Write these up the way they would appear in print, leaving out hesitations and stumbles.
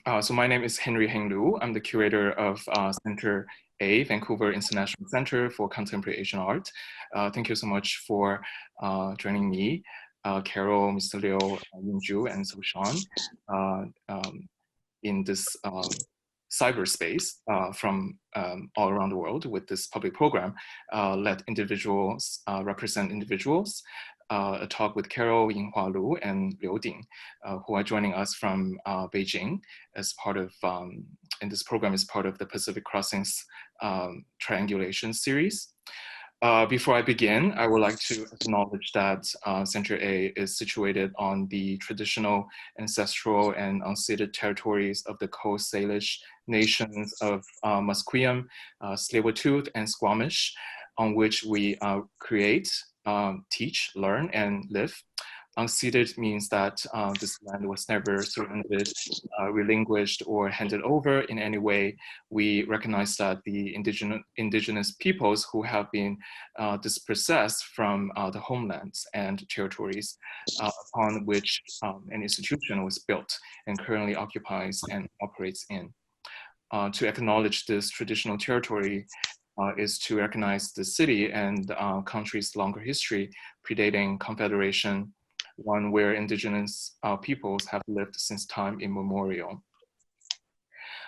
So my name is Henry Heng Lu. I'm the curator of Center A, Vancouver International Center for Contemporary Asian Art. Thank you so much for joining me, Carol, Mr. Liu, Yun-Jou, and so Sean, in this cyberspace from all around the world with this public program. Let individuals represent individuals. A talk with Carol, Yinghua Lu, and Liu Ding, who are joining us from Beijing as part of, and this program is part of the Pacific Crossings Triangulations series. Before I begin, I would like to acknowledge that Center A is situated on the traditional, ancestral, and unceded territories of the Coast Salish nations of Musqueam, Tsleil-Waututh, and Squamish, on which we create, teach, learn, and live. Unceded means that this land was never surrendered, relinquished, or handed over in any way. We recognize that the indigenous peoples who have been dispossessed from the homelands and territories upon which an institution was built and currently occupies and operates in. To acknowledge this traditional territory is to recognize the city and country's longer history predating Confederation, one where indigenous peoples have lived since time immemorial.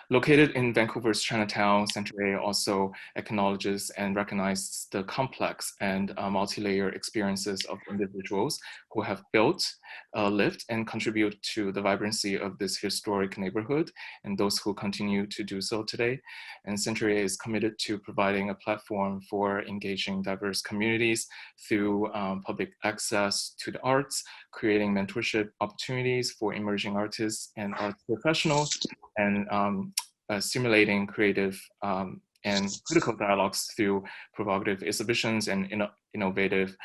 Located in Vancouver's Chinatown, Center A also acknowledges and recognizes the complex and multi-layer experiences of individuals who have built, lived, and contribute to the vibrancy of this historic neighborhood, and those who continue to do so today. And Center A is committed to providing a platform for engaging diverse communities through public access to the arts, creating mentorship opportunities for emerging artists and arts professionals, and stimulating creative and critical dialogues through provocative exhibitions and innovative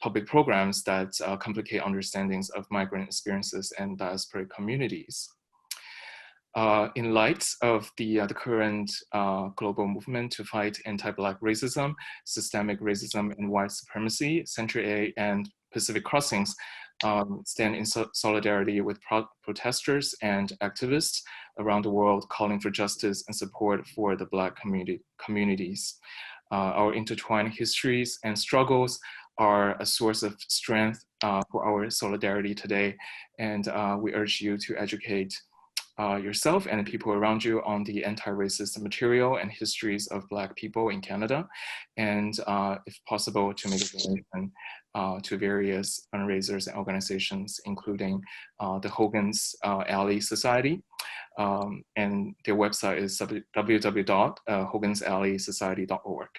public programs that complicate understandings of migrant experiences and diasporic communities. In light of the current global movement to fight anti-Black racism, systemic racism, and white supremacy, Center A and Pacific Crossings stand in solidarity with protesters and activists around the world calling for justice and support for the Black communities. Our intertwined histories and struggles are a source of strength for our solidarity today, and we urge you to educate yourself and the people around you on the anti-racist material and histories of Black people in Canada, and if possible, to make a donation to various fundraisers and organizations, including the Hogan's Alley Society, and their website is www.hogansalley.org.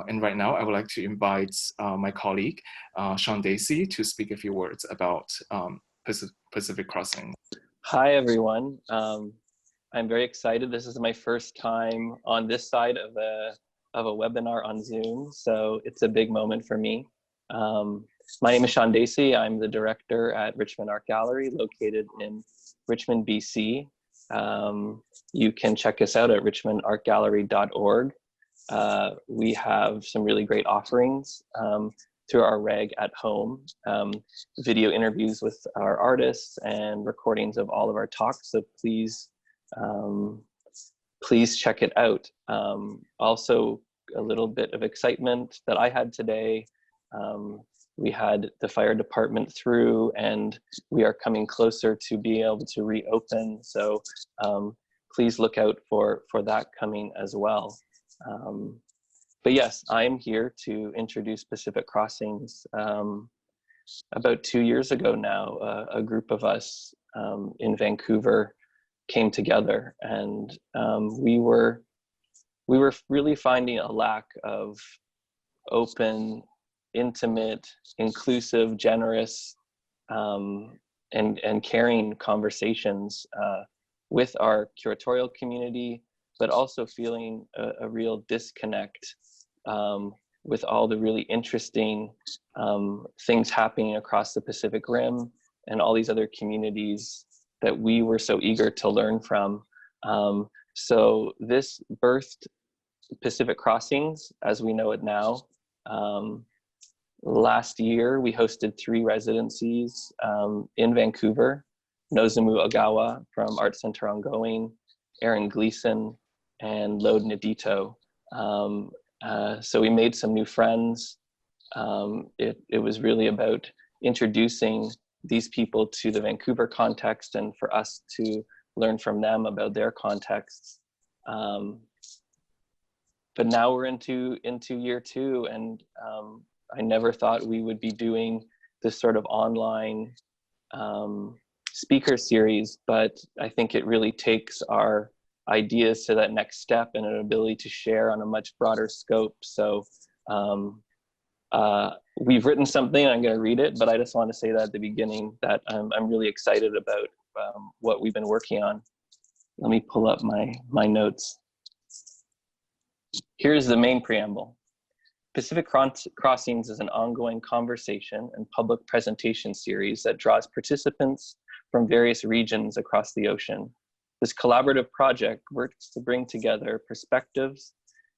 And right now, I would like to invite my colleague, Sean Dacey, to speak a few words about Pacific Crossing. Hi, everyone. I'm very excited. This is my first time on this side of a webinar on Zoom, so it's a big moment for me. My name is Sean Dacey. I'm the director at Richmond Art Gallery, located in Richmond, BC. You can check us out at richmondartgallery.org. We have some really great offerings through our rag at home, video interviews with our artists and recordings of all of our talks. So please, please check it out. Also, a little bit of excitement that I had today. We had the fire department through, and we are coming closer to being able to reopen. So please look out for that coming as well. But yes, I'm here to introduce Pacific Crossings. About 2 years ago now, a group of us in Vancouver came together, and we were really finding a lack of open, intimate, inclusive, generous, and caring conversations with our curatorial community, but also feeling a real disconnect with all the really interesting things happening across the Pacific Rim and all these other communities that we were so eager to learn from. So this birthed Pacific Crossings as we know it now. Last year, we hosted 3 residencies in Vancouver. Nozomu Ogawa from Art Center Ongoing, Aaron Gleason, and Lode Nadito. So we made some new friends. It was really about introducing these people to the Vancouver context and for us to learn from them about their contexts. But now we're into year 2, and I never thought we would be doing this sort of online speaker series, but I think it really takes our ideas to that next step and an ability to share on a much broader scope. So we've written something, I'm going to read it, but I just want to say that at the beginning that I'm really excited about what we've been working on. Let me pull up my notes. Here's the main preamble. Pacific Crossings is an ongoing conversation and public presentation series that draws participants from various regions across the ocean. This collaborative project works to bring together perspectives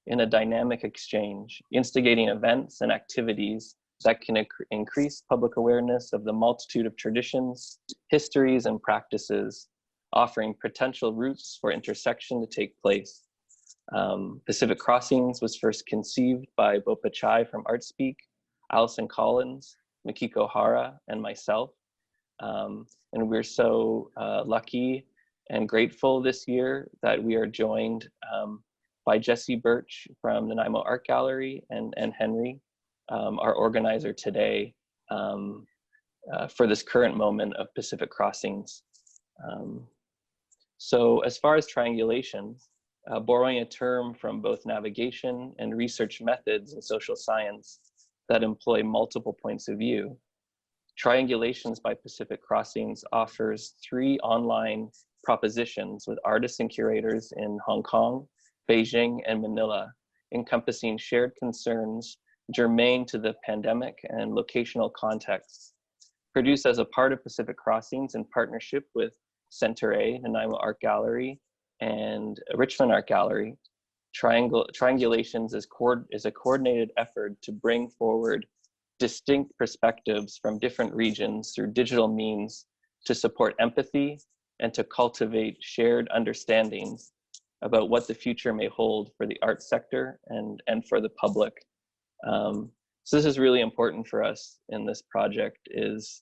in a dynamic exchange, instigating events and activities that can increase public awareness of the multitude of traditions, histories, and practices, offering potential routes for intersection to take place. Pacific Crossings was first conceived by Bopa Chai from ArtSpeak, Allison Collins, Makiko Hara, and myself. And we're so lucky and grateful this year that we are joined by Jesse Birch from Nanaimo Art Gallery and Henry, our organizer today for this current moment of Pacific Crossings. So as far as triangulations, borrowing a term from both navigation and research methods in social science that employ multiple points of view, Triangulations by Pacific Crossings offers 3 online propositions with artists and curators in Hong Kong, Beijing, and Manila, encompassing shared concerns germane to the pandemic and locational contexts. Produced as a part of Pacific Crossings in partnership with Center A, Nanaimo Art Gallery, and Richmond Art Gallery, Triangulations is a coordinated effort to bring forward distinct perspectives from different regions through digital means to support empathy and to cultivate shared understandings about what the future may hold for the art sector and for the public. So this is really important for us in this project is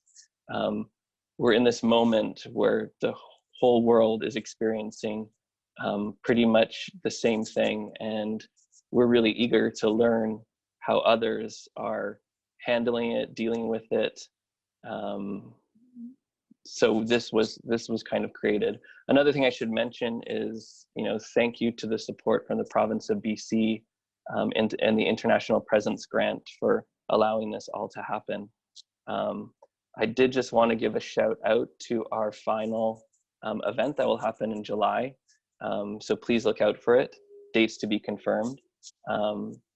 we're in this moment where the whole world is experiencing pretty much the same thing, and we're really eager to learn how others are handling it, dealing with it. So this was kind of created. Another thing I should mention is, thank you to the support from the province of BC and the International Presence Grant for allowing this all to happen. I did just want to give a shout out to our final event that will happen in July. So please look out for it. Dates to be confirmed.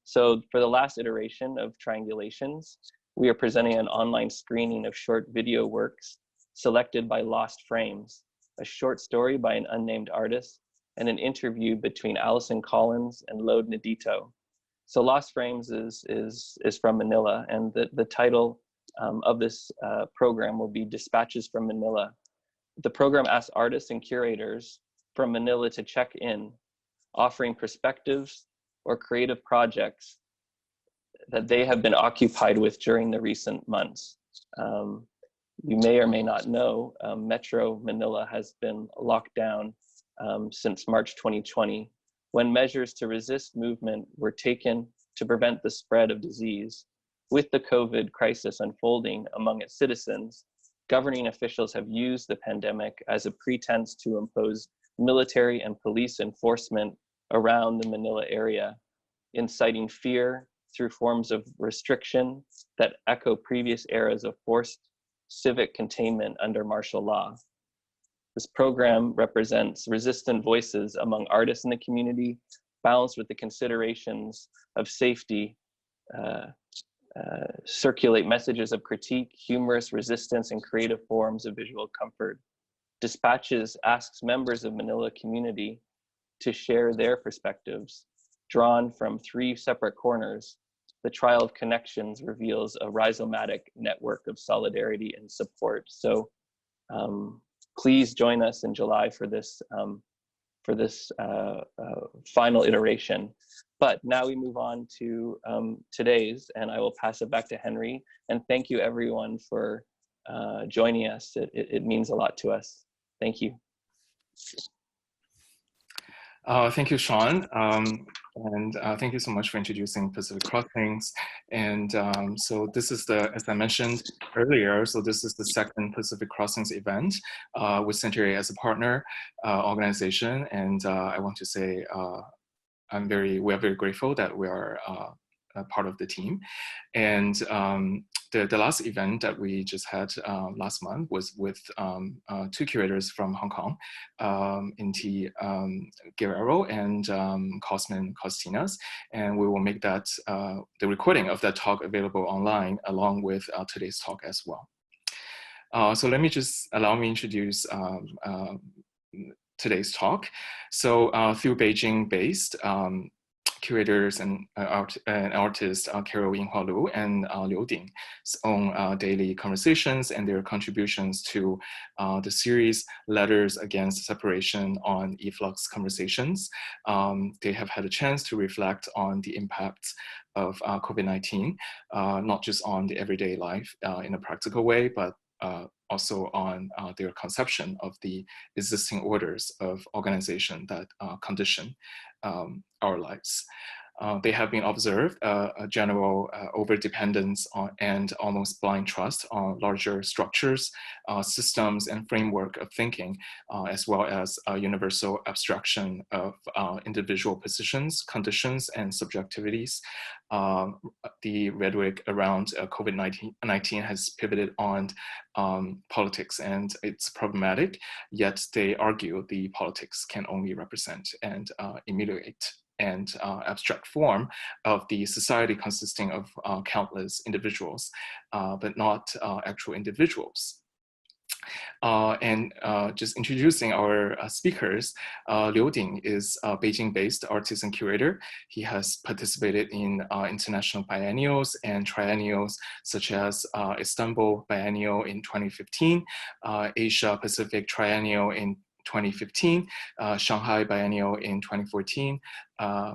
So for the last iteration of Triangulations, we are presenting an online screening of short video works selected by Lost Frames, a short story by an unnamed artist, and an interview between Allison Collins and Lode Nadito. So Lost Frames is from Manila, and the title of this program will be Dispatches from Manila. The program asks artists and curators from Manila to check in, offering perspectives or creative projects that they have been occupied with during the recent months. You may or may not know, Metro Manila has been locked down since March 2020, when measures to resist movement were taken to prevent the spread of disease. With the COVID crisis unfolding among its citizens, governing officials have used the pandemic as a pretense to impose military and police enforcement around the Manila area, inciting fear through forms of restriction that echo previous eras of forced civic containment under martial law. This program represents resistant voices among artists in the community, balanced with the considerations of safety, circulate messages of critique, humorous resistance, and creative forms of visual comfort. Dispatches asks members of Manila community to share their perspectives. Drawn from 3 separate corners, the Trial of Connections reveals a rhizomatic network of solidarity and support. So please join us in July for this final iteration. But now we move on to today's, and I will pass it back to Henry. And thank you everyone for joining us. It means a lot to us. Thank you. Thank you, Sean. And thank you so much for introducing Pacific Crossings. And so this is as I mentioned earlier, so this is the second Pacific Crossings event with Century as a partner organization. And I want to say we are very grateful that we are a part of the team. And the last event that we just had last month was with two curators from Hong Kong, Inti Guerrero and Cosmin Costinas. And we will make that, the recording of that talk available online along with today's talk as well. So allow me introduce today's talk. So through Beijing-based curators and artists Carol Yinghua Lu and Liu Ding on daily conversations and their contributions to the series Letters Against Separation on Efflux Conversations. They have had a chance to reflect on the impacts of COVID-19, not just on the everyday life in a practical way, but also on their conception of the existing orders of organization that condition our lives. They have been observed a general overdependence on and almost blind trust on larger structures, systems, and framework of thinking, as well as a universal abstraction of individual positions, conditions, and subjectivities. The rhetoric around COVID-19 has pivoted on politics, and it's problematic, yet they argue the politics can only represent and ameliorate and abstract form of the society consisting of countless individuals, but not actual individuals. Just introducing our speakers, Liu Ding is a Beijing-based artist and curator. He has participated in international biennials and triennials, such as Istanbul Biennial in 2015, Asia Pacific Triennial in 2015, Shanghai Biennale in 2014,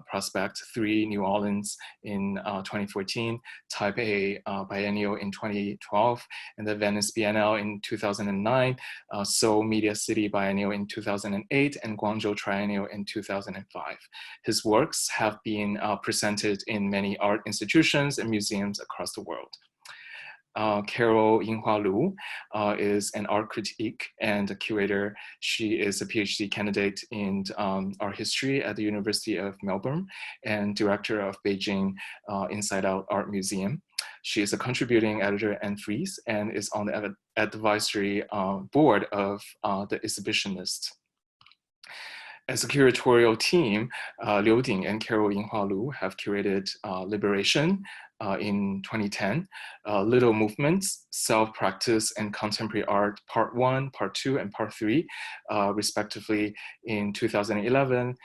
Prospect.3 New Orleans in 2014, Taipei Biennial in 2012, and the Venice Biennale in 2009, Seoul Mediacity Biennale in 2008, and Guangzhou Triennial in 2005. His works have been presented in many art institutions and museums across the world. Carol Yinghua Lu is an art critic and a curator. She is a PhD candidate in art history at the University of Melbourne and director of Beijing Inside Out Art Museum. She is a contributing editor and frieze and is on the advisory board of the Exhibitionist. As a curatorial team, Liu Ding and Carol Yinghua Lu have curated Liberation in 2010, Little Movements, Self-Practice and Contemporary Art Part 1, Part 2, and Part 3, respectively in 2011,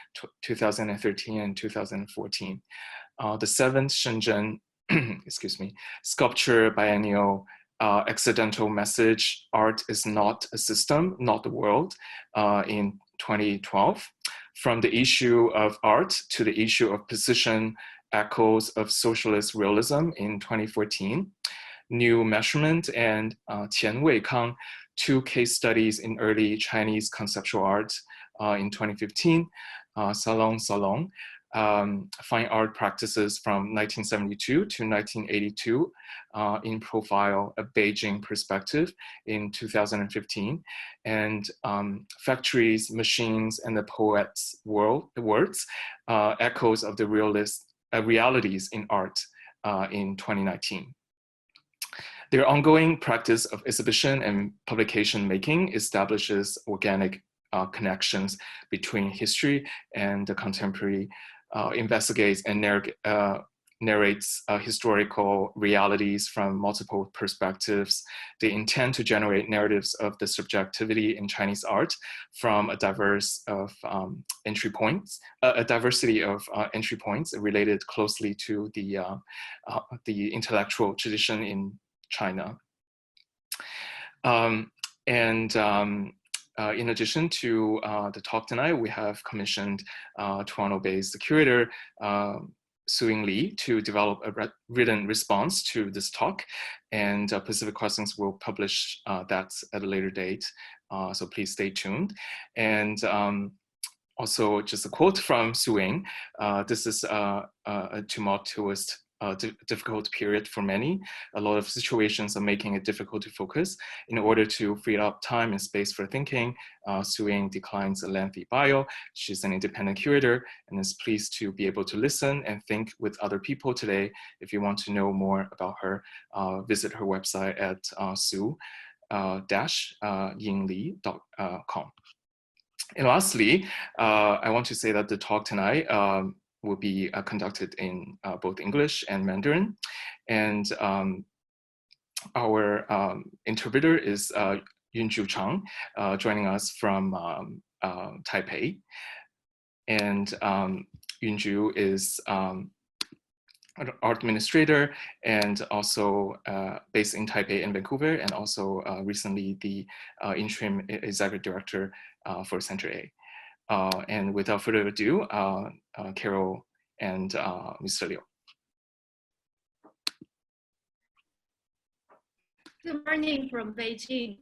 2013, and 2014. The 7th Shenzhen Sculpture Biennial, Accidental Message, Art is Not a System, Not the World, in 2012. From the issue of art to the issue of position, Echoes of Socialist Realism in 2014, New Measurement and Qian Wei Kang, 2 case studies in early Chinese conceptual art in 2015, Salon Salon, fine art practices from 1972 to 1982 in Profile, a Beijing Perspective in 2015, and Factories, Machines, and the Poet's Words, Echoes of the Realities in Art in 2019. Their ongoing practice of exhibition and publication making establishes organic connections between history and the contemporary, investigates and narrates historical realities from multiple perspectives. They intend to generate narratives of the subjectivity in Chinese art from a diversity of entry points related closely to the intellectual tradition in China. in addition to the talk tonight, we have commissioned Toronto-based curator Su-Ying Lee to develop a written response to this talk, and Pacific Crossings will publish that at a later date, so please stay tuned. And also just a quote from Su-Ying, this is a tumultuous, difficult period for many. A lot of situations are making it difficult to focus. In order to free up time and space for thinking, Su-Ying declines a lengthy bio. She's an independent curator and is pleased to be able to listen and think with other people today. If you want to know more about her, visit her website at su-yinglee.com. And lastly, I want to say that the talk tonight will be conducted in both English and Mandarin. And our interpreter is Yun-Jou Chang, joining us from Taipei. And Yun-Jou is an art administrator and also based in Taipei and Vancouver, and also recently the interim executive director for Center A. And without further ado, Carol and Mr. Liu. Good morning from Beijing.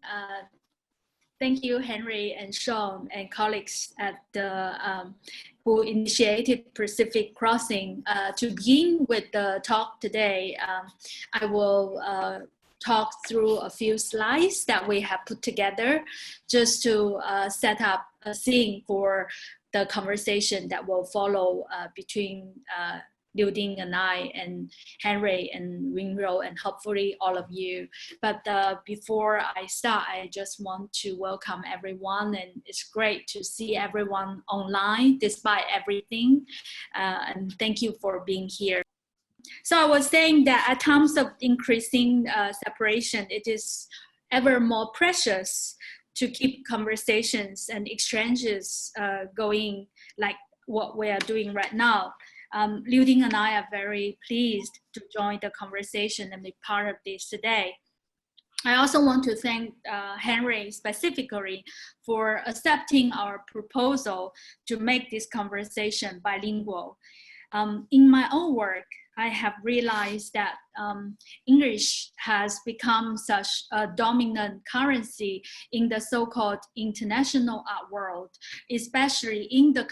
Thank you, Henry and Sean and colleagues at the who initiated Pacific Crossing. To begin with the talk today, I will talk through a few slides that we have put together just to set up a scene for the conversation that will follow between Liu Ding and I and Henry and Yun-Jou and hopefully all of you. But before I start, I just want to welcome everyone, and it's great to see everyone online despite everything. And thank you for being here. So I was saying that at times of increasing separation, it is ever more precious to keep conversations and exchanges going like what we are doing right now. Liu Ding and I are very pleased to join the conversation and be part of this today. I also want to thank Henry specifically for accepting our proposal to make this conversation bilingual. In my own work, I have realized that English has become such a dominant currency in the so-called international art world, especially in the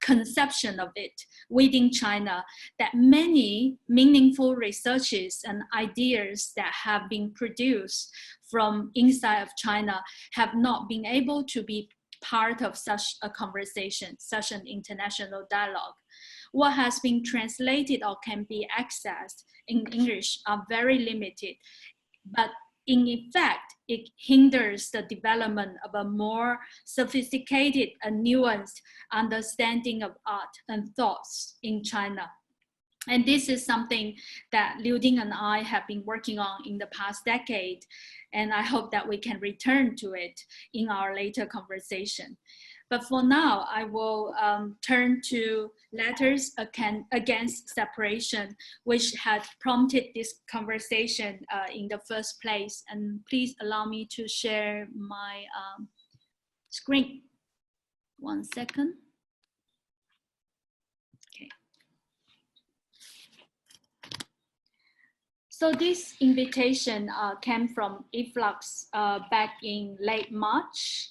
conception of it within China, that many meaningful researches and ideas that have been produced from inside of China have not been able to be part of such a conversation, such an international dialogue. What has been translated or can be accessed in English are very limited, but in effect, it hinders the development of a more sophisticated and nuanced understanding of art and thoughts in China. And this is something that Liu Ding and I have been working on in the past decade, and I hope that we can return to it in our later conversation. But for now, I will turn to Letters Against Separation, which had prompted this conversation in the first place. And please allow me to share my screen. 1 second. Okay. So this invitation came from Efflux back in late March.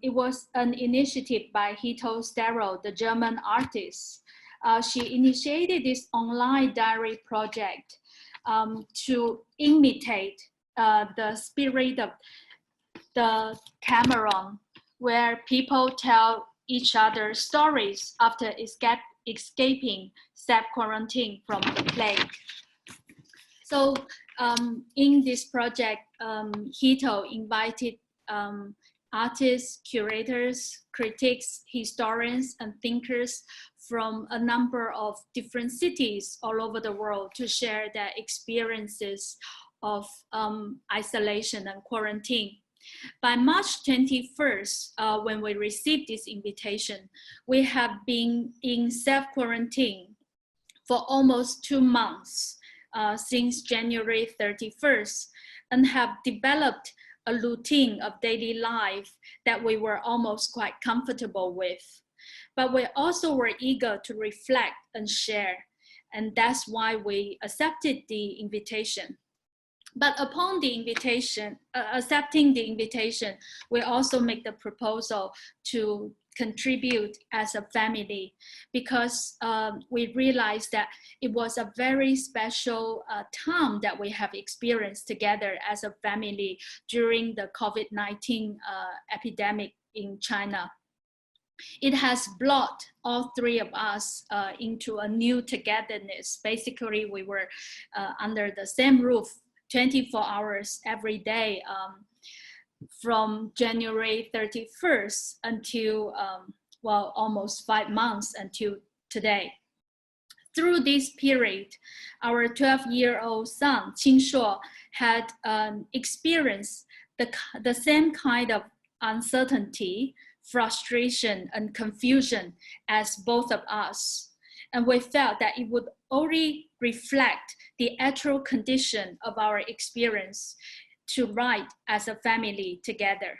It was an initiative by Hito Stero, the German artist. She initiated this online diary project to imitate the spirit of the Cameron, where people tell each other stories after escaping self-quarantine from the plague. So in this project, Hito invited artists, curators, critics, historians, and thinkers from a number of different cities all over the world to share their experiences of isolation and quarantine. By March 21st, when we received this invitation, we have been in self-quarantine for almost 2 months since January 31st, and have developed a routine of daily life that we were almost quite comfortable with. But we also were eager to reflect and share. And that's why we accepted the invitation. But upon the invitation, accepting the invitation, we also make the proposal to contribute as a family, because we realized that it was a very special time that we have experienced together as a family during the COVID-19 epidemic in China. It has brought all three of us into a new togetherness. Basically, we were under the same roof 24 hours every day from January 31st until, well, almost 5 months until today. Through this period, our 12-year-old son, Qing had experienced the same kind of uncertainty, frustration, and confusion as both of us. And we felt that it would only reflect the actual condition of our experience to write as a family together.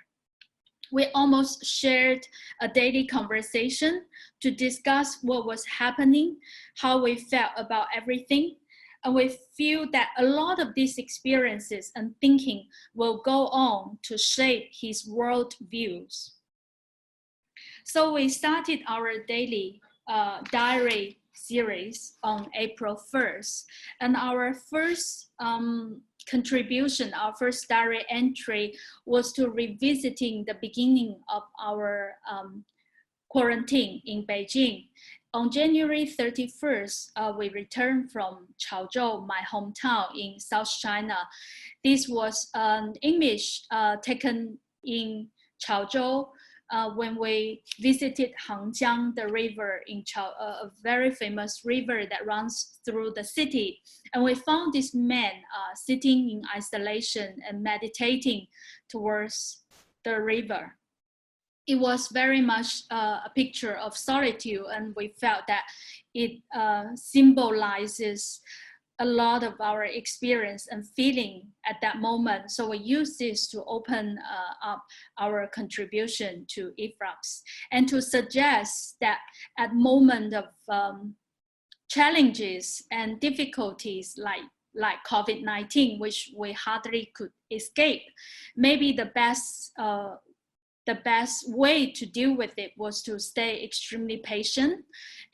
We almost shared a daily conversation to discuss what was happening, how we felt about everything. And we feel that a lot of these experiences and thinking will go on to shape his world views. So we started our daily diary series on April 1st. And our first contribution, our first diary entry was to revisiting the beginning of our quarantine in Beijing. On January 31st, we returned from Chaozhou, my hometown in South China. This was an image taken in Chaozhou when we visited Hangjiang, the river in Chao, a very famous river that runs through the city. And we found this man sitting in isolation and meditating towards the river. It was very much a picture of solitude, and we felt that it symbolizes a lot of our experience and feeling at that moment. So we use this to open up our contribution to IFRAX and to suggest that at moment of challenges and difficulties like COVID-19, which we hardly could escape, maybe the best way to deal with it was to stay extremely patient,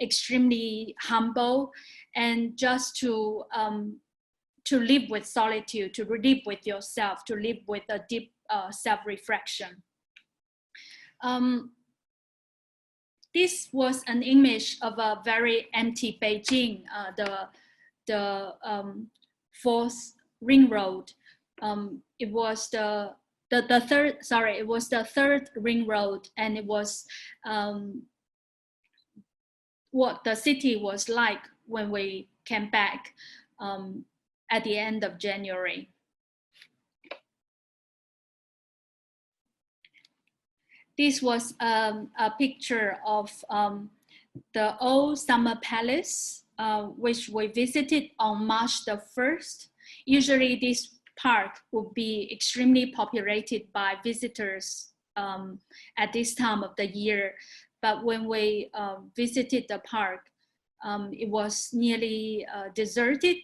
extremely humble, and just to live with solitude, to live with yourself, to live with a deep self-reflection. This was an image of a very empty Beijing, the fourth ring road. It was the third ring road, and it was what the city was like when we came back at the end of January. This was a picture of the old summer palace, which we visited on March the 1st. Usually this park would be extremely populated by visitors at this time of the year. But when we visited the park, it was nearly deserted,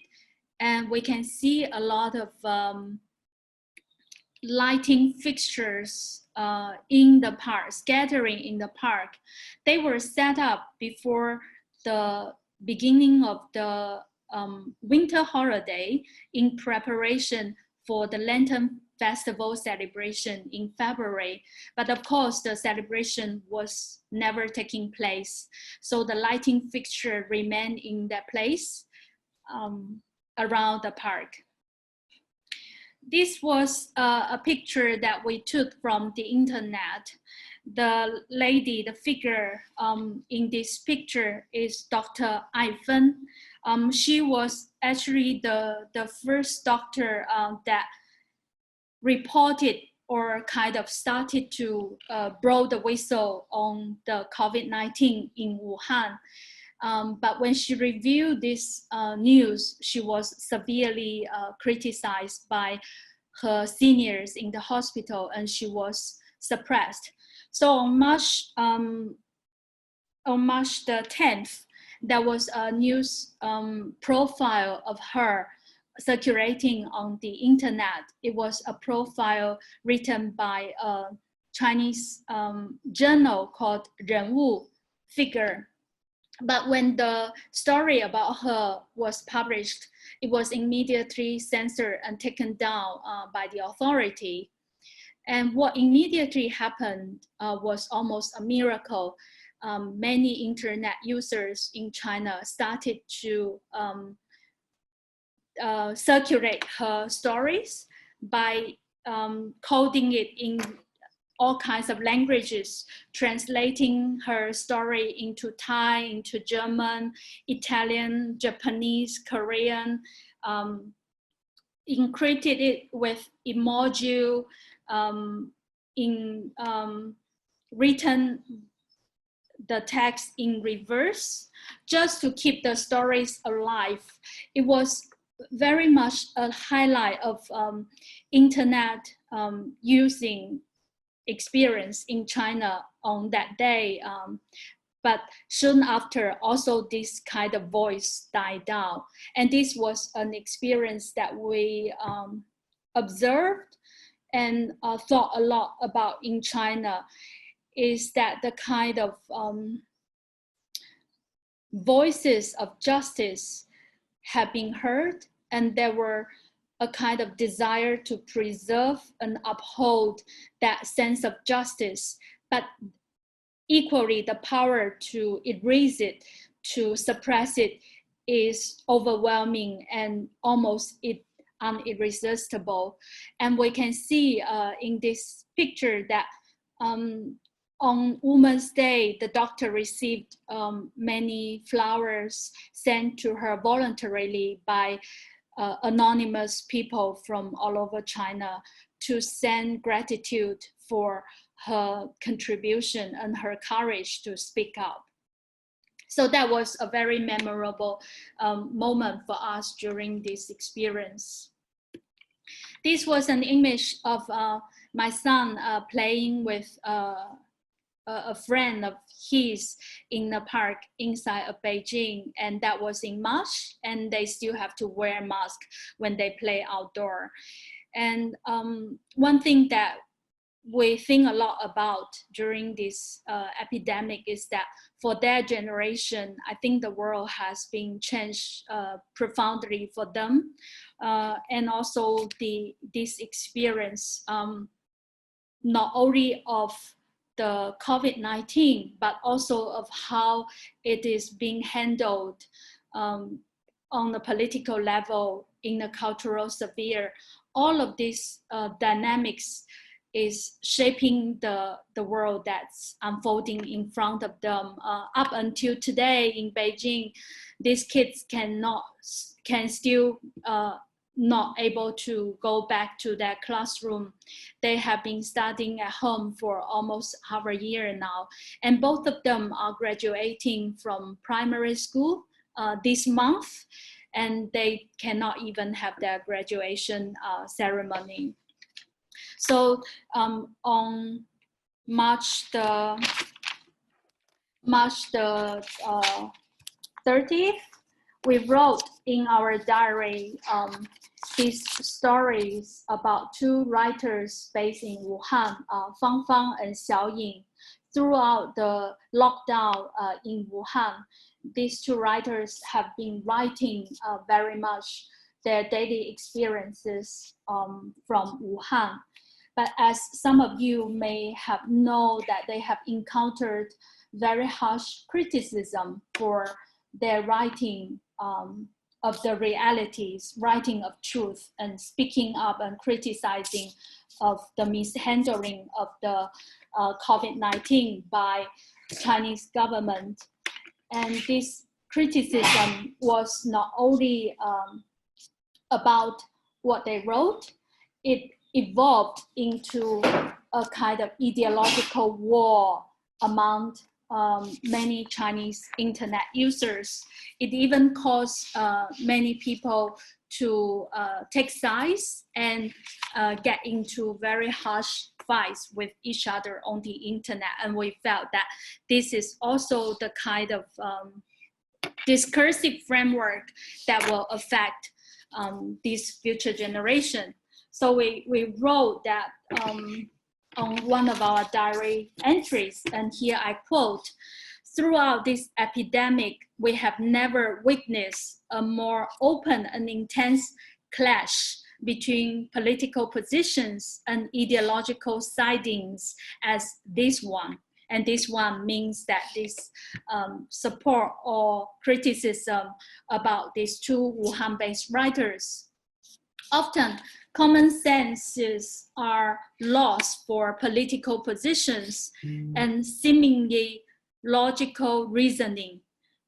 and we can see a lot of lighting fixtures in the park, scattering in the park. They were set up before the beginning of the winter holiday in preparation for the Lantern Festival celebration in February. But of course, the celebration was never taking place. So the lighting fixture remained in that place around the park. This was a picture that we took from the internet. The lady, the figure in this picture is Dr. Ai Fen. She was actually the first doctor that reported or kind of started to blow the whistle on the COVID-19 in Wuhan. But when she reviewed this news, she was severely criticized by her seniors in the hospital, and she was suppressed. So on March the 10th, there was a news profile of her circulating on the internet. It was a profile written by a Chinese journal called 人物 figure. But when the story about her was published, it was immediately censored and taken down by the authority. And what immediately happened was almost a miracle. Many internet users in China started to circulate her stories by coding it in all kinds of languages, translating her story into Thai, into German, Italian, Japanese, Korean, encrypted it with emoji, written the text in reverse, just to keep the stories alive. It was very much a highlight of internet using experience in China on that day. But soon after, also this kind of voice died down. And this was an experience that we observed and thought a lot about in China, is that the kind of voices of justice have been heard, and there were a kind of desire to preserve and uphold that sense of justice, but equally the power to erase it, to suppress it, is overwhelming and almost irresistible. And we can see in this picture that on Women's Day, the doctor received many flowers sent to her voluntarily by anonymous people from all over China to send gratitude for her contribution and her courage to speak up. So that was a very memorable moment for us during this experience. This was an image of my son playing with a friend of his in a park inside of Beijing, and that was in March, and they still have to wear mask when they play outdoor. And one thing that we think a lot about during this epidemic is that for their generation, I think the world has been changed profoundly for them. And also this experience, not only of the COVID-19, but also of how it is being handled on the political level, in the cultural sphere. All of these dynamics is shaping the world that's unfolding in front of them. Up until today in Beijing, these kids can still not able to go back to their classroom. They have been studying at home for almost half a year now. And both of them are graduating from primary school this month, and they cannot even have their graduation ceremony. So on March the 30th, we wrote in our diary these stories about two writers based in Wuhan, Fang Fang and Xiaoying. Throughout the lockdown in Wuhan, these two writers have been writing very much their daily experiences from Wuhan. But as some of you may have known, that they have encountered very harsh criticism for their writing of the realities, writing of truth, and speaking up and criticizing of the mishandling of the COVID-19 by Chinese government. And this criticism was not only about what they wrote, it evolved into a kind of ideological war among many Chinese internet users. It even caused many people to take sides and get into very harsh fights with each other on the internet. And we felt that this is also the kind of discursive framework that will affect this future generation. So we wrote that on one of our diary entries, and here I quote, "Throughout this epidemic, we have never witnessed a more open and intense clash between political positions and ideological sidings as this one." And this one means that this support or criticism about these two Wuhan-based writers. Often, common senses are lost for political positions and seemingly logical reasoning.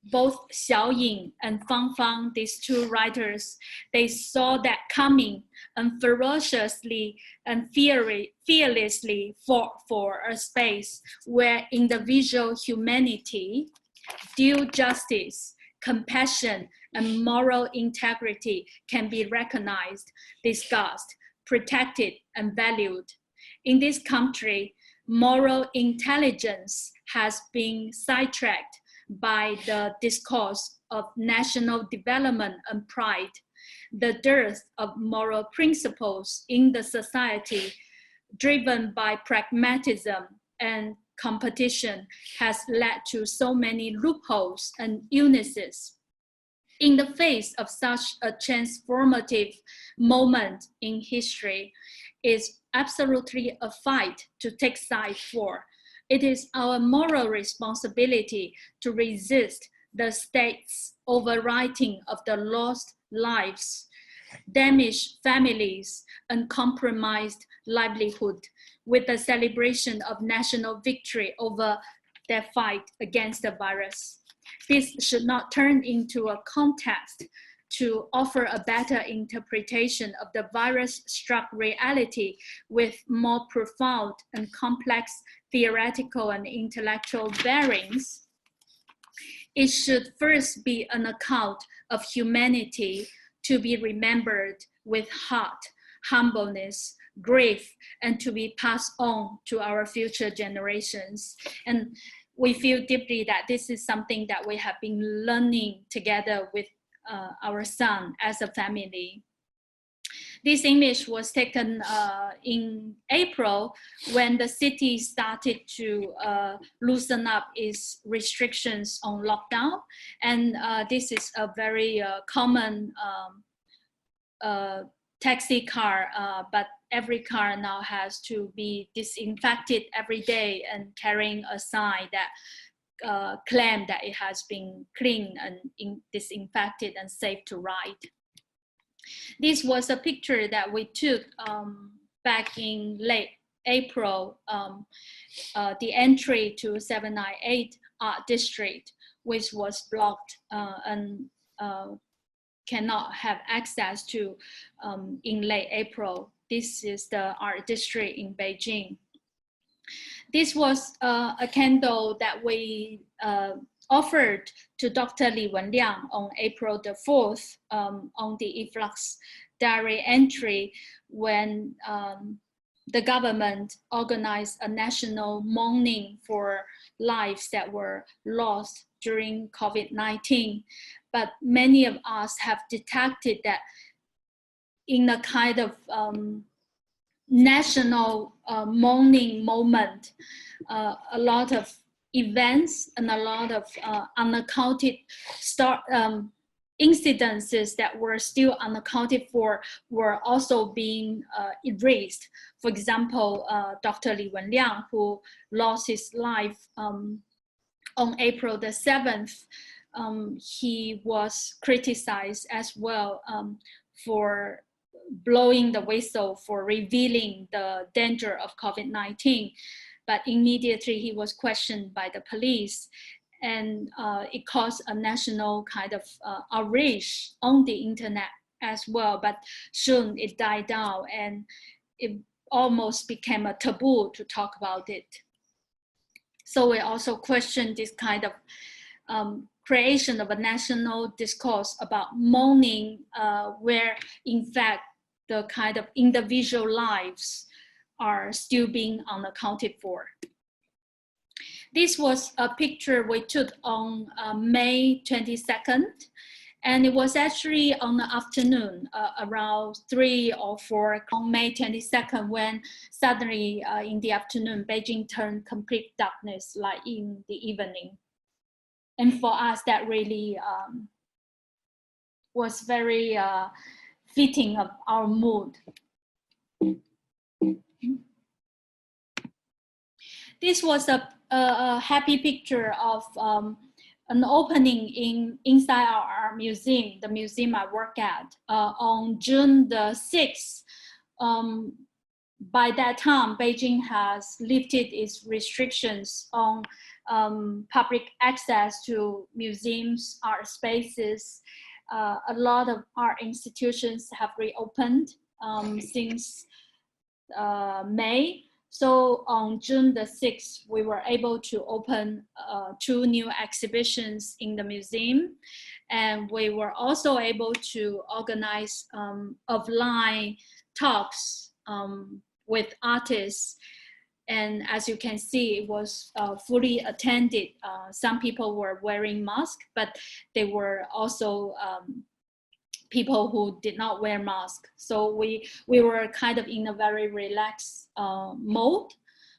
Both Xiaoying and Fang Fang, these two writers, they saw that coming and ferociously and fearlessly fought for a space where individual humanity, due justice, compassion, and moral integrity can be recognized, discussed, protected, and valued. In this country, moral intelligence has been sidetracked by the discourse of national development and pride. The dearth of moral principles in the society, driven by pragmatism and competition, has led to so many loopholes and illnesses. In the face of such a transformative moment in history, it's absolutely a fight to take side for. It is our moral responsibility to resist the state's overwriting of the lost lives, damaged families, and compromised livelihood with the celebration of national victory over their fight against the virus. This should not turn into a context to offer a better interpretation of the virus-struck reality with more profound and complex theoretical and intellectual bearings. It should first be an account of humanity to be remembered with heart, humbleness, grief, and to be passed on to our future generations. And we feel deeply that this is something that we have been learning together with our son as a family. This image was taken in April when the city started to loosen up its restrictions on lockdown. And this is a very common taxi car, but every car now has to be disinfected every day and carrying a sign that claim that it has been cleaned and disinfected and safe to ride. This was a picture that we took back in late April, the entry to 798 Art District, which was blocked and cannot have access to in late April. This is the art district in Beijing. This was a candle that we offered to Dr. Li Wenliang on April the 4th on the efflux diary entry when the government organized a national mourning for lives that were lost during COVID-19. But many of us have detected that in a kind of national mourning moment, a lot of events and a lot of unaccounted incidences that were still unaccounted for were also being erased. For example, Dr. Li Wenliang, who lost his life on April the 7th, he was criticized as well for blowing the whistle, for revealing the danger of COVID-19. But immediately he was questioned by the police, and it caused a national kind of outrage on the internet as well. But soon it died down and it almost became a taboo to talk about it. So we also question this kind of creation of a national discourse about mourning, where in fact the kind of individual lives are still being unaccounted for. This was a picture we took on May 22nd, and it was actually on the afternoon, around 3 or 4 on May 22nd, when suddenly in the afternoon, Beijing turned complete darkness, like in the evening. And for us, that really was very fitting of our mood. This was a happy picture of an opening inside our museum, the museum I work at, on June the 6th. By that time, Beijing has lifted its restrictions on public access to museums, art spaces. A lot of art institutions have reopened since May. So on June the 6th, we were able to open 2 new exhibitions in the museum. And we were also able to organize offline talks with artists. And as you can see, it was fully attended. Some people were wearing masks, but they were also people who did not wear masks. So we were kind of in a very relaxed mode,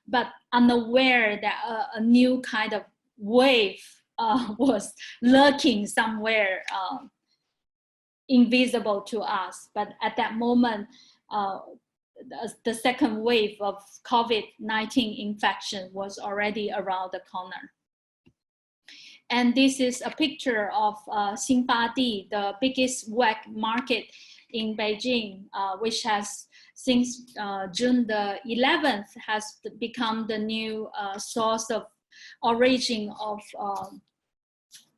but unaware that a new kind of wave was lurking somewhere, invisible to us. But at that moment, the second wave of COVID-19 infection was already around the corner. And this is a picture of Xinfadi, the biggest wet market in Beijing, which has since June the 11th has become the new source of origin of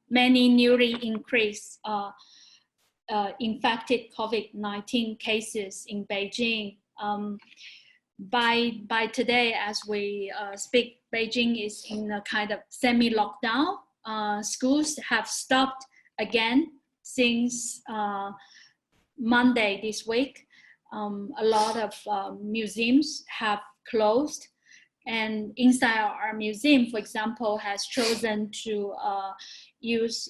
many newly increased infected COVID-19 cases in Beijing. By today, as we speak, Beijing is in a kind of semi-lockdown. Schools have stopped again since Monday this week. A lot of museums have closed, and inside our museum, for example, has chosen to use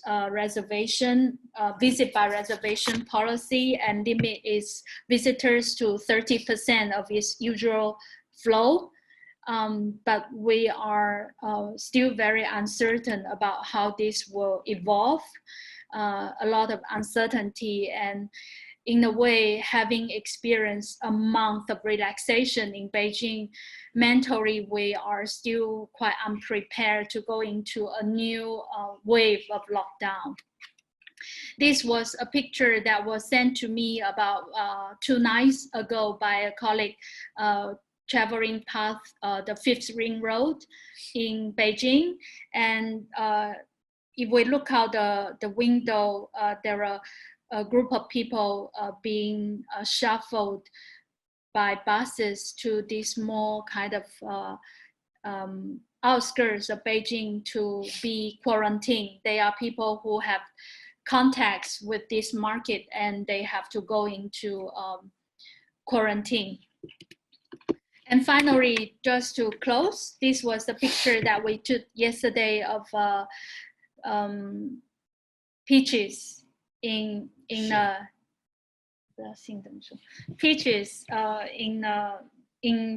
visit by reservation policy and limit its visitors to 30% of its usual flow. But we are still very uncertain about how this will evolve. A lot of uncertainty, and in a way, having experienced a month of relaxation in Beijing, mentally we are still quite unprepared to go into a new wave of lockdown. This was a picture that was sent to me about 2 nights ago by a colleague traveling past the 5th Ring Road in Beijing. And if we look out the window, there are a group of people being shuffled by buses to this small kind of outskirts of Beijing to be quarantined. They are people who have contacts with this market, and they have to go into quarantine. And finally, just to close, this was the picture that we took yesterday of peaches in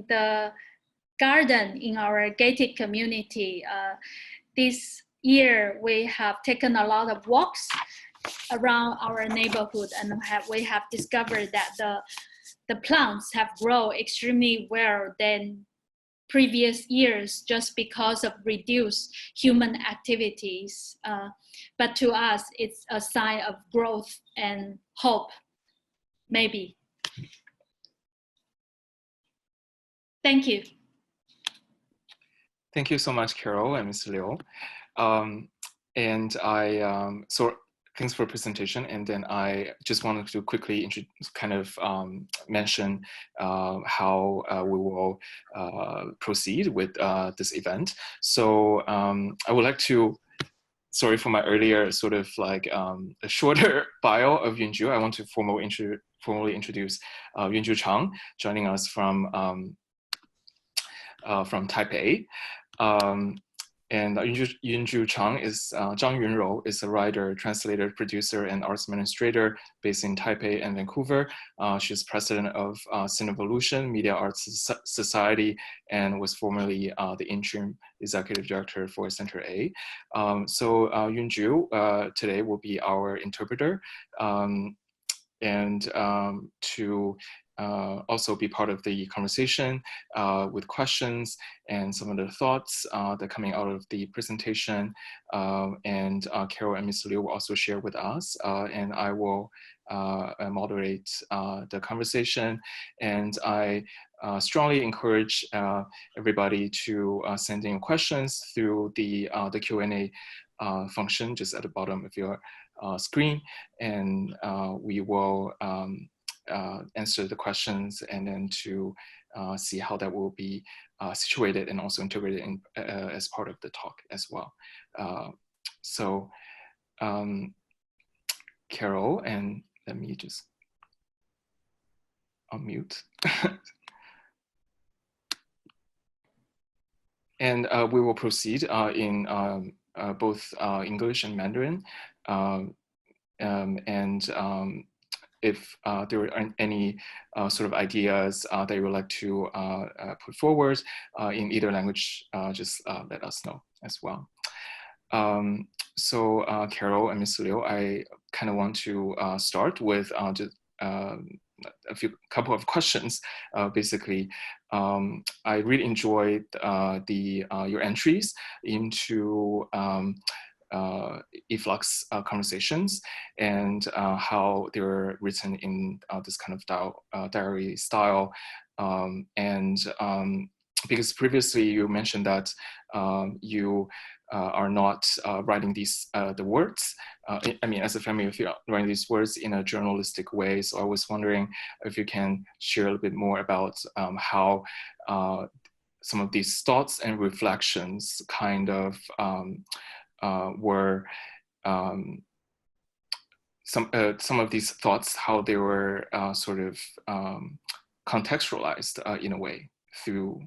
the garden in our gated community. This year we have taken a lot of walks around our neighborhood, and we have discovered that the plants have grown extremely well than previous years just because of reduced human activities. But to us, it's a sign of growth and hope, maybe. Thank you. Thank you so much, Carol and Mr. Liu. And so thanks for presentation. And then I just wanted to quickly mention how we will proceed with this event. So I would like to, sorry for my earlier sort of like a shorter bio of Yun-Jou. I want to formally introduce Yun-Jou Chang, joining us from Taipei. And Yun-Jou Chang is Zhang Yunrou is a writer, translator, producer, and arts administrator based in Taipei and Vancouver. She's president of Cinevolution Media Arts Society and was formerly the interim executive director for Center A. So Yun-Jou today will be our interpreter and to also be part of the conversation with questions and some of the thoughts that are coming out of the presentation. And Carol and Ms. Liu will also share with us, and I will moderate the conversation. And I strongly encourage everybody to send in questions through the Q&A function just at the bottom of your screen, and we will answer the questions and then to see how that will be situated and also integrated in, as part of the talk as well. So Carol, and let me just unmute. And we will proceed in both English and Mandarin. If there are any sort of ideas that you would like to put forward in either language, just let us know as well. So Carol and Ms. Liu, I kind of want to start with just couple of questions. Basically, I really enjoyed your entries into efflux conversations and how they were written in this kind of diary style. Because previously you mentioned that you are not writing the words. I mean, as a family, if you're writing these words in a journalistic way. So I was wondering if you can share a little bit more about how some of these thoughts and reflections kind of were some of these thoughts, how they were sort of contextualized in a way through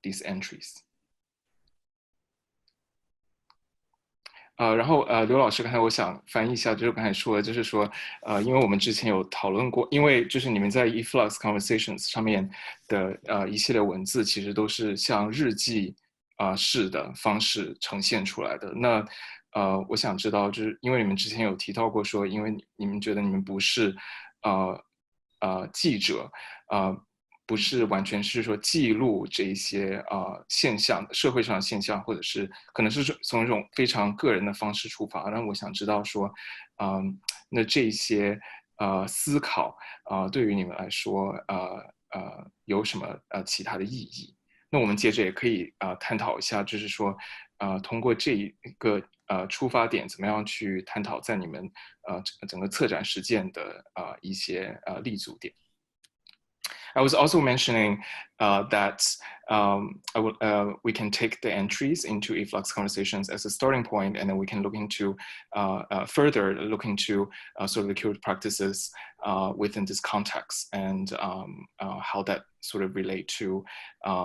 these entries. 然后刘老师刚才我想翻译一下，就是刚才说的，就是说因为我们之前有讨论过，因为就是你们在 efflux conversations 上面的一系列文字，其实都是像日记式的方式呈现出来的。那我想知道，就是因为你们之前有提到过说，因为你们觉得你们不是记者，不是完全是说记录这一些现象，社会上的现象，或者是可能是从一种非常个人的方式出发。那我想知道说，那这些思考对于你们来说有什么其他的意义？那我们接着也可以探讨一下，就是说通过这一个出发点，怎么样去探讨在你们整个策展实践的一些立足点。I was also mentioning that we can take the entries into efflux conversations as a starting point, and then we can look into further look into sort of the curator practices within this context and how that sort of relate to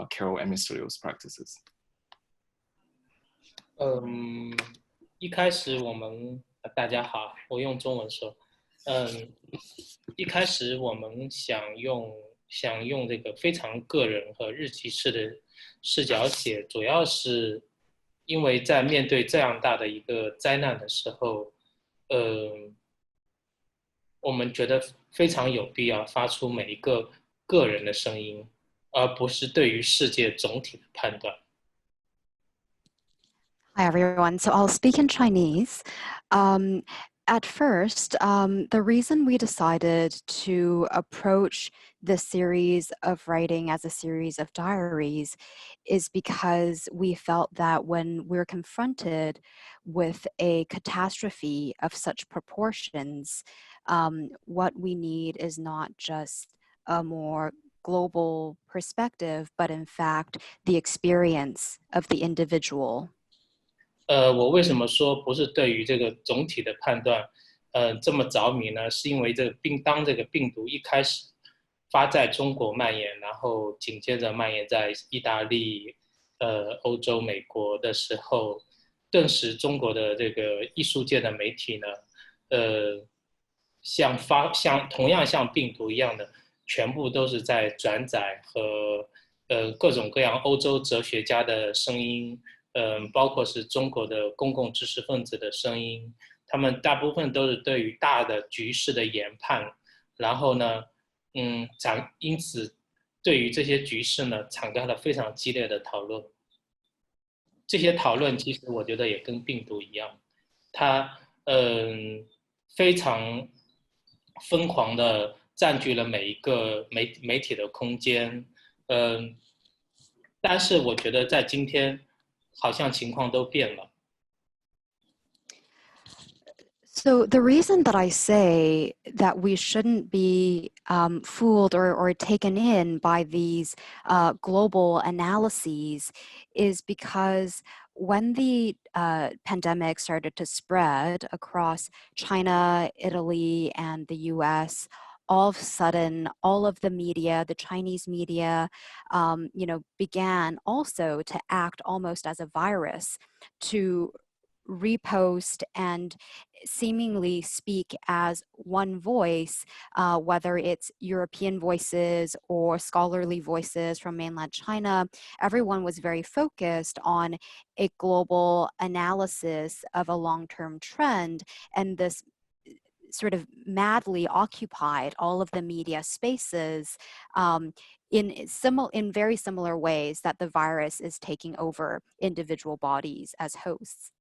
Carol and Mr. Liu's practices. 一开始我们大家好，我用中文说，一开始我们想用这个非常个人和日记式的视角写，主要是因为在面对这样大的一个灾难的时候，我们觉得非常有必要发出每一个个人的声音，而不是对于世界总体的判断。Hi everyone, so I'll speak in Chinese. at first, the reason we decided to approach this series of writing as a series of diaries is because we felt that when we're confronted with a catastrophe of such proportions, what we need is not just a more global perspective, but in fact, the experience of the individual. 我为什么说不是对于这个总体的判断，这么着迷呢？是因为当这个病毒一开始发在中国蔓延，然后紧接着蔓延在意大利、欧洲、美国的时候，顿时中国的这个艺术界的媒体呢，同样像病毒一样的，全部都是在转载和各种各样欧洲哲学家的声音。包括是中国的公共知识分子的声音，他们大部分都是对于大的局势的研判，然后呢，因此对于这些局势呢，敞开了非常激烈的讨论。这些讨论其实我觉得也跟病毒一样，它非常疯狂的占据了每一个媒体的空间，但是我觉得在今天。好像情况都变了。So the reason that I say that we shouldn't be fooled or taken in by these global analyses is because when the pandemic started to spread across China, Italy, and the US, all of a sudden, all of the media, the Chinese media, began also to act almost as a virus, to repost and seemingly speak as one voice, whether it's European voices or scholarly voices from mainland China. Everyone was very focused on a global analysis of a long-term trend, and this sort of madly occupied all of the media spaces in very similar ways that the virus is taking over individual bodies as hosts.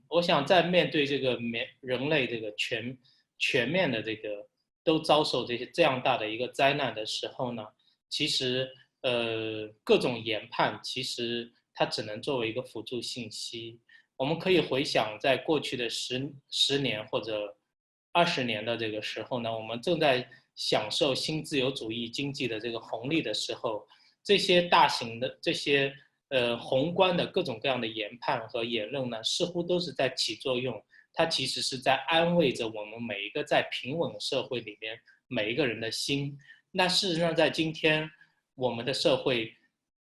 我想在面对这个人类这个全面的这个都遭受这样大的一个灾难的时候呢，其实各种研判其实它只能作为一个辅助信息。我们可以回想在过去的10年或者20年的这个时候呢，我们正在享受新自由主义经济的这个红利的时候，这些大型的这些宏观的各种各样的研判和言论呢，似乎都是在起作用。它其实是在安慰着我们每一个在平稳社会里面每一个人的心。那事实上，在今天我们的社会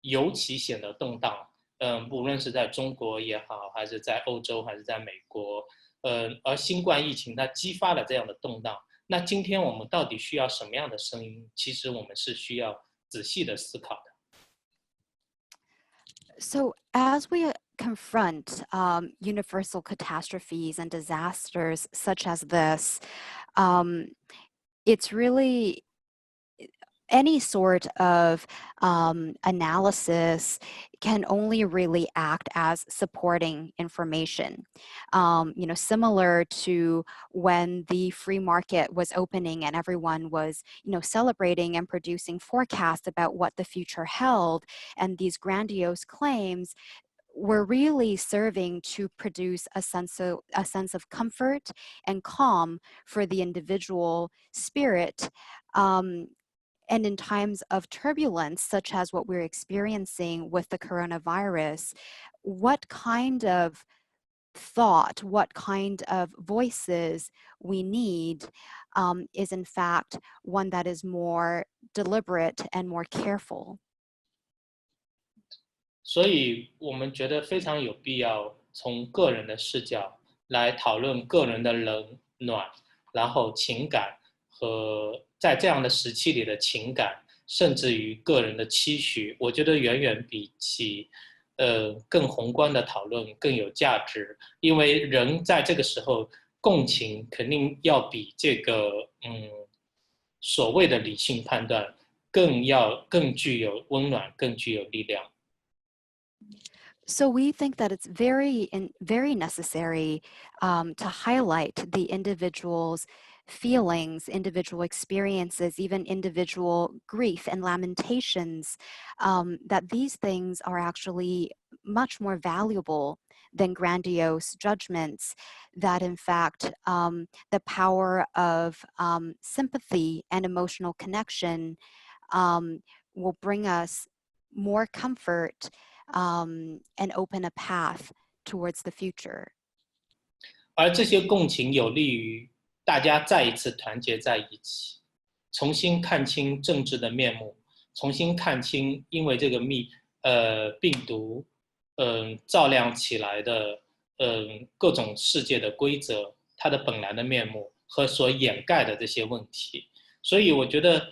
尤其显得动荡。无论是在中国也好，还是在欧洲，还是在美国，而新冠疫情它激发了这样的动荡。那今天我们到底需要什么样的声音？其实我们是需要仔细的思考的。So as we confront universal catastrophes and disasters such as this, it's really any sort of analysis can only really act as supporting information. Similar to when the free market was opening and everyone was, celebrating and producing forecasts about what the future held, and these grandiose claims were really serving to produce a sense of comfort and calm for the individual spirit. And in times of turbulence, such as what we're experiencing with the coronavirus, what kind of thought, what kind of voices we need is in fact one that is more deliberate and more careful. 所以我们觉得非常有必要从个人的视角来讨论个人的冷暖，然后情感和在这样的时期里的情感，甚至于个人的期许，我觉得远远比起更宏观的讨论更有价值。因为人在这个时候共情肯定要比这个所谓的理性判断更具有温暖，更具有力量。So we think that it's very necessary to highlight the individual's feelings, individual experiences, even individual grief and lamentations, that these things are actually much more valuable than grandiose judgments, that in fact the power of sympathy and emotional connection will bring us more comfort and open a path towards the future. 而这些共情有利于大家再一次团结在一起，重新看清政治的面目，重新看清因为这个病毒照亮起来的各种世界的规则，它的本来的面目和所掩盖的这些问题。所以我觉得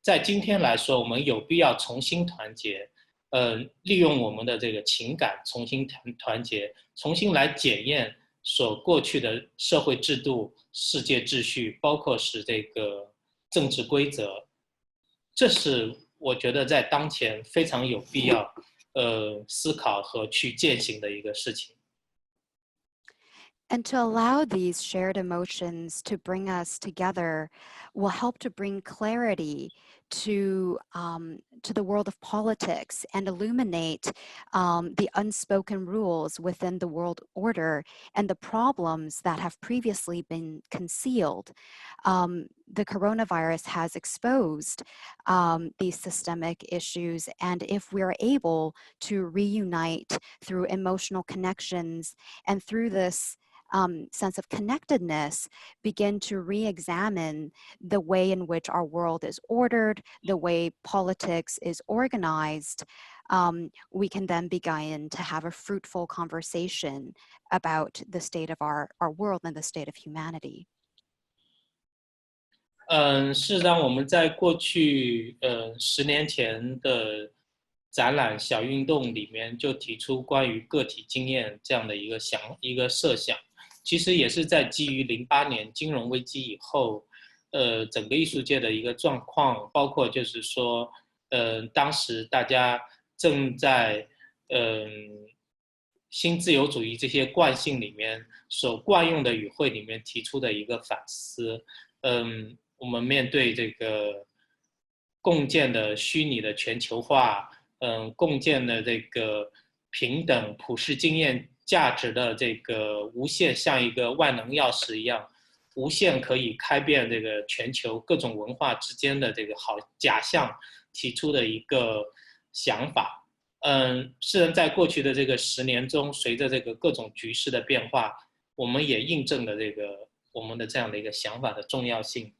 在今天来说，我们有必要重新团结，利用我们的这个情感重新团结，重新来检验所过去的社会制度、世界秩序，包括是这个政治规则。这是我觉得在当前非常有必要思考和去践行的一个事情。And to allow these shared emotions to bring us together will help to bring clarity to the world of politics and illuminate the unspoken rules within the world order and the problems that have previously been concealed. The coronavirus has exposed these systemic issues, and if we're able to reunite through emotional connections and through this sense of connectedness, begin to re-examine the way in which our world is ordered, the way politics is organized, we can then begin to have a fruitful conversation about the state of our world and the state of humanity. 事实上，我们在过去10年前的展览小运动里面就提出关于个体经验这样的一个设想，其实也是在基于08年金融危机以后，整个艺术界的一个状况，包括就是说，当时大家正在新自由主义这些惯性里面所惯用的语汇里面提出的一个反思。我们面对这个共建的虚拟的全球化，共建的这个平等普世经验价值的这个无限，像一个万能钥匙一样，无限可以开遍这个全球各种文化之间的这个好假象提出的一个想法。是人在过去的这个10年中，随着这个各种局势的变化，我们也印证了这个我们的这样的一个想法的重要性。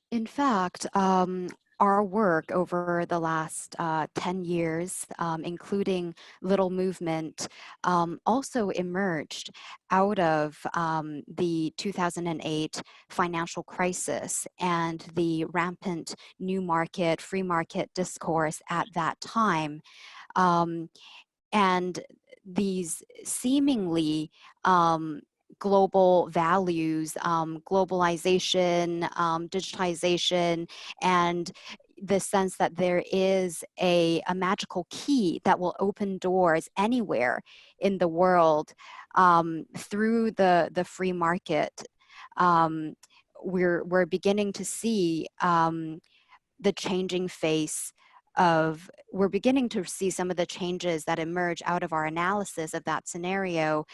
In fact, our work over the last 10 years, including Little Movement, also emerged out of the 2008 financial crisis and the rampant new market, free market discourse at that time. And these seemingly global values, globalization, digitization, and the sense that there is a magical key that will open doors anywhere in the world through the free market. We're beginning to see the changing face of, we're beginning to see some of the changes that emerge out of our analysis of that scenario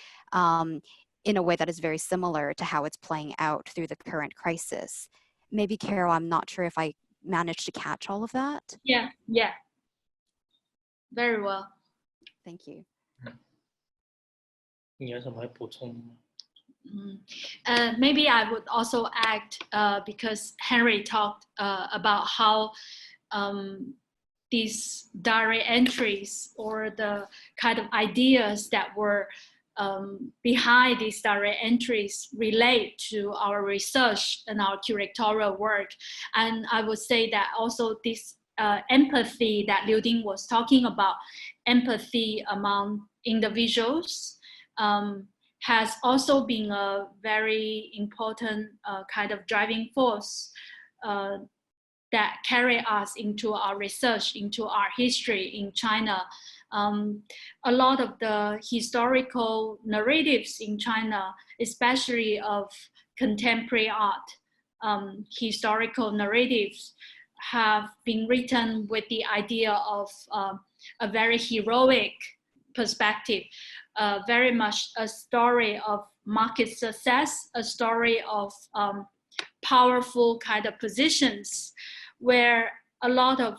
in a way that is very similar to how it's playing out through the current crisis. Maybe, Carol, I'm not sure if I managed to catch all of that. Yeah. Very well. Thank you. 你有什么补充吗？ Maybe I would also add, because Henry talked about how these diary entries or the kind of ideas that were behind these diary entries relate to our research and our curatorial work. And I would say that also this empathy that Liu Ding was talking about, empathy among individuals, has also been a very important kind of driving force that carry us into our research, into our history in China. A lot of the historical narratives in China, especially of contemporary art, historical narratives have been written with the idea of a very heroic perspective, very much a story of market success, a story of powerful kind of positions where a lot of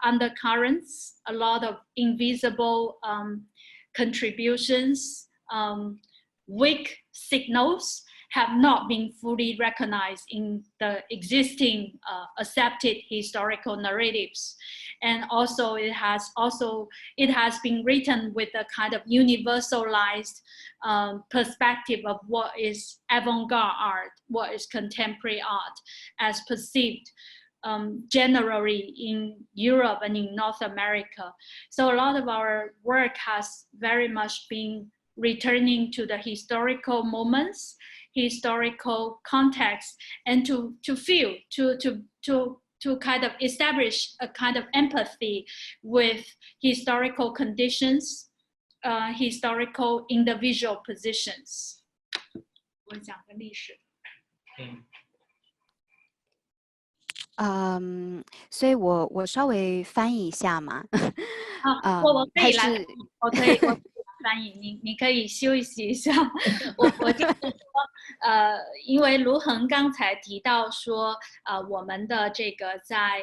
undercurrents, a lot of invisible contributions, weak signals have not been fully recognized in the existing accepted historical narratives. And also it has been written with a kind of universalized perspective of what is avant-garde art, what is contemporary art as perceived generally in Europe and in North America. So a lot of our work has very much been returning to the historical moments, historical context, and to feel, to kind of establish a kind of empathy with historical conditions, historical individual positions. 我讲个历史。所以我稍微翻译一下嘛。我可以来，我可以翻译，你可以休息一下。我就是说，因为卢恒刚才提到说，我们的这个在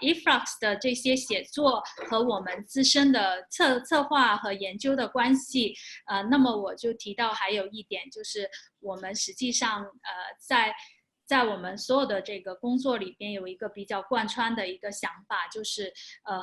efflux 的这些写作和我们自身的策划和研究的关系，那么我就提到还有一点，就是我们实际上在我们所有的这个工作里边有一个比较贯穿的一个想法，就是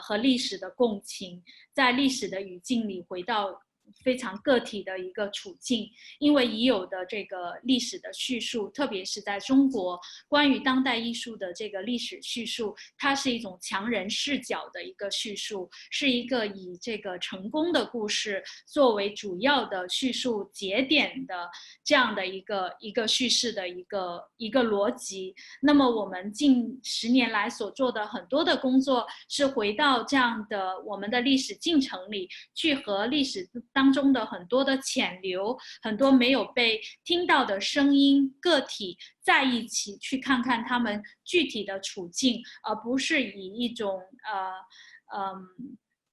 和历史的共情，在历史的语境里回到非常个体的一个处境，因为已有的这个历史的叙述，特别是在中国关于当代艺术的这个历史叙述，它是一种强人视角的一个叙述，是一个以这个成功的故事作为主要的叙述节点的这样的一个叙事的一个逻辑。那么我们近10年来所做的很多的工作，是回到这样的我们的历史进程里，去和历史当中的很多的潜流，很多没有被听到的声音个体在一起，去看看他们具体的处境，而不是以一种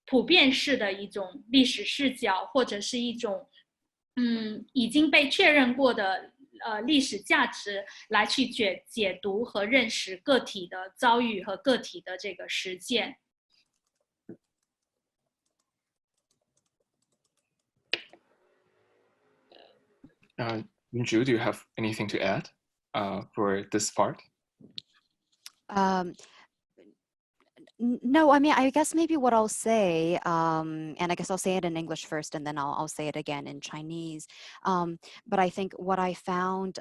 普遍式的一种历史视角，或者是一种已经被确认过的历史价值来去解读和认识个体的遭遇和个体的这个实践。Yun-Jou, do you have anything to add for this part? No, I mean, I guess maybe what I'll say, and I guess I'll say it in English first, and then I'll say it again in Chinese. But I think what I found,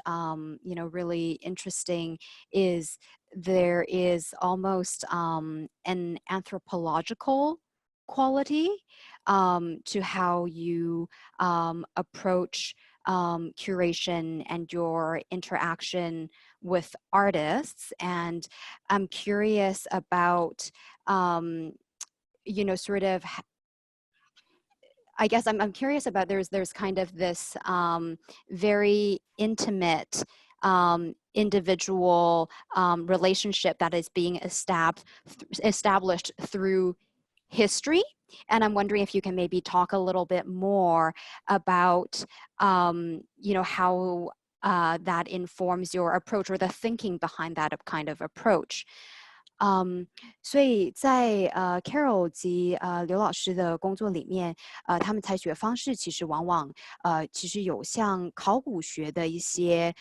really interesting is there is almost an anthropological quality to how you approach curation and your interaction with artists. And I'm curious about, sort of, I guess I'm curious about there's kind of this very intimate individual relationship that is being established through history. And I'm wondering if you can maybe talk a little bit more about, how that informs your approach or the thinking behind that kind of approach. 所以在Carol 及刘老师的工作里面，他们采取的方式其实往往其实有像考古学的一些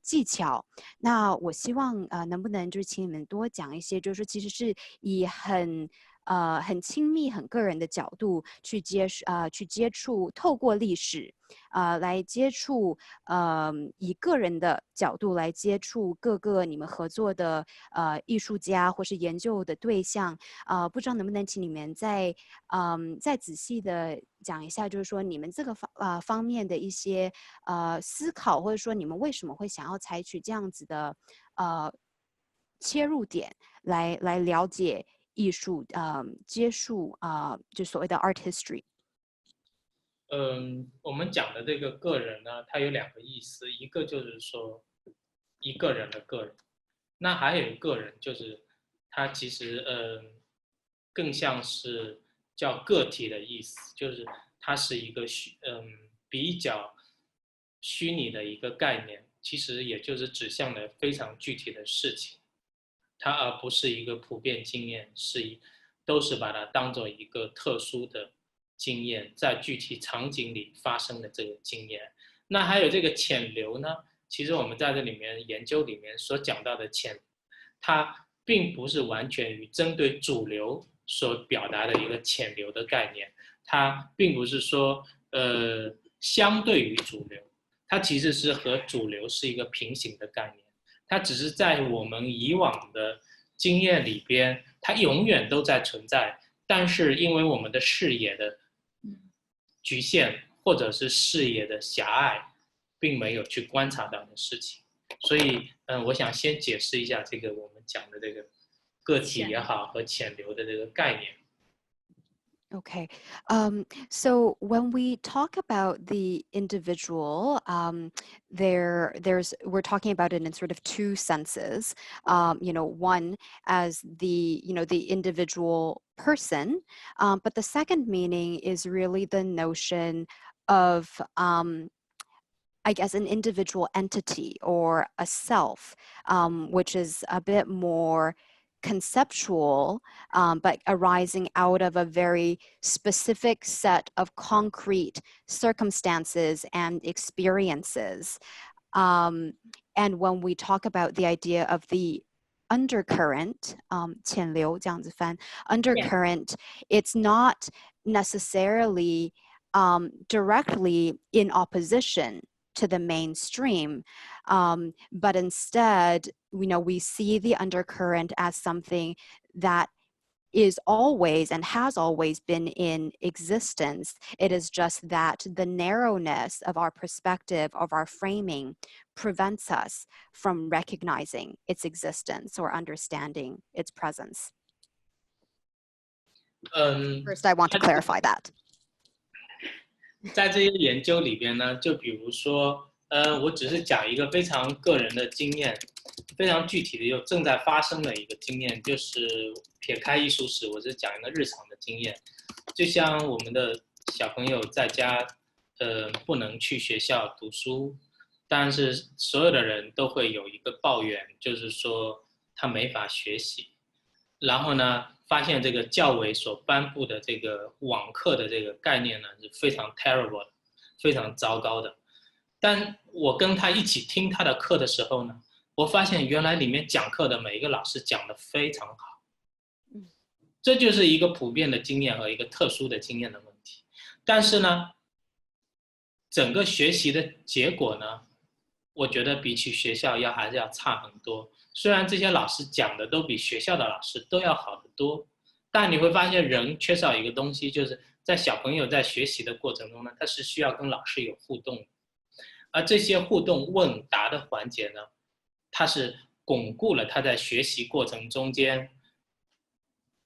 技巧。那我希望能不能就是请你们多讲一些，就是说其实是以很亲密、很个人的角度去接触，透过历史来接触，以个人的角度来接触各个你们合作的艺术家或是研究的对象。不知道能不能请你们再仔细的讲一下，就是说你们这个方面的一些思考，或者说你们为什么会想要采取这样子的切入点来了解艺术，接触就所谓的 art history。我们讲的这个个人呢，它有2个意思，一个就是说一个人的个人，那还有一个人就是它其实更像是叫个体的意思，就是它是一个比较虚拟的一个概念，其实也就是指向了非常具体的事情，它而不是一个普遍经验，都是把它当做一个特殊的经验，在具体场景里发生的这个经验。那还有这个潜流呢，其实我们在这里面研究里面所讲到的潜，它并不是完全于针对主流所表达的一个潜流的概念，它并不是说相对于主流，它其实是和主流是一个平行的概念，它只是在我们以往的经验里边，它永远都在存在，但是因为我们的视野的局限或者是视野的狭隘，并没有去观察到的事情。所以我想先解释一下这个我们讲的这个个体也好和潜流的这个概念。Okay, so when we talk about the individual, we're talking about it in sort of 2 senses. One as the individual person, but the second meaning is really the notion of I guess an individual entity or a self, which is a bit more conceptual, but arising out of a very specific set of concrete circumstances and experiences. And when we talk about the idea of the undercurrent, 潜流这样子翻, undercurrent, it's not necessarily directly in opposition to the mainstream, but instead, we see the undercurrent as something that is always and has always been in existence. It is just that the narrowness of our perspective, of our framing, prevents us from recognizing its existence or understanding its presence. First, I want to clarify that. 在这些研究里边呢，就比如说，我只是讲一个非常个人的经验，非常具体的又正在发生的一个经验，就是撇开艺术史，我是讲一个日常的经验。就像我们的小朋友在家，不能去学校读书，但是所有的人都会有一个抱怨，就是说他没法学习。然后呢，发现这个教委所颁布的这个网课的这个概念呢是非常 terrible 的，非常糟糕的。但我跟他一起听他的课的时候呢，我发现原来里面讲课的每一个老师讲得非常好。这就是一个普遍的经验和一个特殊的经验的问题。但是呢，整个学习的结果呢，我觉得比起学校还是要差很多。虽然这些老师讲的都比学校的老师都要好得多，但你会发现人缺少一个东西，就是在小朋友在学习的过程中呢，他是需要跟老师有互动的。而这些互动问答的环节呢，它是巩固了他在学习过程中间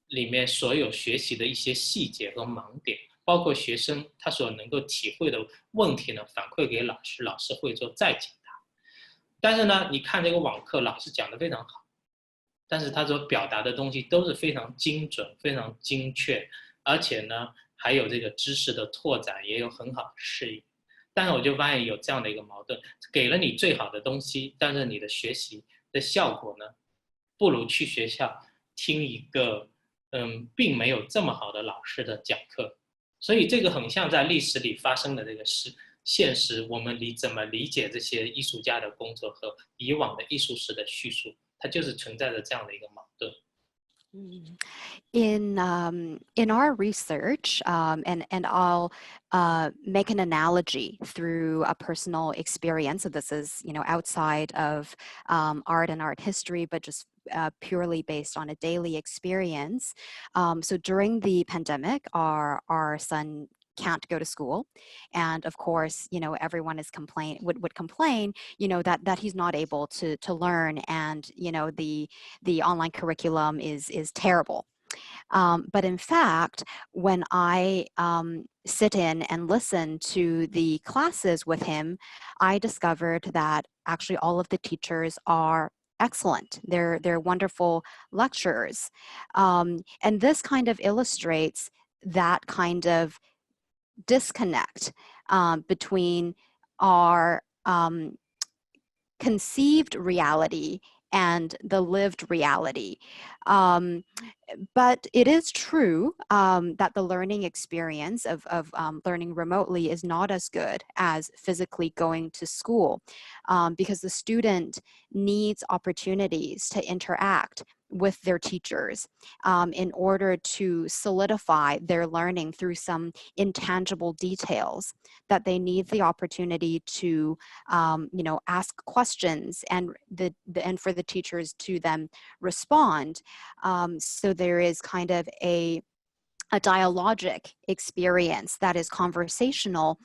里面所有学习的一些细节和盲点，包括学生他所能够体会的问题呢，反馈给老师，老师会做再解答。但是呢，你看这个网课，老师讲得非常好，但是他所表达的东西都是非常精准、非常精确，而且呢，还有这个知识的拓展，也有很好的适应。但是我就发现有这样的一个矛盾，给了你最好的东西，但是你的学习的效果呢，不如去学校听一个并没有这么好的老师的讲课。所以这个很像在历史里发生的这个事。现实我们怎么理解这些艺术家的工作和以往的艺术史的叙述，它就是存在着这样的一个矛盾。In our research, and I'll make an analogy through a personal experience. So this is outside of art and art history, but just purely based on a daily experience. So during the pandemic, our son can't go to school. And of course, everyone is would complain, that he's not able to learn, and, the online curriculum is terrible. But in fact, when I sit in and listen to the classes with him, I discovered that actually all of the teachers are excellent. They're wonderful lecturers. And this kind of illustrates that kind of disconnect between our conceived reality and the lived reality. But it is true that the learning experience of learning remotely is not as good as physically going to school, because the student needs opportunities to interact with their teachers in order to solidify their learning through some intangible details, that they need the opportunity to ask questions, and for the teachers to then respond. So there is kind of a dialogic experience that is conversational,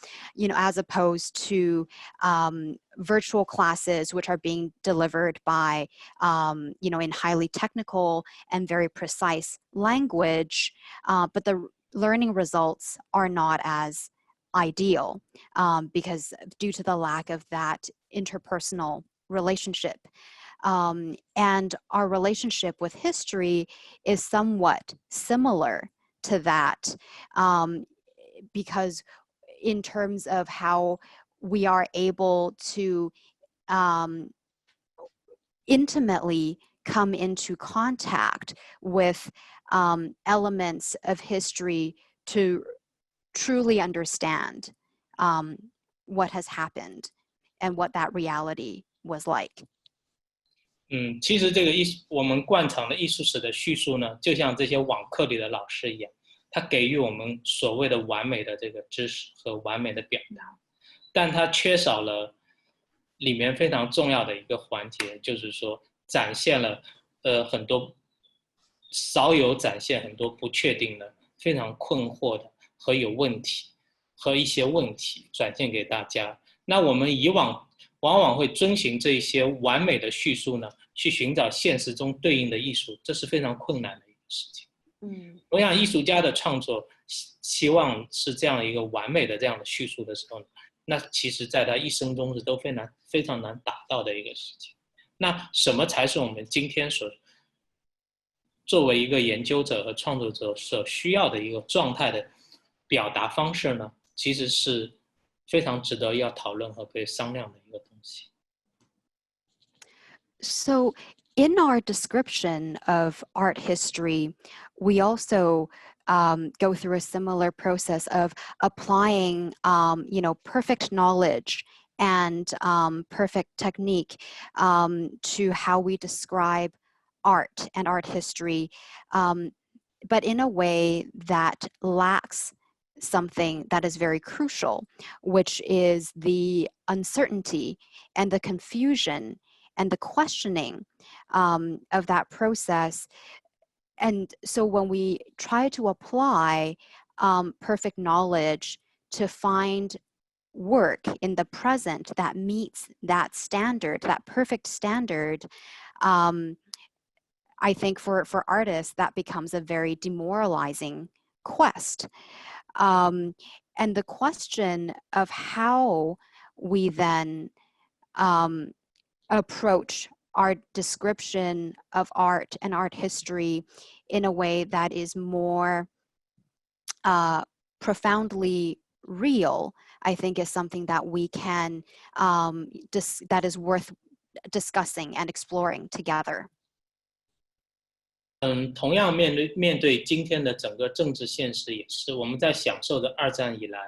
as opposed to virtual classes, which are being delivered by, in highly technical and very precise language, but the learning results are not as ideal because due to the lack of that interpersonal relationship. And our relationship with history is somewhat similar to that, because in terms of how we are able to intimately come into contact with elements of history to truly understand what has happened and what that reality was like. 其实这个我们惯常的艺术史的叙述呢，就像这些网课里的老师一样，他给予我们所谓的完美的这个知识和完美的表达，但他缺少了里面非常重要的一个环节，就是说展现了很多少有展现很多不确定的、非常困惑的和有问题和一些问题展现给大家。那我们以往往往会遵循这些完美的叙述呢，去寻找现实中对应的艺术，这是非常困难的一个事情。我想艺术家的创作希望是这样一个完美的这样的叙述的时候，那其实在他一生中是都非常难达到的一个事情。那什么才是我们今天作为一个研究者和创作者所需要的一个状态的表达方式呢？其实是非常值得要讨论和被商量的一个东西。So in our description of art history, we also go through a similar process of applying, perfect knowledge and perfect technique to how we describe art and art history, but in a way that lacks something that is very crucial, which is the uncertainty and the confusion and the questioning of that process. And so when we try to apply perfect knowledge to find work in the present that meets that standard, that perfect standard, I think for artists, that becomes a very demoralizing quest. And the question of how we then approach our description of art and art history in a way that is more profoundly real, I think is something that we can, that is worth discussing and exploring together. 同样面对今天的整个政治现实，也是我们在享受的二战以来，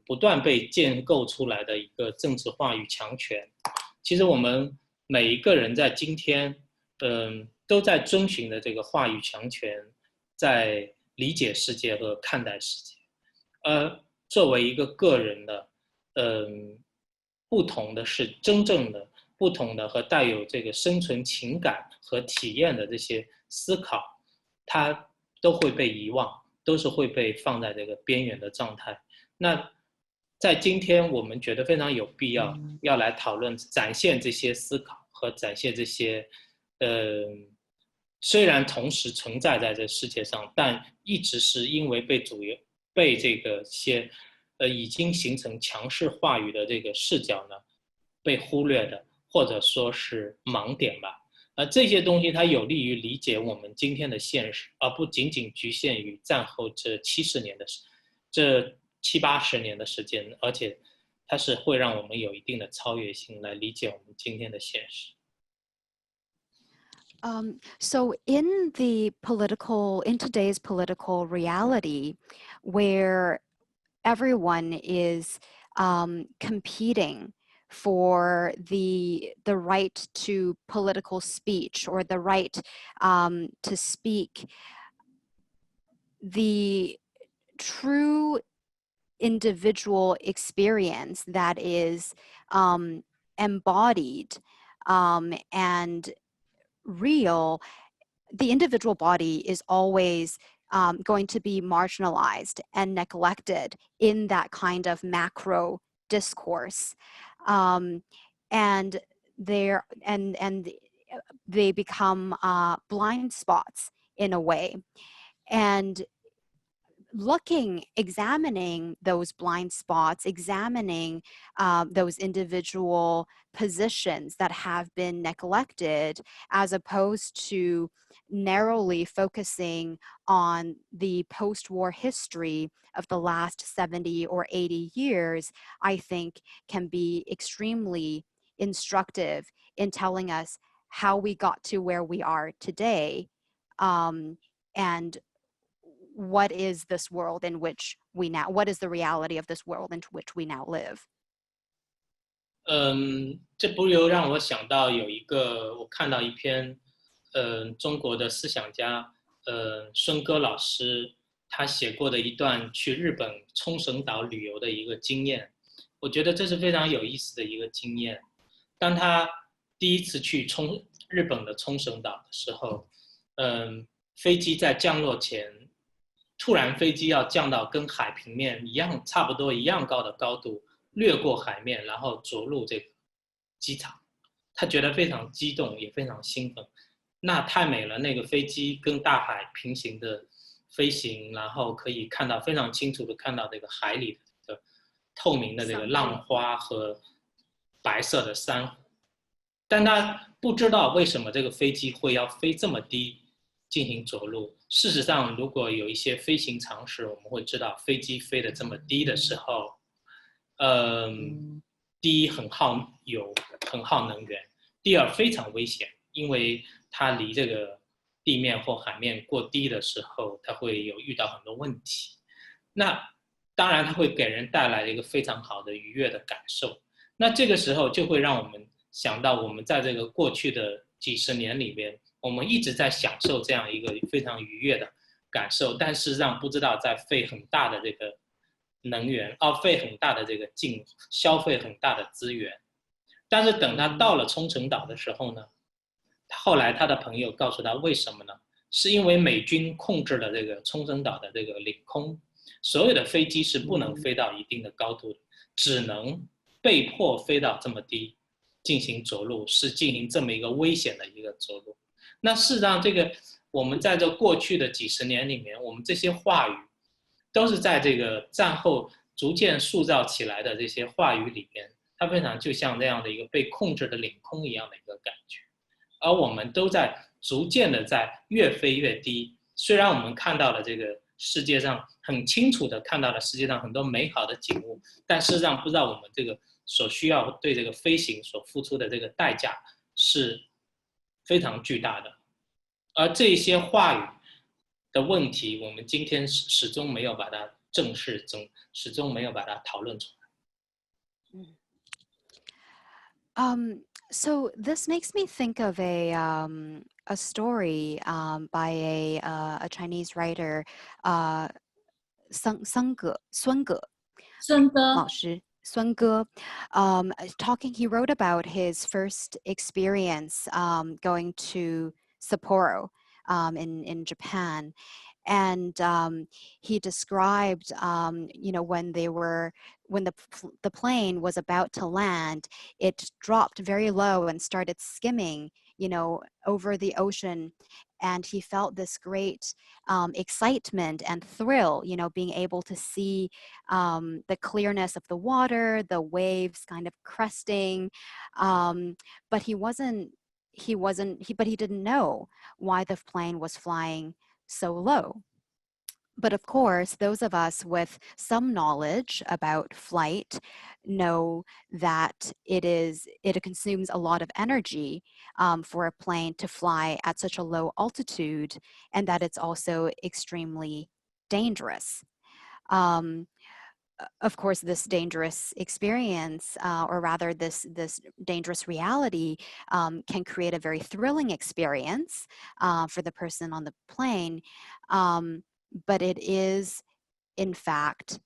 不断被建构出来的一个政治话语强权。其实我们每一个人在今天，都在遵循的这个话语强权，在理解世界和看待世界。作为一个个人的，不同的是真正的。不同的和带有这个生存情感和体验的这些思考，它都会被遗忘，都是会被放在这个边缘的状态。那在今天我们觉得非常有必要来讨论展现这些思考和展现这些虽然同时存在在这世界上，但一直是因为被这个些已经形成强势话语的这个视角呢被忽略的，或者说是盲点吧。这些东西它有利于理解我们今天的现实，而不仅仅局限于战后这70-80年的时间，而且它是会让我们有一定的超越性来理解我们今天的现实。So in today's political reality, where everyone is competing for the right to political speech or the right to speak, the true individual experience that is embodied and real, the individual body is always going to be marginalized and neglected in that kind of macro discourse, and they become blind spots in a way. And examining those blind spots, examining those individual positions that have been neglected, as opposed to narrowly focusing on the post-war history of the last 70 or 80 years, I think can be extremely instructive in telling us how we got to where we are today, and what is this world in which what is the reality of this world in which we now live? 这不由让我想到我看到一篇中国的思想家孙戈老师他写过的一段去日本冲绳岛旅游的一个经验，我觉得这是非常有意思的一个经验。当他第一次去日本的冲绳岛的时候，飞机在降落前，突然飞机要降到跟海平面差不多一样高的高度，掠过海面，然后着陆这个机场。他觉得非常激动，也非常兴奋。那太美了，那个飞机跟大海平行的飞行，然后可以非常清楚的看到这个海里的透明的这个浪花和白色的珊瑚。但他不知道为什么这个飞机会要飞这么低进行着陆。事实上，如果有一些飞行常识，我们会知道，飞机飞得这么低的时候，第一很耗油，很耗能源；第二非常危险，因为它离这个地面或海面过低的时候，它会遇到很多问题。那当然，它会给人带来一个非常好的愉悦的感受。那这个时候就会让我们想到，我们在这个过去的几十年里边，我们一直在享受这样一个非常愉悦的感受，但事实上不知道在费很大的这个能源，费很大的这个消费很大的资源。但是等他到了冲绳岛的时候呢，后来他的朋友告诉他为什么呢？是因为美军控制了这个冲绳岛的这个领空，所有的飞机是不能飞到一定的高度的，只能被迫飞到这么低进行着陆，是进行这么一个危险的一个着陆。那事实上，我们在这过去的几十年里面，我们这些话语都是在这个战后逐渐塑造起来的这些话语里边，它非常就像那样的一个被控制的领空一样的一个感觉。而我们都在逐渐的在越飞越低。虽然我们看到了这个世界上很清楚的看到了世界上很多美好的景物，但事实上不知道我们这个所需要对这个飞行所付出的这个代价是非常巨大的。而这些话语的问题，我们今天始终没有把它正视，始终没有把它讨论出来。So this makes me think of a story by a Chinese writer, Sun Ge. He wrote about his first experience going to Sapporo in Japan. And he described, you know, when the plane was about to land, it dropped very low and started skimming, you know, over the ocean. And he felt this great excitement and thrill, you know, being able to see the clearness of the water, the waves kind of cresting. But he didn't know why the plane was flying so low. But of course, those of us with some knowledge about flight know that it consumes a lot of energy for a plane to fly at such a low altitude, and that it's also extremely dangerous. Of course, this dangerous experience, or rather this dangerous reality, can create a very thrilling experience for the person on the plane. But it is, in fact,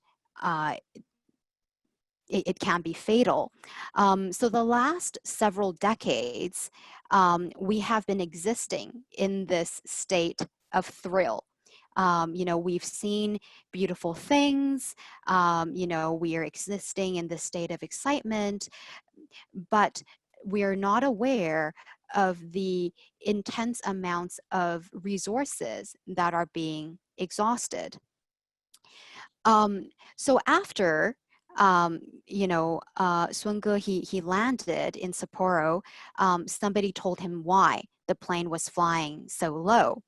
it can be fatal. So the last several decades, we have been existing in this state of thrill. You know, we've seen beautiful things, you know, we are existing in this state of excitement, but we are not aware of the intense amounts of resources that are being exhausted. So after, you know, Sun Ge, he landed in Sapporo, somebody told him why the plane was flying so low.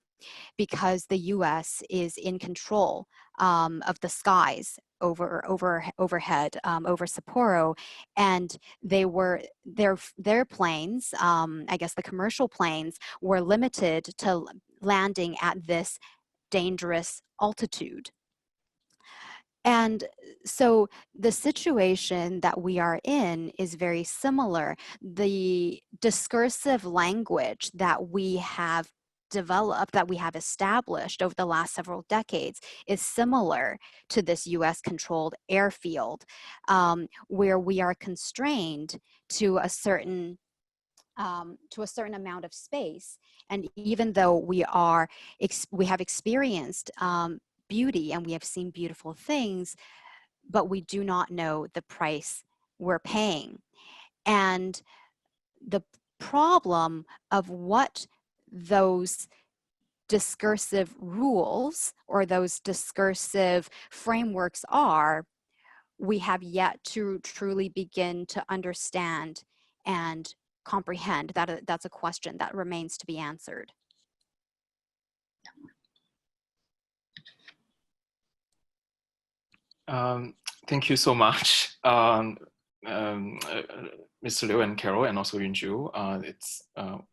Because the U.S. is in control of the skies overhead over Sapporo, and their planes, I guess the commercial planes, were limited to landing at this dangerous altitude. And so the situation that we are in is very similar. The discursive language that we have developed, that we have established over the last several decades, is similar to this US controlled airfield, where we are constrained to a certain amount of space. And even though we have experienced beauty and we have seen beautiful things, but we do not know the price we're paying. And the problem of what those discursive rules or those discursive frameworks are, we have yet to truly begin to understand and comprehend. That's a question that remains to be answered. Thank you so much, Mr. Liu and Carol, and also Yun-Jou. It's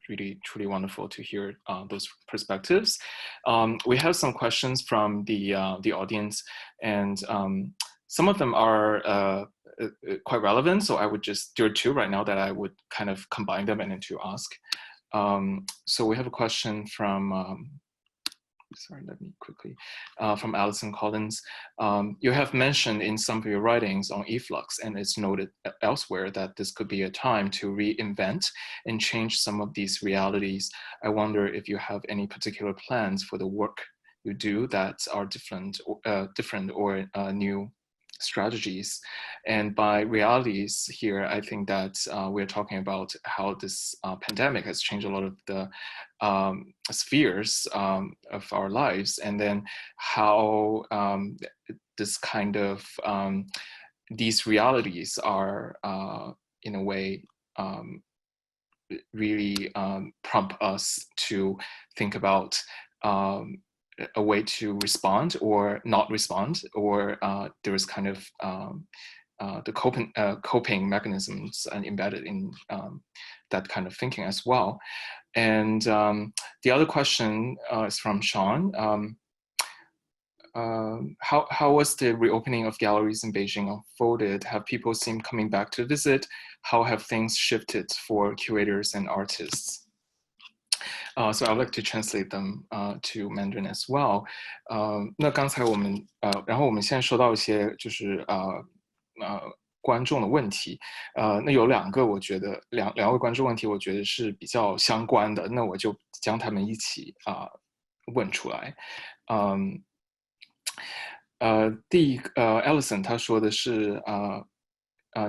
really, truly wonderful to hear those perspectives. We have some questions from the audience, and some of them are quite relevant, so I would just do two right now that I would kind of combine them and then to ask. So we have a question from sorry, let me quickly, from Alison Collins. You have mentioned in some of your writings on efflux, and it's noted elsewhere that this could be a time to reinvent and change some of these realities. I wonder if you have any particular plans for the work you do that are different or new strategies. And by realities here, I think that we're talking about how this pandemic has changed a lot of the spheres of our lives, and then how this kind of these realities are in a way really prompt us to think about a way to respond or not respond, or there is kind of the coping mechanisms embedded in that kind of thinking as well. And the other question is from Sean. How was the reopening of galleries in Beijing unfolded? Have people seemed coming back to visit? How have things shifted for curators and artists? So I'd like to translate them to Mandarin as well. 那刚才我们然后我们现在收到一些就是观众的问题，那有两个我觉得两位观众问题，我觉得是比较相关的，那我就将他们一起问出来。Ellison 他说的是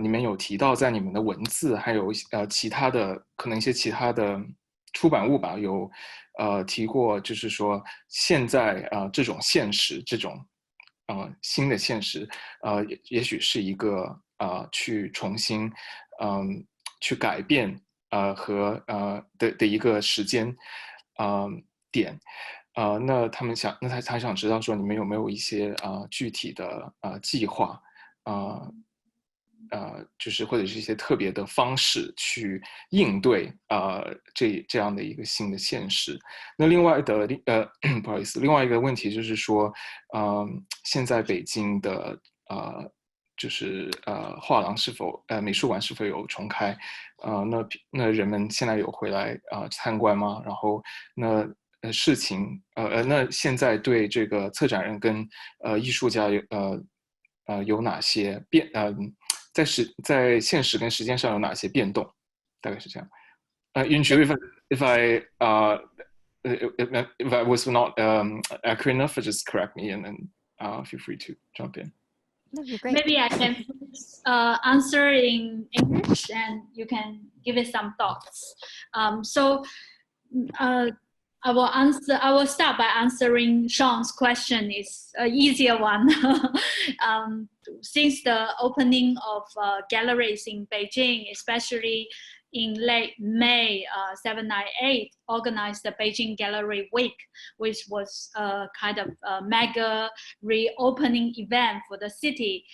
你们有提到在你们的文字还有其他的可能一些其他的出版物吧，有提过，就是说现在这种现实，这种新的现实，也许是一个去重新去改变和的一个时间点。那他想知道说你们有没有一些具体的计划，就是或者是一些特别的方式去应对这样的一个新的现实。那另外的不好意思，另外一个问题就是说，现在北京的就是画廊是否美术馆是否有重开？那人们现在有回来参观吗？然后那事情那现在对这个策展人跟艺术家有哪些在现实跟时间上有哪些变动？大概是这样。Yun-Jou, if I was not accurate enough, just correct me and then feel free to jump in. No, you're great. Maybe I can answer in English and you can give it some thoughts. I will start by answering Sean's question. It's an easier one. Since the opening of galleries in Beijing, especially in late May 798, organized the Beijing Gallery Week, which was a kind of a mega reopening event for the city.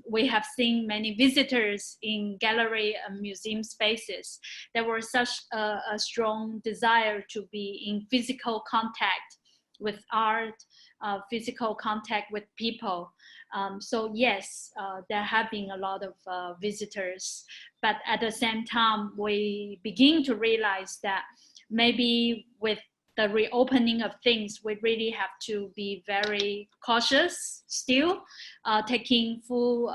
We have seen many visitors in gallery and museum spaces. There was such a strong desire to be in physical contact with art, physical contact with people. So yes, there have been a lot of visitors, but at the same time, we begin to realize that maybe with the reopening of things, we really have to be very cautious still, taking full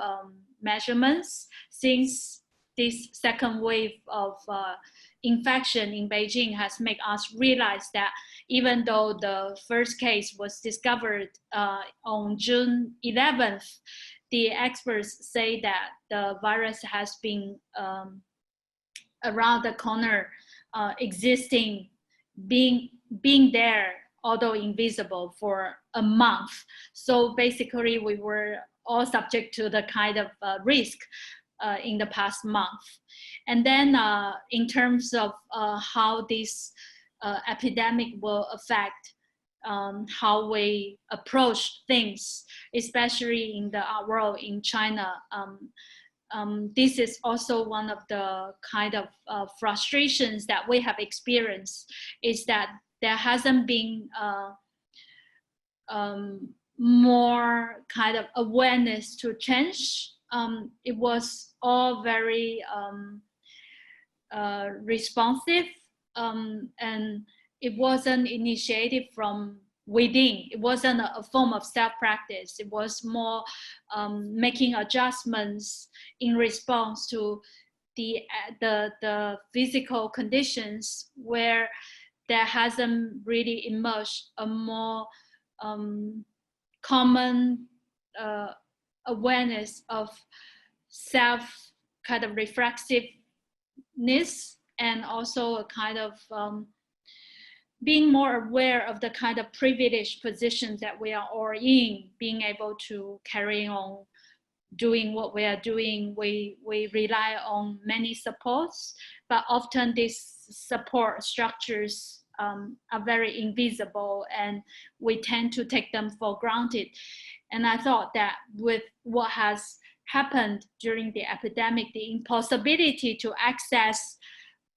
measurements, since this second wave of infection in Beijing has made us realize that even though the first case was discovered on June 11th, the experts say that the virus has been around the corner, existing, being there, although invisible, for a month. So basically, we were all subject to the kind of risk in the past month. And then in terms of how this epidemic will affect how we approach things, especially in the art world in China, this is also one of the kind of frustrations that we have experienced, is that there hasn't been more kind of awareness to change. It was all very responsive, and it wasn't initiated from within. It wasn't a form of self-practice. It was more making adjustments in response to the physical conditions where there hasn't really emerged a more common awareness of self kind of reflexiveness, and also a kind of being more aware of the kind of privileged positions that we are all in, being able to carry on doing what we are doing. We rely on many supports, but often these support structures are very invisible, and we tend to take them for granted. And I thought that with what has happened during the epidemic, the impossibility to access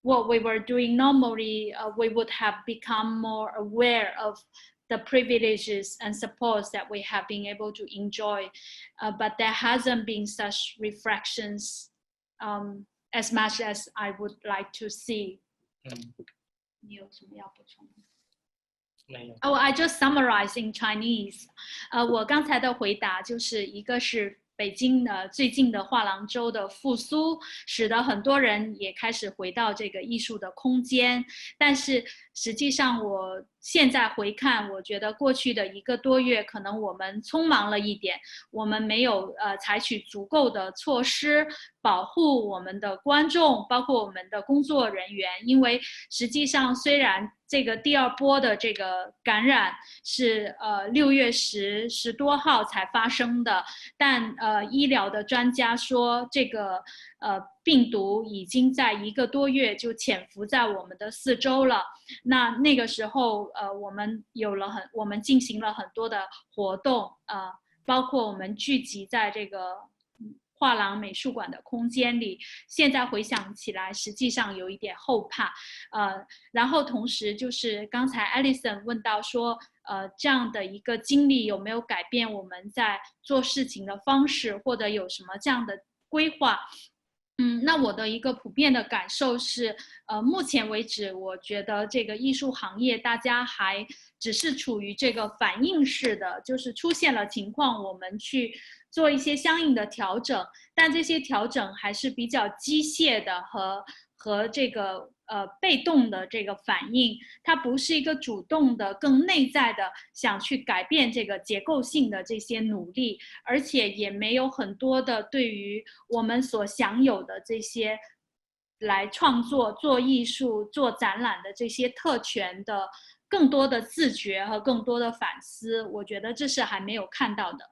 what we were doing normally, we would have become more aware of the privileges and supports that we have been able to enjoy. But there hasn't been such reflections as much as I would like to see. Oh, I just summarized in Chinese. 我刚才的回答就是一个是北京最近的画廊周的复苏，使得很多人也开始回到这个艺术的空间。但是实际上我现在回看，我觉得过去的1个多月，可能我们匆忙了一点，我们没有采取足够的措施保护我们的观众，包括我们的工作人员，因为实际上虽然这个第2波的这个感染是6月10多号才发生的，但医疗的专家说这个病毒已经在1个多月就潜伏在我们的4周了。那个时候我们进行了很多的活动，包括我们聚集在这个画廊美术馆的空间里，现在回想起来，实际上有一点后怕。然后同时就是刚才 Alison 问到说，这样的一个经历有没有改变我们在做事情的方式，或者有什么这样的规划？那我的一个普遍的感受是，目前为止，我觉得这个艺术行业大家还只是处于这个反应式的，就是出现了情况，我们去做一些相应的调整，但这些调整还是比较机械的和这个被动的这个反应，它不是一个主动的、更内在的想去改变这个结构性的这些努力，而且也没有很多的对于我们所享有的这些来创作、做艺术、做展览的这些特权的更多的自觉和更多的反思，我觉得这是还没有看到的。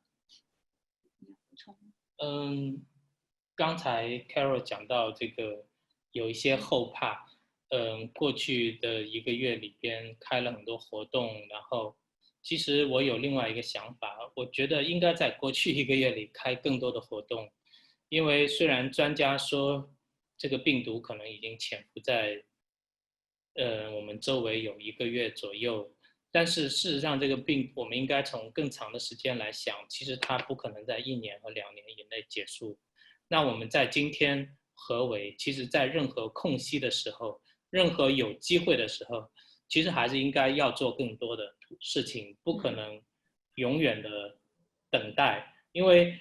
刚才 Carol 讲到这个有一些后怕，过去的1个月里边开了很多活动，然后其实我有另外一个想法，我觉得应该在过去1个月里开更多的活动，因为虽然专家说这个病毒可能已经潜伏在我们周围有1个月左右，但是事实上这个病我们应该从更长的时间来想，其实它不可能在1年和2年以内结束。那我们在今天何为，其实在任何空隙的时候，任何有机会的时候，其实还是应该要做更多的事情，不可能永远的等待，因为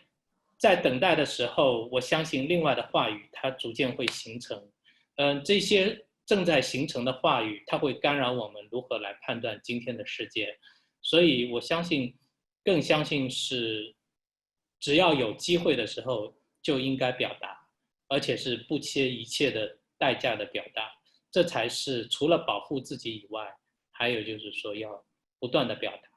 在等待的时候，我相信另外的话语它逐渐会形成，这些正在形成的话语，它会干扰我们如何来判断今天的世界，所以我更相信是，只要有机会的时候就应该表达，而且是不切一切的代价的表达，这才是除了保护自己以外，还有就是说要不断的表达。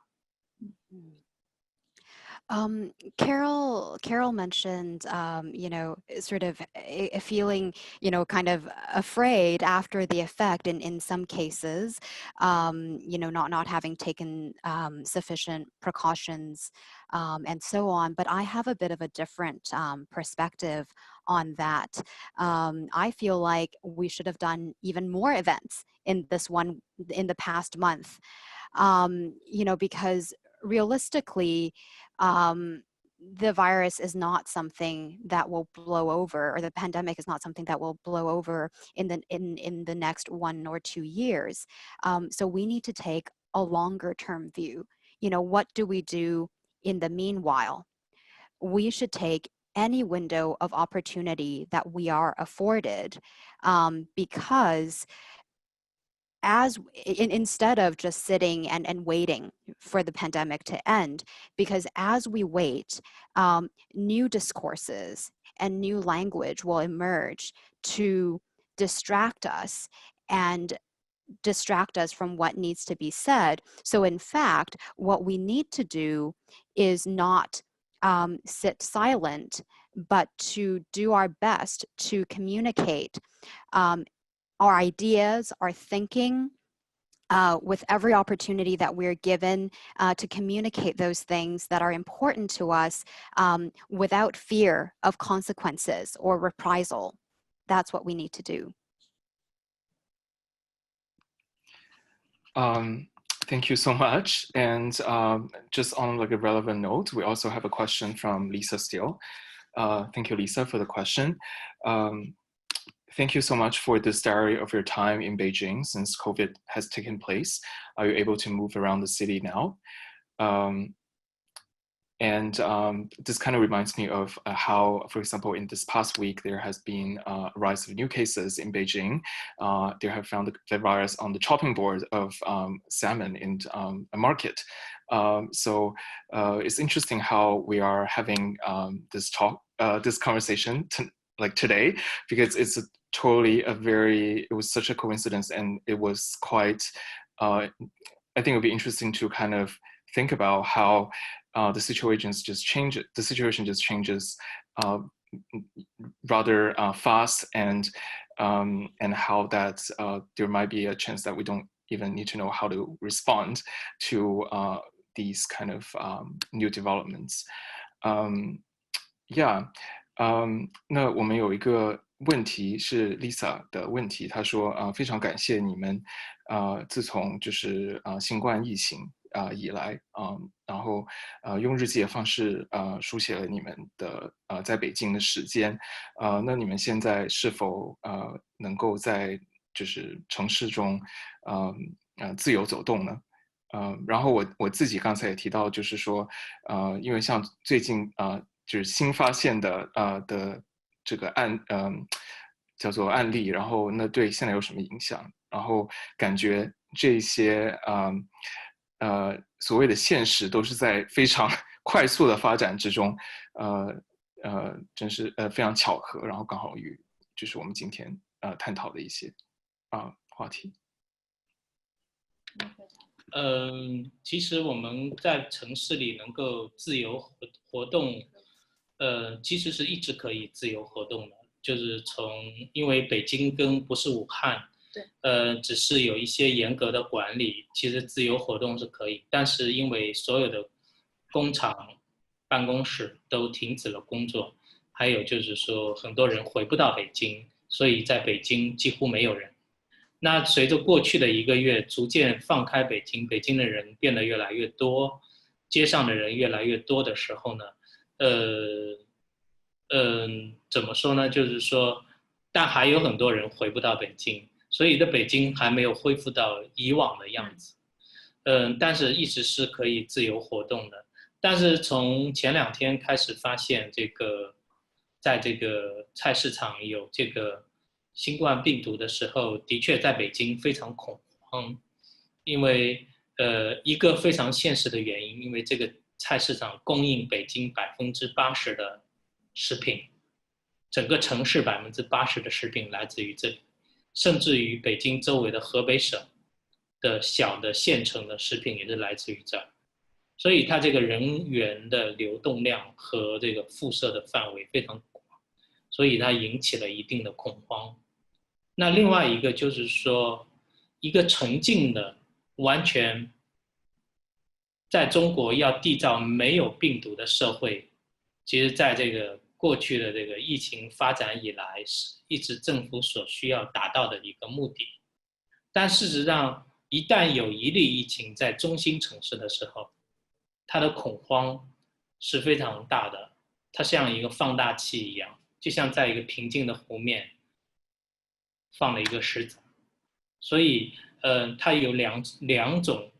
Carol mentioned, sort of a feeling, kind of afraid after the effect in some cases, not having taken sufficient precautions and so on. But I have a bit of a different perspective on that. I feel like we should have done even more events in the past month, because realistically, the virus is not something that will blow over, or the pandemic is not something that will blow over in the next 1 or 2 years. So we need to take a longer term view. What do we do in the meanwhile? We should take any window of opportunity that we are afforded, because instead of just sitting and waiting for the pandemic to end, because as we wait, new discourses and new language will emerge to distract us from what needs to be said. So in fact, what we need to do is not sit silent, but to do our best to communicate our ideas, our thinking, with every opportunity that we're given to communicate those things that are important to us, without fear of consequences or reprisal. That's what we need to do. Thank you so much. And just on like a relevant note, we also have a question from Lisa Steele. Thank you, Lisa, for the question. Thank you so much for this diary of your time in Beijing since COVID has taken place. Are you able to move around the city now? And this kind of reminds me of how, for example, in this past week, there has been a rise of new cases in Beijing. They have found the virus on the chopping board of salmon in a market. So it's interesting how we are having this conversation like today, because it's it was such a coincidence, and it was quite, I think it would be interesting to kind of think about how the situation just changes rather fast, and how that there might be a chance that we don't even need to know how to respond to these kind of new developments. Yeah. 那我们有一个问题是 Lisa 的问题，她说非常感谢你们自从就是新冠疫情以来然后用日记的方式书写了你们的在北京的时间那你们现在是否能够在就是城市中自由走动呢？然后我自己刚才也提到，就是说因为像最近就是新发现的的这个叫做案例，然后那对现在有什么影响？然后感觉这些所谓的现实都是在非常快速的发展之中，真是非常巧合，然后刚好与就是我们今天探讨的一些话题。其实我们在城市里能够自由活动，其实是一直可以自由活动的，就是因为北京不是武汉，对，只是有一些严格的管理，其实自由活动是可以，但是因为所有的工厂、办公室都停止了工作，还有就是说很多人回不到北京，所以在北京几乎没有人。那随着过去的1个月逐渐放开北京，北京的人变得越来越多，街上的人越来越多的时候呢，怎么说呢？就是说，但还有很多人回不到北京，所以的北京还没有恢复到以往的样子。但是一直是可以自由活动的。但是从前2天开始发现，在这个菜市场有这个新冠病毒的时候，的确在北京非常恐慌，因为一个非常现实的原因，因为这个菜市场供应北京80%的食品，整个城市80%的食品来自于这里，甚至于北京周围的河北省的小的县城的食品也是来自于这儿，所以它这个人员的流动量和这个辐射的范围非常广，所以它引起了一定的恐慌。那另外一个就是说，一个沉静的完全在中国要缔造没有病毒的社会，其实在这个过去的这个疫情发展以来，是一直政府所需要达到的一个目的。但事实上，一旦有一例疫情在中心城市的时候，它的恐慌是非常大的，它像一个放大器一样，就像在一个平静的湖面放了一个石子，所以它有两种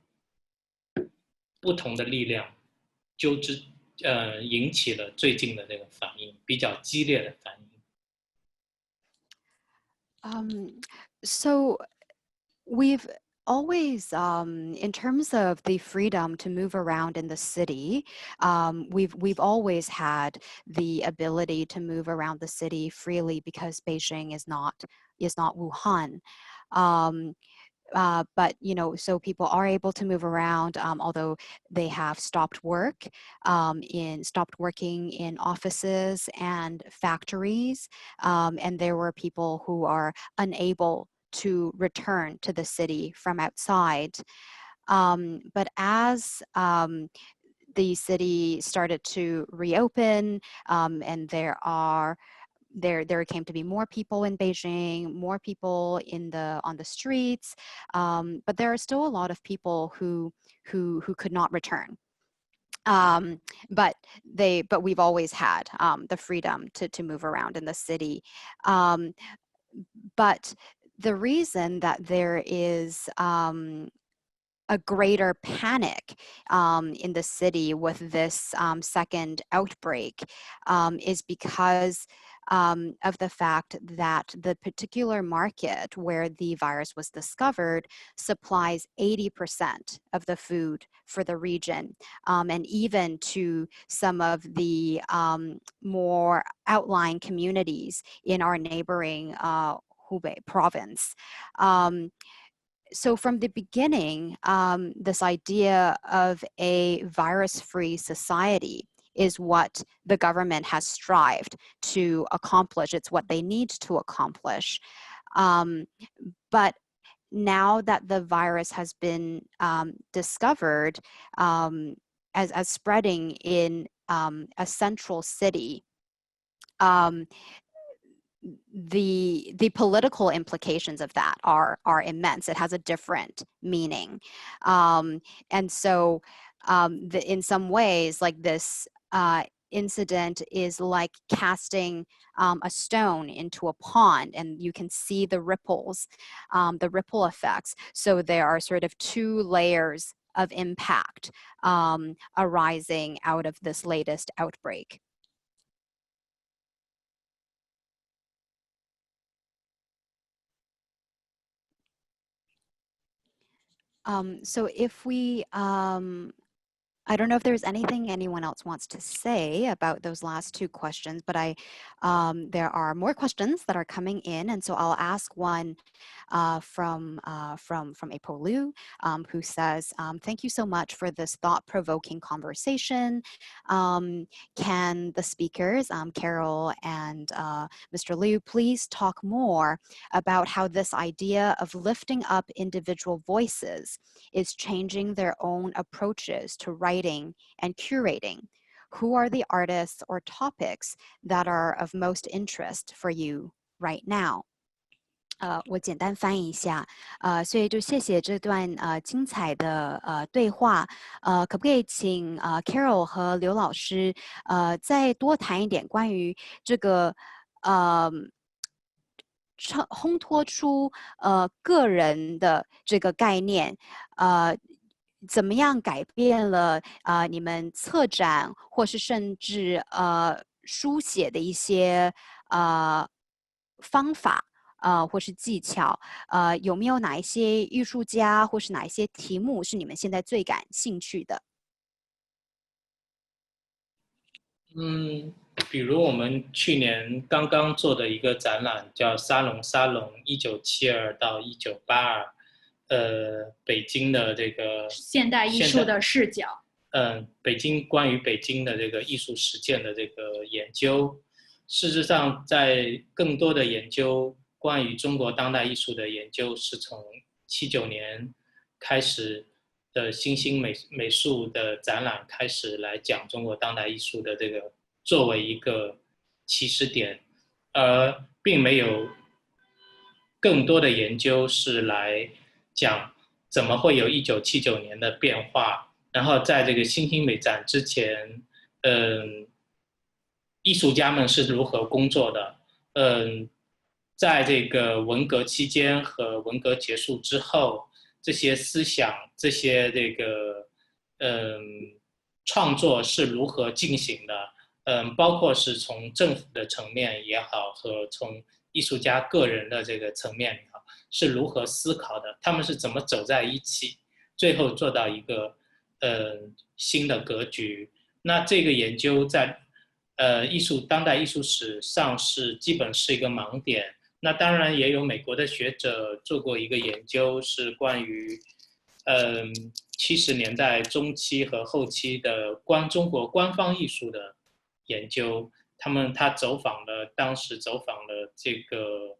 不同的力量引起了最近的那个反应，比较激烈的反应。So we've always, in terms of the freedom to move around in the city, we've always had the ability to move around the city freely because Beijing is not Wuhan. But so people are able to move around, although they have stopped working in offices and factories, and there were people who are unable to return to the city from outside. But as the city started to reopen, and there came to be more people in Beijing, more people on the streets, but there are still a lot of people who could not return. But we've always had the freedom to move around in the city. But the reason that there is a greater panic in the city with this second outbreak is because of the fact that the particular market where the virus was discovered supplies 80% of the food for the region, and even to some of the more outlying communities in our neighboring Hubei province. So from the beginning, this idea of a virus-free society is what the government has strived to accomplish. It's what they need to accomplish. But now that the virus has been discovered as spreading in a central city, the political implications of that are immense. It has a different meaning. And so in some ways, like this incident is like casting a stone into a pond, and you can see the ripples, the ripple effects. So there are sort of two layers of impact arising out of this latest outbreak. So if we, I don't know if there's anything anyone else wants to say about those last two questions, but there are more questions that are coming in, and so I'll ask one from April Liu, who says, thank you so much for this thought-provoking conversation. Can the speakers, Carol and Mr. Liu, please talk more about how this idea of lifting up individual voices is changing their own approaches to writing and curating? Who are the artists or topics that are of most interest for you right now? 我简单翻译一下，所以就谢谢这段精彩的对话，可不可以请Carol 和刘老师再多谈一点关于这个烘托出个人的这个概念，怎么样改变了你们策展或是甚至书写的一些方法或是技巧，有没有哪一些艺术家或是哪一些题目是你们现在最感兴趣的？比如我们去年刚刚做的一个展览叫沙龙1972到1982，北京的这个现代艺术的视角。关于北京的这个艺术实践的这个研究，事实上在更多的研究关于中国当代艺术的研究是从79年开始的新兴美术的展览开始来讲中国当代艺术的这个作为一个起始点，而并没有更多的研究是来讲怎么会有1979年的变化。然后在这个新兴美展之前，艺术家们是如何工作的？在这个文革期间和文革结束之后，这些思想、这些这个创作是如何进行的？包括是从政府的层面也好，和从艺术家个人的这个层面也好，是如何思考的？他们是怎么走在一起，最后做到一个新的格局？那这个研究在当代艺术史上基本是一个盲点。那当然也有美国的学者做过一个研究，是关于70年代中期和后期的中国官方艺术的研究。他当时走访了这个，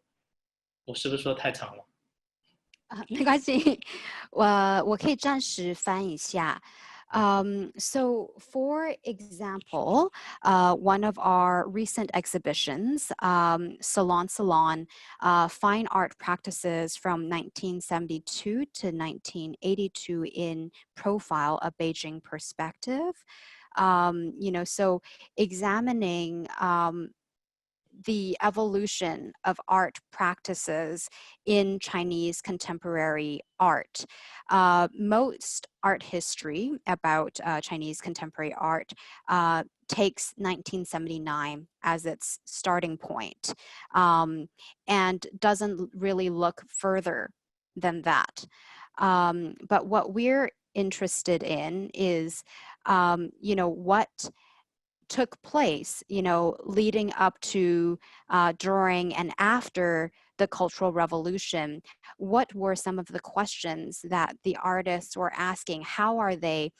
我是不是说太长了？没关系，我可以暂时翻一下。So for example, one of our recent exhibitions, Salon, Fine Art Practices from 1972 to 1982 in Profile, a Beijing Perspective. So examining the evolution of art practices in Chinese contemporary art. Most art history about Chinese contemporary art takes 1979 as its starting point, and doesn't really look further than that. But what we're interested in is, what took place, leading up to, during, and after the Cultural Revolution. What were some of the questions that the artists were asking? How are they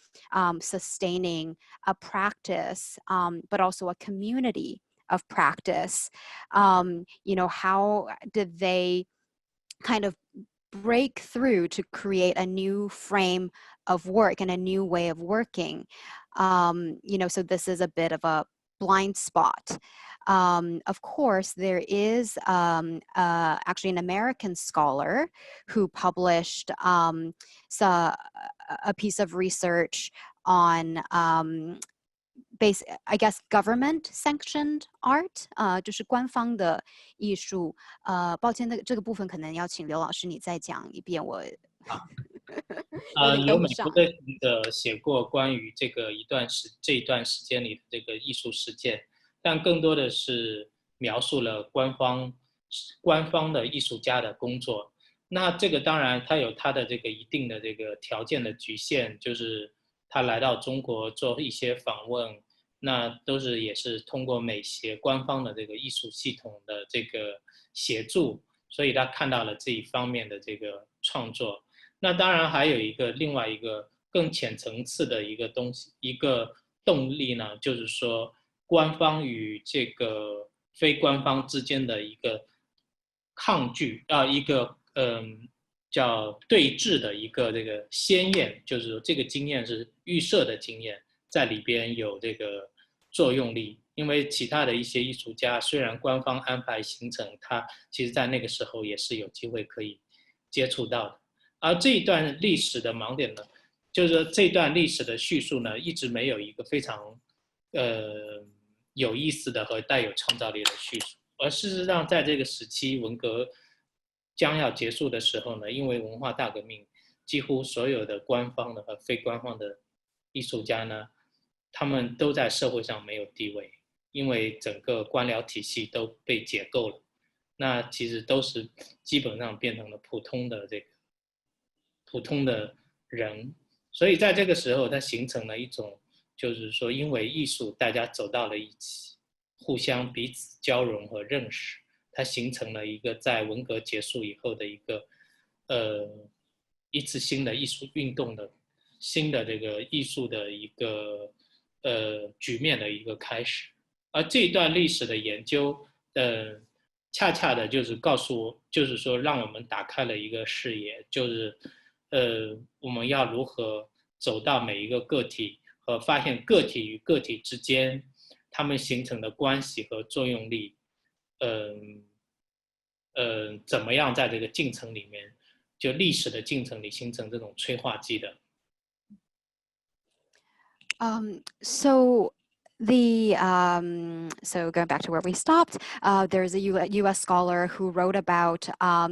sustaining a practice, but also a community of practice? How did they kind of break through to create a new frame of work and a new way of working? So this is a bit of a blind spot. Of course, there is actually an American scholar who published a piece of research on I guess government sanctioned art, 就是官方的艺术。抱歉，这个部分可能要请刘老师你再讲一遍，我有点跟不上。有美国的学者写过关于这一段时间里的这个艺术实践，但更多的是描述了官方的艺术家的工作。那这个当然它有它的这个一定的这个条件的局限，就是他来到中国做一些访问，那也是通过美协官方的这个艺术系统的这个协助，所以他看到了这一方面的这个创作。那当然还有另外一个更浅层次的一个东西，一个动力呢，就是说官方与这个非官方之间的一个抗拒一个叫对峙的一个这个先验，就是说这个经验是预设的经验，在里边有这个作用力。因为其他的一些艺术家虽然官方安排行程，他其实在那个时候也是有机会可以接触到的。而这一段历史的盲点呢，就是说这段历史的叙述呢，一直没有一个非常有意思的和带有创造力的叙述。而事实上，在这个时期文革将要结束的时候呢，因为文化大革命，几乎所有的官方的和非官方的艺术家呢，他们都在社会上没有地位，因为整个官僚体系都被解构了。那其实都是基本上变成了普通的人，所以在这个时候，它形成了一种，就是说，因为艺术，大家走到了一起，互相彼此交融和认识，它形成了一个在文革结束以后的一次新的艺术运动的新的这个艺术的一个局面的一个开始。而这一段历史的研究，恰恰的就是说让我们打开了一个视野，就是我们要如何走到每一个个体和发现个体与个体之间他们形成的关系和作用力，怎么样在这个进程里面，就历史的进程里形成这种催化剂的。So going back to where we stopped, there's a U.S. scholar who wrote about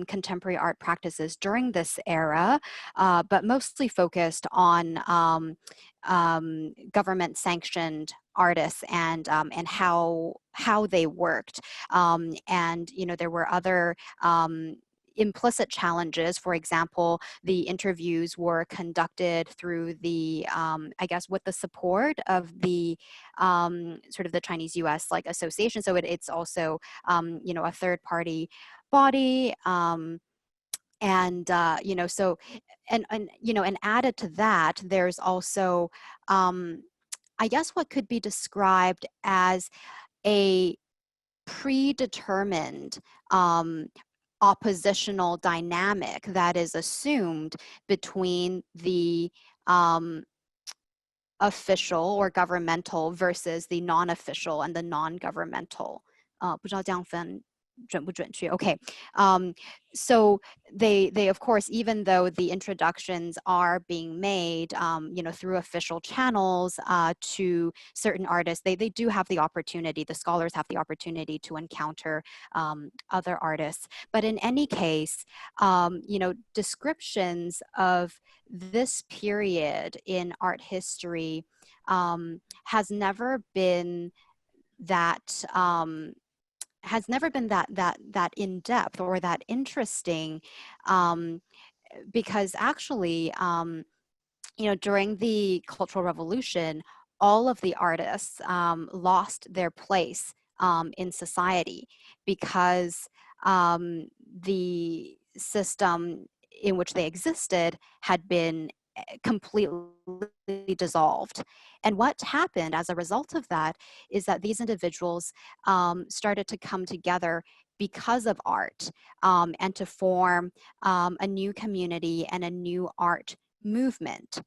contemporary art practices during this era, but mostly focused on government-sanctioned artists and how they worked. And there were other implicit challenges. For example, the interviews were conducted through the, I guess, with the support of the sort of the Chinese-U.S. like association. So it's also, a third-party body. And so, and added to that, there's also, I guess, what could be described as a predetermined oppositional dynamic that is assumed between the official or governmental versus the non-official and the non-governmental. 不知道这样分准不准确? Okay. So they of course, even though the introductions are being made, you know, through official channels to certain artists, they do have the opportunity, the scholars have the opportunity to encounter other artists. But in any case, you know, descriptions of this period in art history has never been that that in depth or that interesting, because actually, you know, during the Cultural Revolution, all of the artists lost their place in society because the system in which they existed had been completely dissolved. And what happened as a result of that is that these individuals started to come together because of art and to form a new community and a new art movement.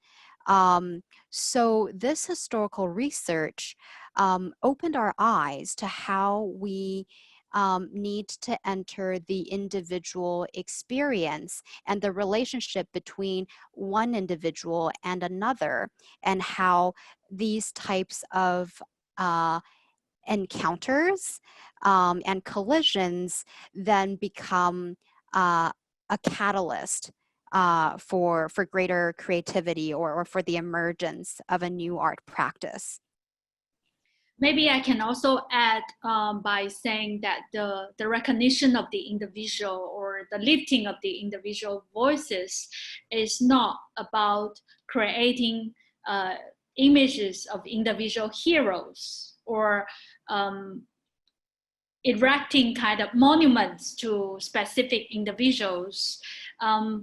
So this historical research opened our eyes to how we need to enter the individual experience and the relationship between one individual and another, and how these types of encounters and collisions then become a catalyst for greater creativity or for the emergence of a new art practice. Maybe I can also add by saying that the recognition of the individual or the lifting of the individual voices is not about creating images of individual heroes or erecting kind of monuments to specific individuals.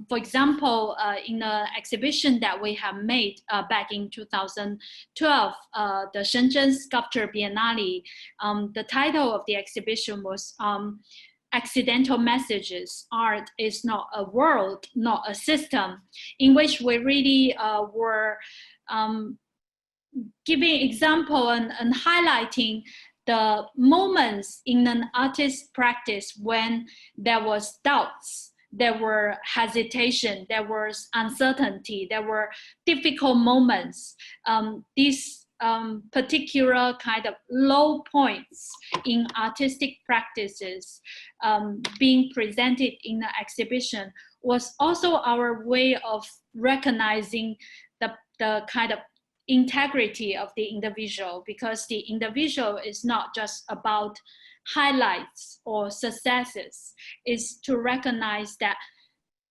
For example, in the exhibition that we have made back in 2012, the Shenzhen Sculpture Biennale, the title of the exhibition was Accidental Messages, Art is Not a World, Not a System, in which we really were giving example and highlighting the moments in an artist's practice when there was doubts, there were hesitation, there was uncertainty, there were difficult moments. These particular kind of low points in artistic practices being presented in the exhibition was also our way of recognizing the kind of integrity of the individual, because the individual is not just about highlights or successes. It's to recognize that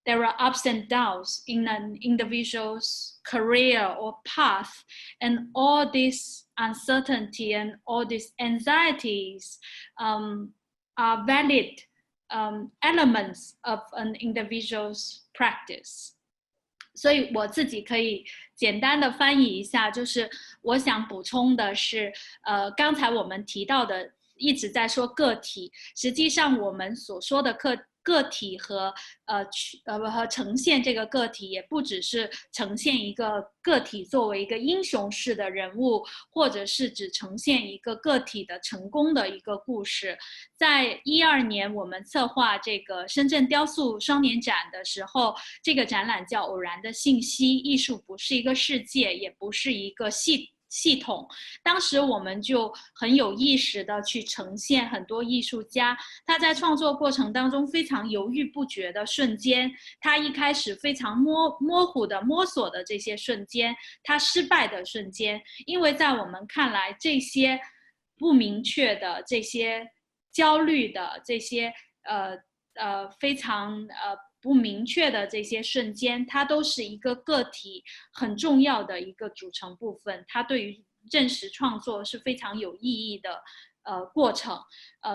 there are ups and downs in an individual's career or path, and all this uncertainty and all these anxieties are valid elements of an individual's practice. 所以我自己可以简单的翻译一下，就是我想补充的是，刚才我们提到的一直在说个体，实际上我们所说的个体和呈现这个个体，也不只是呈现一个个体作为一个英雄式的人物，或者是只呈现一个个体的成功的一个故事。在2012年我们策划这个深圳雕塑双年展的时候，这个展览叫《偶然的信息：艺术不是一个世界，也不是一个系统》。当时我们就很有意识的去呈现很多艺术家他在创作过程当中非常犹豫不决的瞬间，他一开始非常模糊的摸索的这些瞬间，他失败的瞬间。因为在我们看来，这些不明确的、这些焦虑的、这些非常不明确的这些瞬间，它都是一个个体很重要的一个组成部分，它对于认识创作是非常有意义的过程。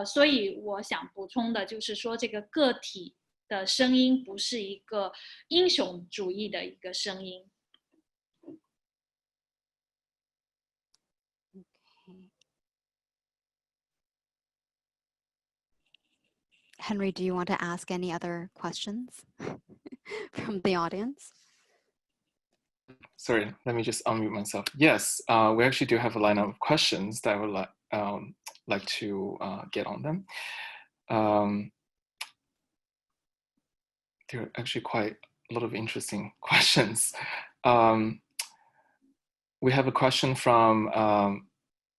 所以我想补充的就是说，这个个体的声音不是一个英雄主义的一个声音。Henry, do you want to ask any other questions from the audience? Sorry, let me just unmute myself. Yes, we actually do have a line of questions that I would like to get on them. there are actually quite a lot of interesting questions. We have a question from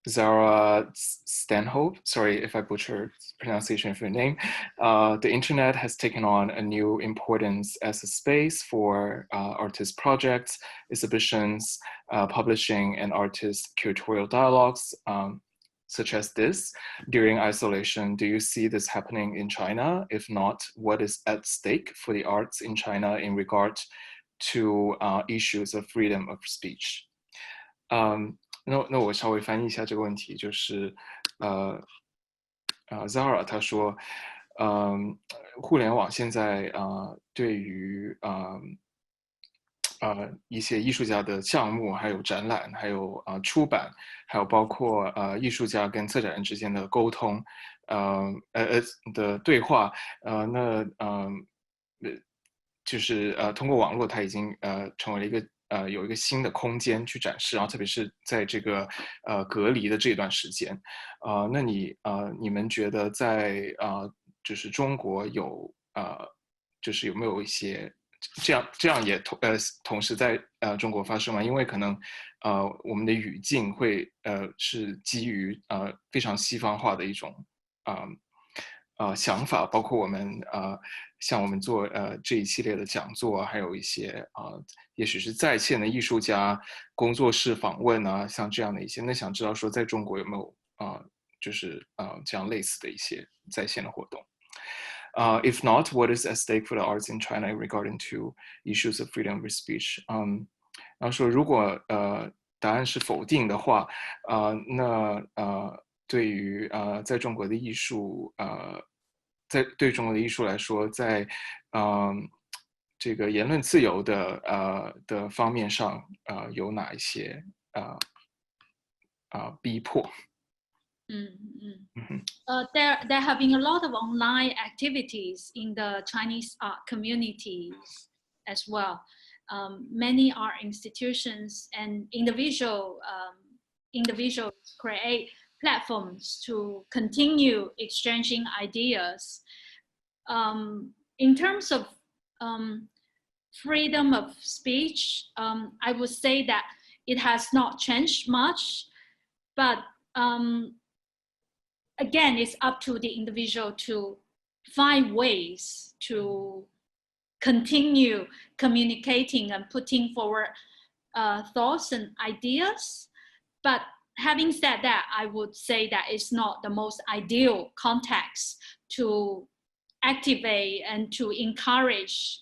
Zara Stanhope. Sorry if I butchered pronunciation of your name. The internet has taken on a new importance as a space for artist projects, exhibitions, publishing, and artist curatorial dialogues, such as this. During isolation, do you see this happening in China? If not, what is at stake for the arts in China in regard to issues of freedom of speech? 那我稍微翻译一下这个问题，就是Zara 他说，互联网现在对于一些艺术家的项目，还有展览，还有出版，还有包括艺术家跟策展人之间的沟通，的对话，就是通过网络，它已经成为了一个有一个新的空间去展示，然后特别是在这个隔离的这段时间，那你们觉得在就是中国有就是有没有一些这样也同时在中国发生吗？因为可能我们的语境会是基于非常西方化的一种想法，包括我们像我们做这一系列的讲座，还有一些也许是在线的艺术家工作室访问啊，像这样的一些。那想知道说在中国有没有就是这样类似的一些在线的活动？If not, what is at stake for the arts in China regarding to issues of freedom of speech? 然后说如果答案是否定的话，那对于在中国的艺术对中国的艺术来说，在这个言论自由的方面上有哪一些逼迫？There have been a lot of online activities in the Chinese art communities as well. Many art institutions and individuals create platforms to continue exchanging ideas. In terms of freedom of speech, I would say that it has not changed much, but again, it's up to the individual to find ways to continue communicating and putting forward thoughts and ideas. But having said that, I would say that it's not the most ideal context to activate and to encourage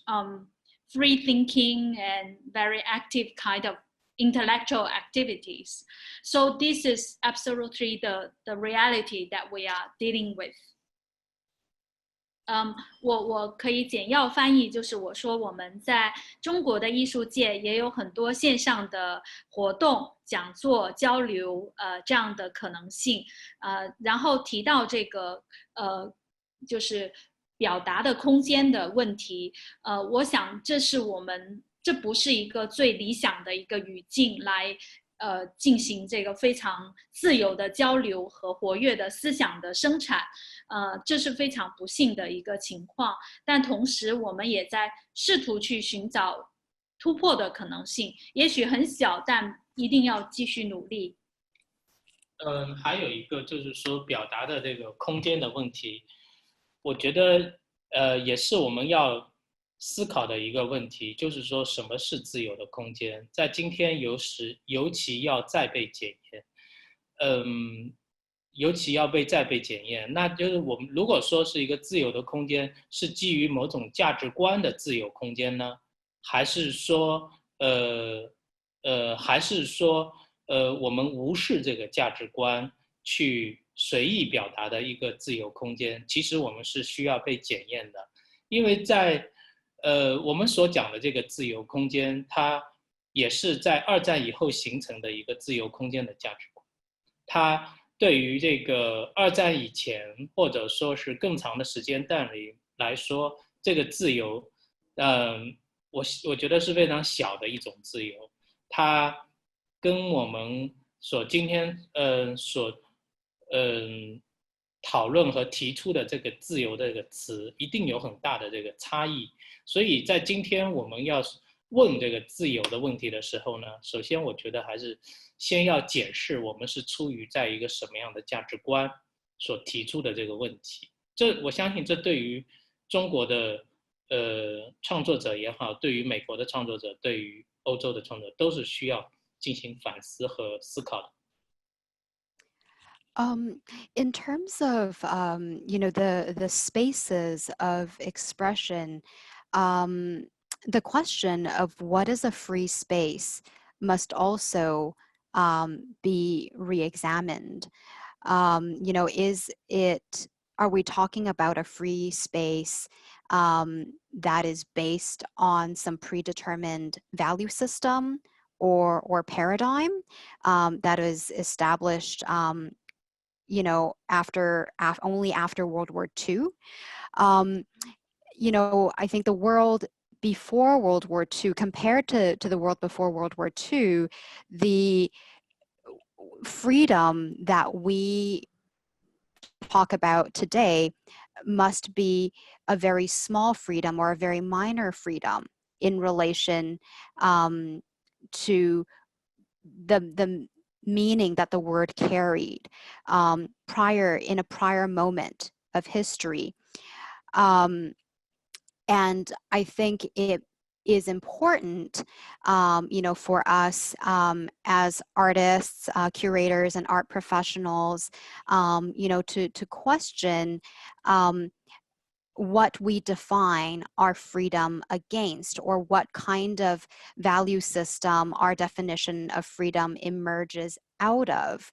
free thinking and very active kind of intellectual activities. So this is absolutely the reality that we are dealing with. 我可以简要翻译，就是我说我们在中国的艺术界也有很多线上的活动、讲座、交流，这样的可能性，然后提到这个就是表达的空间的问题，我想这不是一个最理想的一个语境来进行这个非常自由的交流和活跃的思想的生产，这是非常不幸的一个情况。但同时，我们也在试图去寻找突破的可能性，也许很小，但一定要继续努力。还有一个就是说表达的这个空间的问题，我觉得也是我们要思考的一个问题，就是说什么是自由的空间，在今天尤其要再被检验，尤其要再被检验，那就是我们如果说是一个自由的空间，是基于某种价值观的自由空间呢，还是说我们无视这个价值观去随意表达的一个自由空间？其实我们是需要被检验的，因为在我们所讲的这个自由空间，它也是在二战以后形成的一个自由空间的价值观。它对于这个二战以前或者说是更长的时间段里来说，这个自由，我觉得是非常小的一种自由。它跟我们今天讨论和提出的这个自由的这个词一定有很大的这个差异。所以在今天我们要问这个自由的问题的时候呢，首先我觉得还是先要检视我们是出于在一个什么样的价值观所提出的这个问题。我相信这对于中国的创作者也好，对于美国的创作者，对于欧洲的创作者都是需要进行反思和思考的。In terms of the spaces of expression, the question of what is a free space must also be re-examined. Are we talking about a free space that is based on some predetermined value system or paradigm that is established only after World War II? I think the world before World War II compared to the world before World War II, the freedom that we talk about today must be a very small freedom or a very minor freedom in relation to the meaning that the word carried in a prior moment of history. And I think it is important, for us as artists, curators, and art professionals, to question what we define our freedom against, or what kind of value system our definition of freedom emerges out of,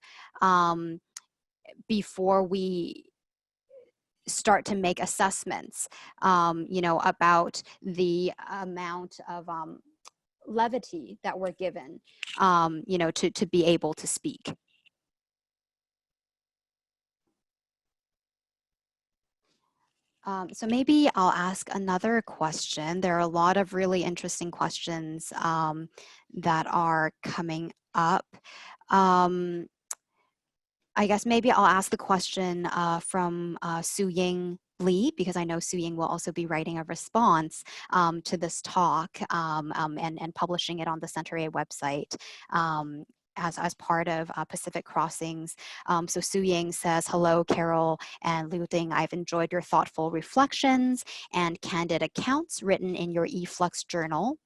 before we start to make assessments, about the amount of levity that we're given, to be able to speak. So maybe I'll ask another question. There are a lot of really interesting questions that are coming up. I guess maybe I'll ask the question from Su-Ying Lee, because I know Su-Ying will also be writing a response to this talk and publishing it on the Center A website. As part of Pacific Crossings. So Su-Ying says, hello, Carol and Liu Ding. I've enjoyed your thoughtful reflections and candid accounts written in your eFlux journal.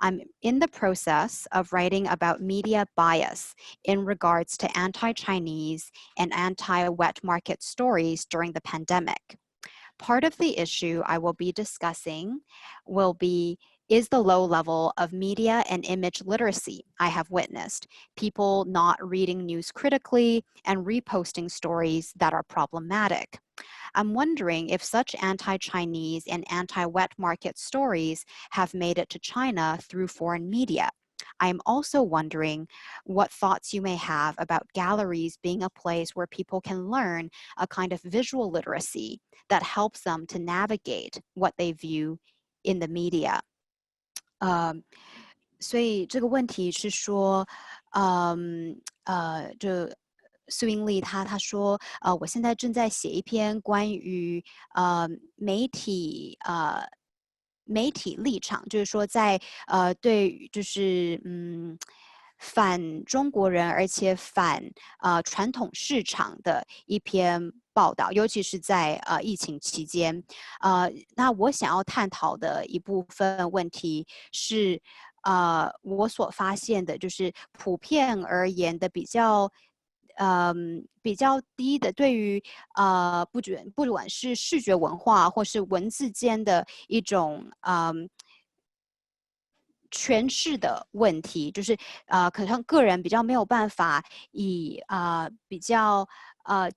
I'm in the process of writing about media bias in regards to anti-Chinese and anti-wet market stories during the pandemic. Part of the issue I will be discussing is the low level of media and image literacy I have witnessed, people not reading news critically and reposting stories that are problematic. I'm wondering if such anti-Chinese and anti-wet market stories have made it to China through foreign media. I am also wondering what thoughts you may have about galleries being a place where people can learn a kind of visual literacy that helps them to navigate what they view in the media. 所以这个问题是说，就Su-Ying Lee他说，我现在正在写一篇关于媒体立场，就是说在对就是反中国人而且反传统市场的一篇报道，尤其是在疫情期间。那我想要探讨的一部分问题是，我所发现的就是普遍而言的比较低的，对于不管是视觉文化或是文字间的一种诠释的问题，就是可能个人比较没有办法以比较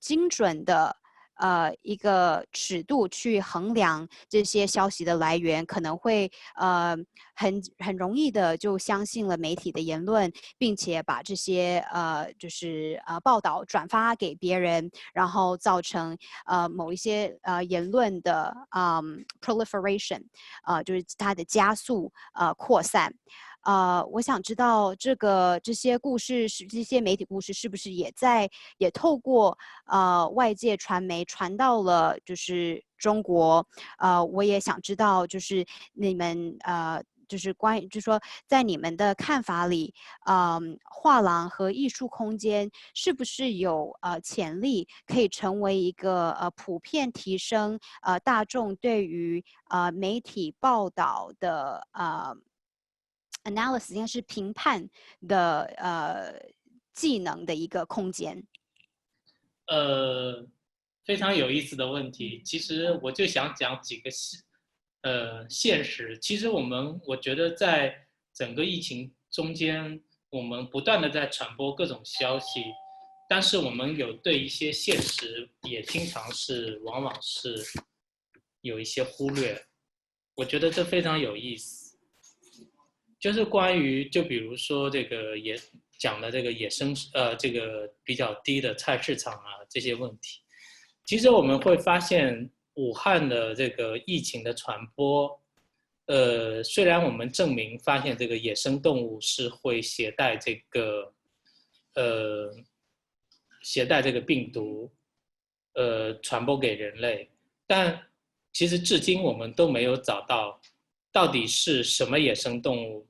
精准的一个尺度去衡量这些消息的来源，可能会很容易的就相信了媒体的言论，并且把这些就是报道转发给别人，然后造成某一些言论的proliferation，就是它的加速扩散。我想知道这些故事这些媒体故事是不是也透过外界传媒传到了就是中国，我也想知道就是你们就是关于，就是说，在你们的看法里，画廊和艺术空间是不是有潜力可以成为一个普遍提升大众对于媒体报道的analysis， 应该是评判的技能的一个空间？非常有意思的问题。其实我就想讲几个现实。其实我觉得在整个疫情中间，我们不断的在传播各种消息，但是我们有对一些现实也经常往往是有一些忽略。我觉得这非常有意思，就是关于就比如说这个也讲的这个野生这个比较低的菜市场啊这些问题。其实我们会发现武汉的这个疫情的传播，虽然我们证明发现这个野生动物是会携带这个病毒，传播给人类，但其实至今我们都没有找到底是什么野生动物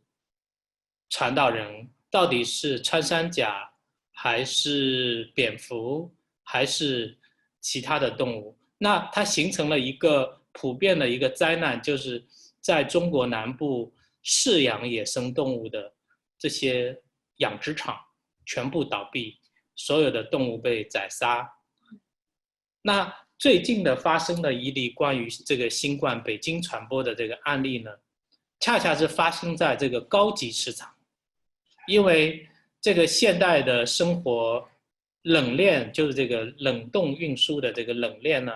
传到人，到底是穿山甲还是蝙蝠还是其他的动物。那它形成了一个普遍的一个灾难，就是在中国南部饲养野生动物的这些养殖场全部倒闭，所有的动物被宰杀。那最近的发生的一例关于这个新冠北京传播的这个案例呢，恰恰是发生在这个高级市场。因为这个现代的生活冷链，就是这个冷冻运输的这个冷链呢，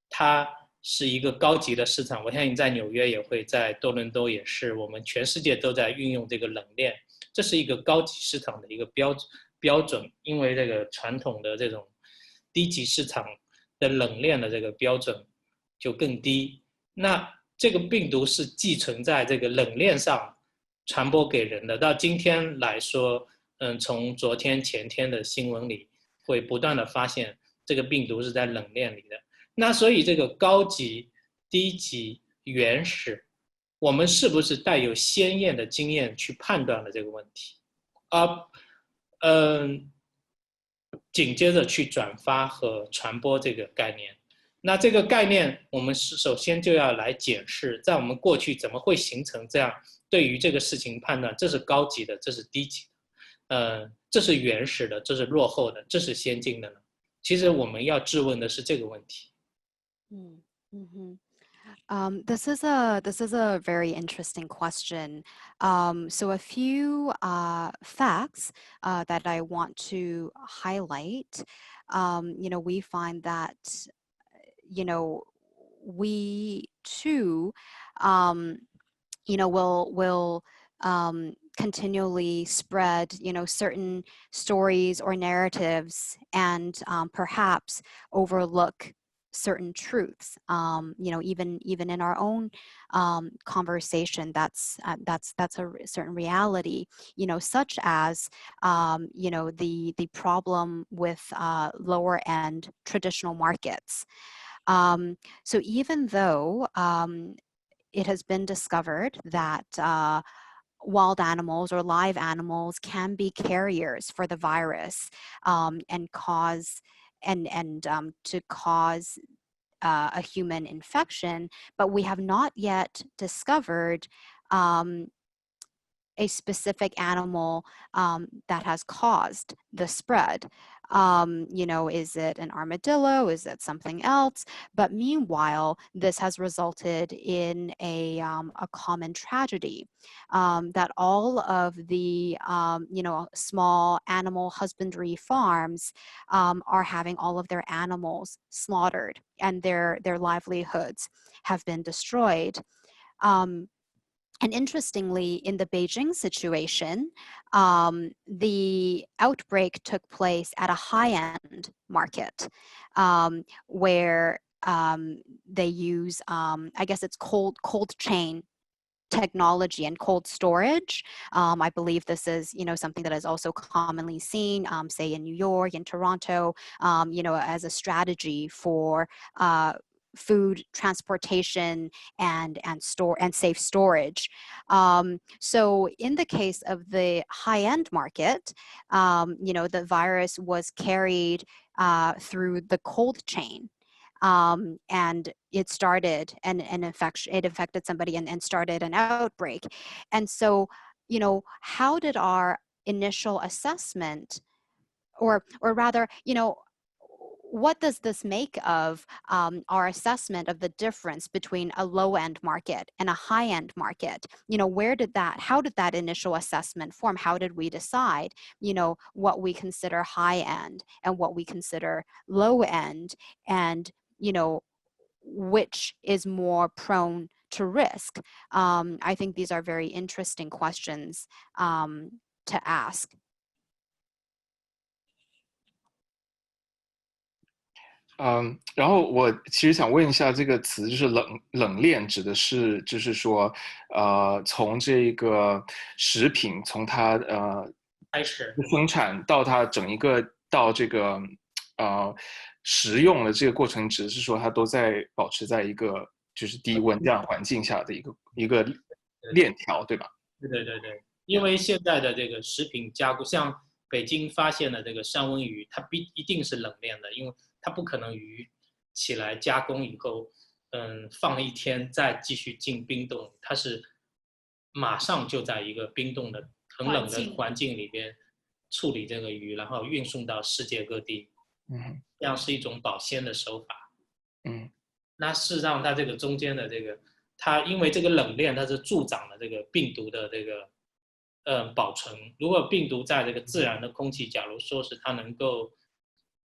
它是一个高级的市场。我相信在纽约也会，在多伦多也是，我们全世界都在运用这个冷链，这是一个高级市场的一个标准。因为这个传统的这种低级市场的冷链的这个标准就更低。那这个病毒是寄存在这个冷链上传播给人的。到今天来说，从昨天前天的新闻里会不断的发现这个病毒是在冷链里的。那所以这个高级、低级、原始，我们是不是带有鲜艳的经验去判断了这个问题，紧接着去转发和传播这个概念。那这个概念我们首先就要来检视，在我们过去怎么会形成这样对于这个事情判断，这是高级的，这是低级的，这是原始的，这是落后的，这是先进的呢？其实我们要质问的是这个问题。This is a very interesting question. So a few facts that I want to highlight. We find that we too will continually spread certain stories or narratives and perhaps overlook certain truths, even in our own conversation. That's a certain reality, such as the problem with lower end traditional markets. So even though it has been discovered that wild animals or live animals can be carriers for the virus and cause to cause a human infection, but we have not yet discovered a specific animal that has caused the spread. Is it an armadillo? Is it something else? But meanwhile, this has resulted in a common tragedy that all of the small animal husbandry farms are having all of their animals slaughtered, and their livelihoods have been destroyed. And interestingly, in the Beijing situation, the outbreak took place at a high-end market where they use, I guess it's cold chain technology and cold storage. I believe this is, something that is also commonly seen, say in New York, in Toronto, as a strategy for food transportation and safe storage. So in the case of the high-end market, the virus was carried through the cold chain. And it started an infection, it infected somebody and started an outbreak. And so, how did our initial assessment, or rather, what does this make of our assessment of the difference between a low-end market and a high-end market? How did that initial assessment form? How did we decide, what we consider high-end and what we consider low-end, and, which is more prone to risk? I think these are very interesting questions to ask.然后我其实想问一下，这个词就是冷链，指的是就是说，从这个食品从它开始生产到它整一个到这个食用的这个过程，指的是说它都在保持在一个就是低温这样环境下的一个链条，对吧？对，因为现在的这个食品加工，像北京发现的这个三文鱼，它一定是冷链的，因为它不可能鱼起来加工以后，放一天再继续进冰冻，它是马上就在一个冰冻的很冷的环境里边处理这个鱼，然后运送到世界各地。这样是一种保鲜的手法。那事实上它这个中间的这个，它因为这个冷链它是助长了这个病毒的这个保存。如果病毒在这个自然的空气，假如说是它能够，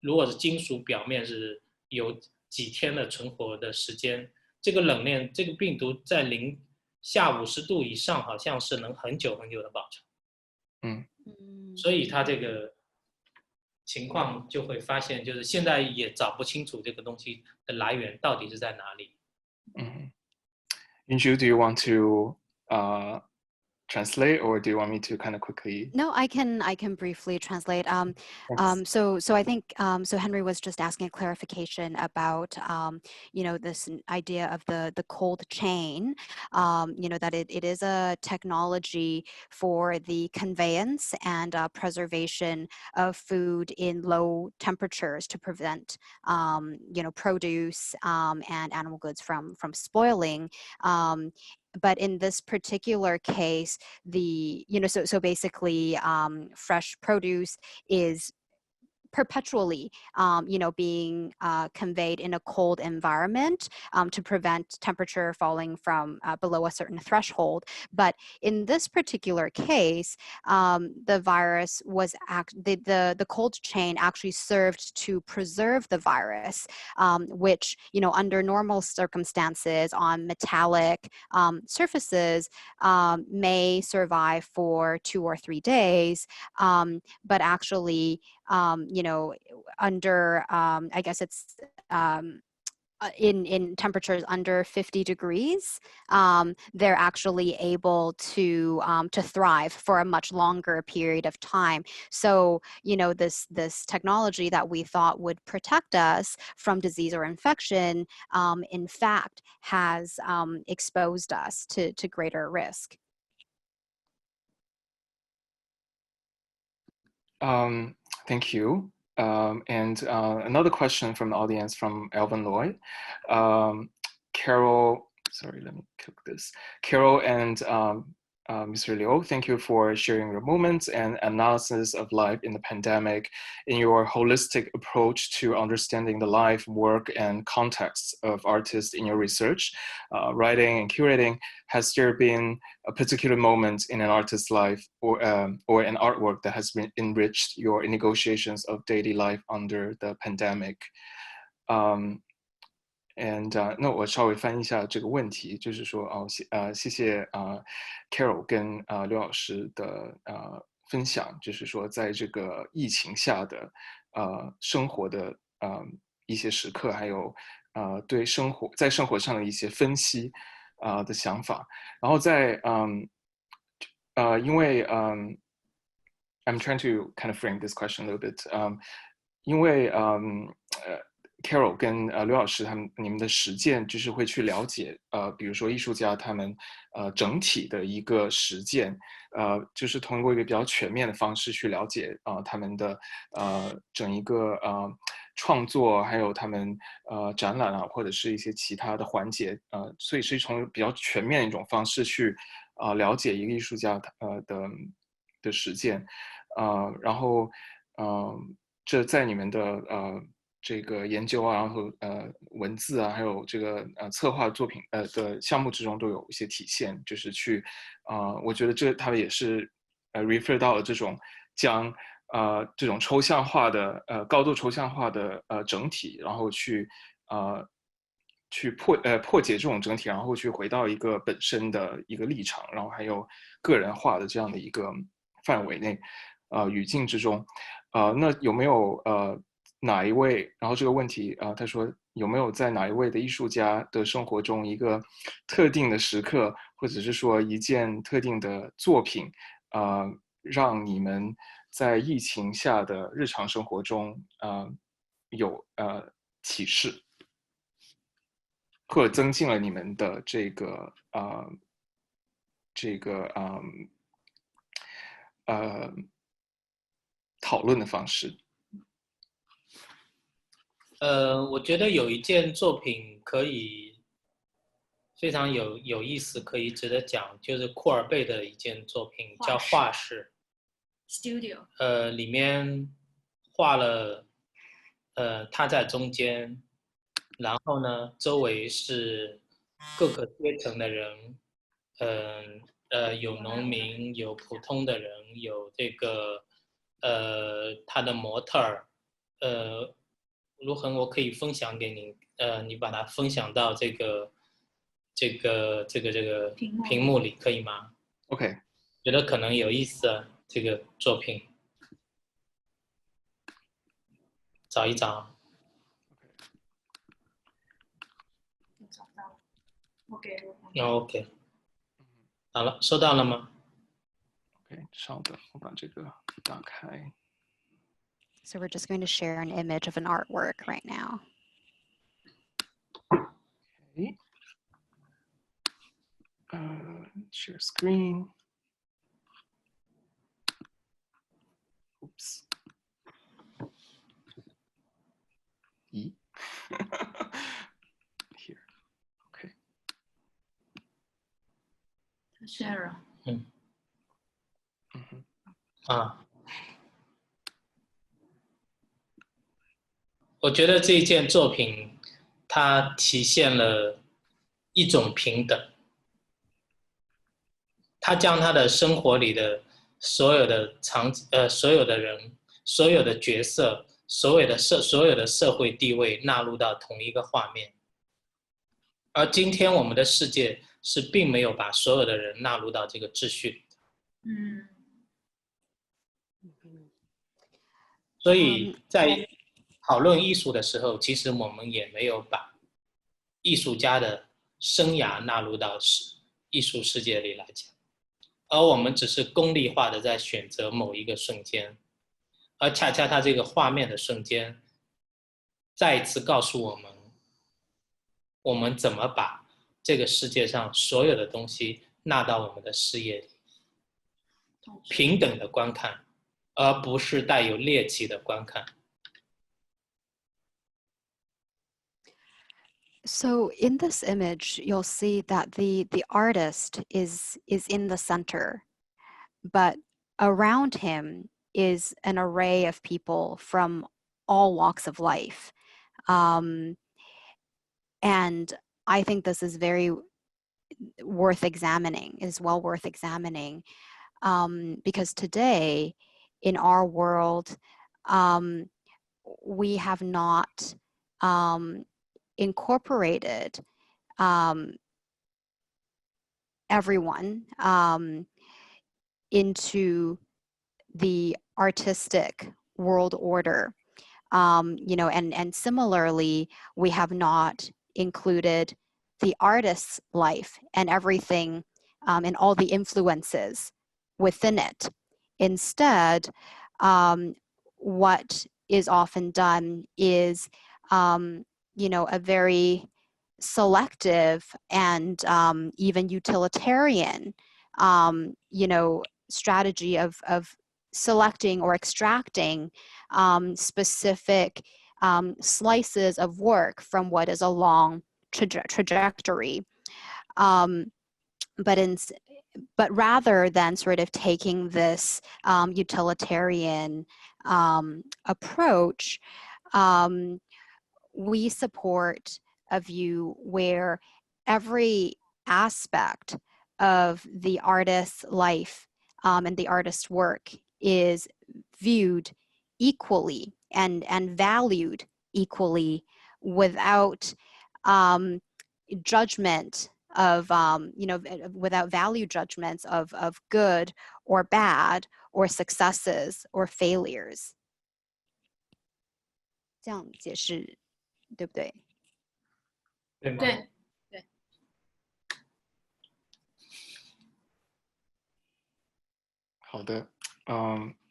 如果是金属表面是有几天的存活的时间，这个冷链这个病毒在下50度以上，好像是能很久很久的保存。所以它这个情况就会发现，就是现在也找不清楚这个东西的来源到底是在哪里。Yun-Jou, do you want to translate, or do you want me to kind of quickly? No, I can briefly translate. So I think so Henry was just asking a clarification about this idea of the cold chain. That it is a technology for the conveyance and preservation of food in low temperatures to prevent produce and animal goods from spoiling. But in this particular case, so basically fresh produce is perpetually, being conveyed in a cold environment to prevent temperature falling from below a certain threshold. But in this particular case, the virus was the cold chain actually served to preserve the virus, which, under normal circumstances on metallic surfaces may survive for 2 or 3 days, but actually, under, I guess it's in temperatures under 50 degrees, they're actually able to thrive for a much longer period of time. So, this technology that we thought would protect us from disease or infection, in fact, has exposed us to greater risk. Thank you. And another question from the audience from Alvin Loy. Carol, sorry, let me click this. Carol and Mr. Liu, thank you for sharing your moments and analysis of life in the pandemic. In your holistic approach to understanding the life, work, and context of artists in your research, writing, and curating, has there been a particular moment in an artist's life or an artwork that has been enriched your negotiations of daily life under the pandemic?那我稍微翻译一下这个问题，就是说谢谢Carol 跟刘老师的分享，就是说在这个疫情下的生活的一些时刻，还有对在生活上的一些分析。的想法。然后在因为I'm trying to kind of frame this question a little bit. 因为Carol 跟刘老师你们的实践就是会去了解比如说艺术家他们整体的一个实践，就是通过一个比较全面的方式去了解他们的整一个创作，还有他们展览啊，或者是一些其他的环节，所以是从比较全面的一种方式去了解一个艺术家的实践，然后这在你们的这个研究啊，然后文字啊，还有这个策划作品的项目之中都有一些体现，就是去我觉得他们也是refer 到了这种将这种抽象化的高度抽象化的整体，然后去破解这种整体，然后去回到一个本身的一个立场，然后还有个人化的这样的一个范围内语境之中。那有没有哪一位？然后这个问题他说有没有在哪一位的艺术家的生活中一个特定的时刻，或者是说一件特定的作品，让你们在疫情下的日常生活中有启示，或者增进了你们的这个讨论的方式？我觉得有一件作品可以非常有意思，可以值得讲，就是库尔贝的一件作品叫画室 Studio。里面画了他在中间，然后呢，周围是各个阶层的人，有农民，有普通的人，有这个他的模特儿，如何我可以分享给你，你把它分享到这个屏幕里，可以吗 ？OK， 觉得可能有意思啊，这个作品，找一找。找到了，我给了。OK， 好了，收到了吗 ？OK， 稍等，我把这个打开。So we're just going to share an image of an artwork right now. Okay. Share screen. Oops. E. Here. Okay. Share。我觉得这一件作品，它体现了一种平等。他将他的生活里的所有的所有的人、所有的角色、所有的社会地位纳入到同一个画面。而今天我们的世界是并没有把所有的人纳入到这个秩序。所以在讨论艺术的时候，其实我们也没有把艺术家的生涯纳入到艺术世界里来讲，而我们只是功利化的在选择某一个瞬间，而恰恰它这个画面的瞬间，再一次告诉我们，我们怎么把这个世界上所有的东西纳到我们的视野里，平等的观看，而不是带有猎奇的观看。So in this image, you'll see that the artist is in the center, but around him is an array of people from all walks of life. And I think this is very worth examining, is well worth examining, because today in our world, we have not incorporated everyone into the artistic world order, and similarly, we have not included the artist's life and everything and all the influences within it. Instead, what is often done is, a very selective and even utilitarian, strategy of selecting or extracting specific slices of work from what is a long trajectory. But rather than sort of taking this utilitarian approach, we support a view where every aspect of the artist's life and the artist's work is viewed equally and valued equally without judgment of, without value judgments of good or bad or successes or failures. 这样解释对不对？对吗？对。好的。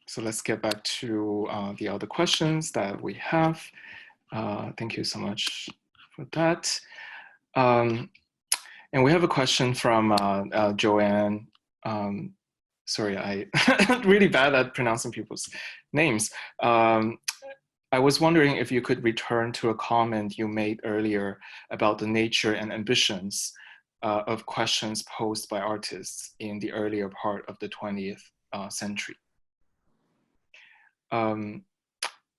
So let's get back to the other questions that we have. Thank you so much for that. And we have a question from Joanne. Sorry, I really bad at pronouncing people's names. I was wondering if you could return to a comment you made earlier about the nature and ambitions of questions posed by artists in the earlier part of the 20th century.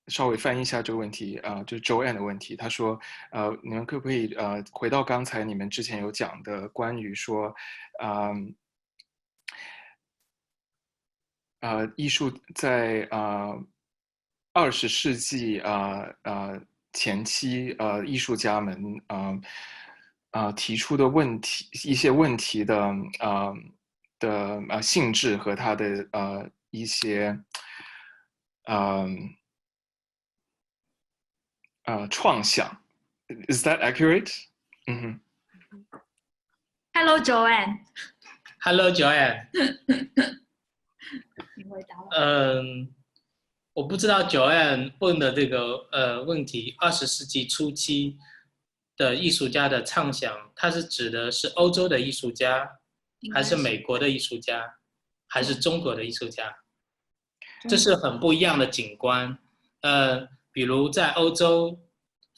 稍微翻译一下这个问题，就是 Joanne 的问题。他说，你们可不可以回到刚才你们之前有讲的关于说，艺术在20世纪前期艺术家们提出的问题，一些问题的性质和他的一些创想。Is that accurate? Hello, Joanne. Hello, Joanne. 你回答了。我不知道 Joanne 问的这个问题，20世纪初期的艺术家的畅想，它是指的是欧洲的艺术家，还是美国的艺术家，还是中国的艺术家？这是很不一样的景观。比如在欧洲，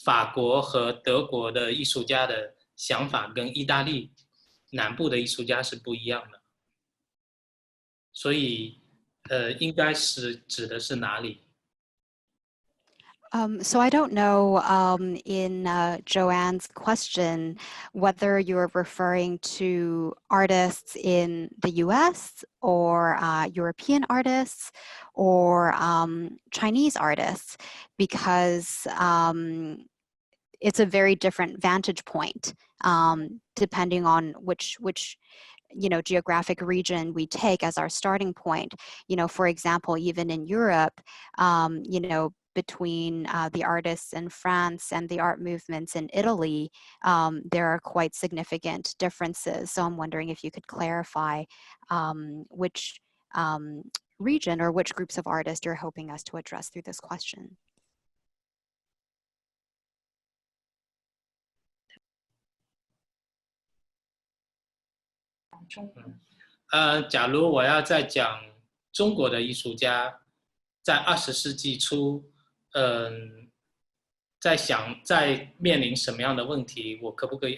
法国和德国的艺术家的想法跟意大利南部的艺术家是不一样的，所以应该是指的是哪里？ So I don't know in Joanne's question whether you're referring to artists in the US or European artists or Chinese artists, because it's a very different vantage point depending on which geographic region we take as our starting point. For example, even in Europe, between the artists in France and the art movements in Italy, there are quite significant differences. So I'm wondering if you could clarify which region or which groups of artists you're hoping us to address through this question. China 中文。假如我要再讲中国的艺术家，在20世纪初，在面临什么样的问题，我可不可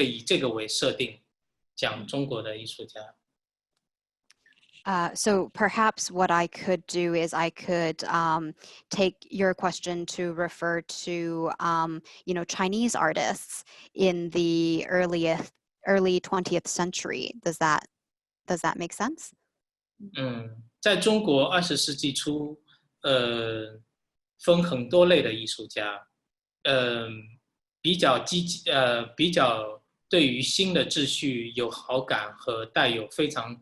以以这个为设定，讲中国的艺术家？ So perhaps what I could do is I could take your question to refer to, Chinese artists in the early 20th century. Does that make sense? 在中国20世纪初，分很多类的艺术家，比较积极，比较对于新的秩序有好感和带有非常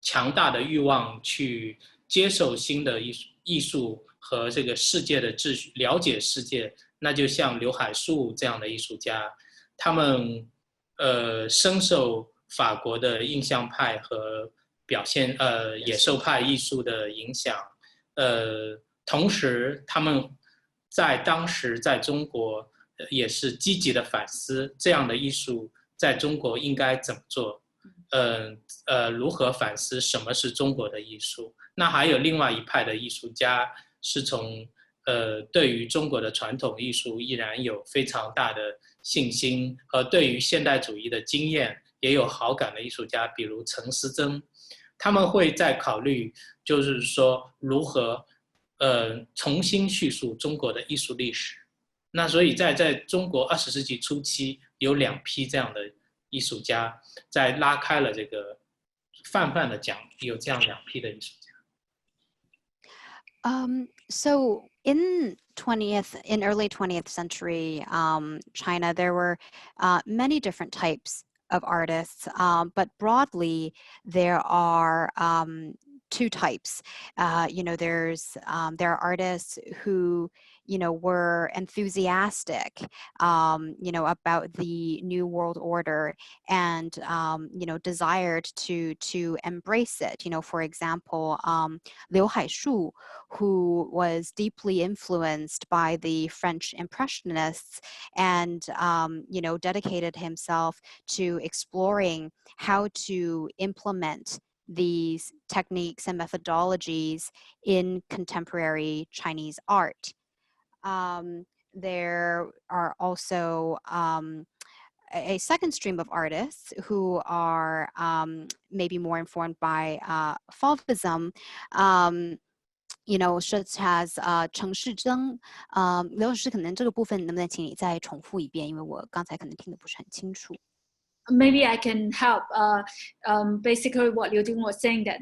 强大的欲望去接受新的艺术和这个世界的秩序，了解世界那就像刘海粟这样的艺术家，他们深受法国的印象派和野兽派艺术的影响，同时他们在当时在中国也是积极的反思这样的艺术在中国应该怎么做，如何反思什么是中国的艺术。那还有另外一派的艺术家是从对于中国的传统艺术依然有非常大的信心，和对于现代主义的经验也有好感的艺术家，比如陈思曾，他们会在考虑，就是说如何重新叙述中国的艺术历史。那所以在中国20世纪初期，有2批这样的艺术家，在拉开了这个泛泛的讲，有这样2批的艺术家。So in early 20th century China, there were many different types of artists, but broadly there are 2 types. There are artists who were enthusiastic, about the New World Order and, desired to embrace it. For example, Liu Haishu, who was deeply influenced by the French Impressionists and, dedicated himself to exploring how to implement these techniques and methodologies in contemporary Chinese art. There are also a second stream of artists who are maybe more informed by Fauvism, such as 陈世珍。刘老师，可能这个部分能不能请你再重复一遍，因为我刚才可能听得不是很清楚。Maybe I can help. Basically, what Liu Ding was saying, that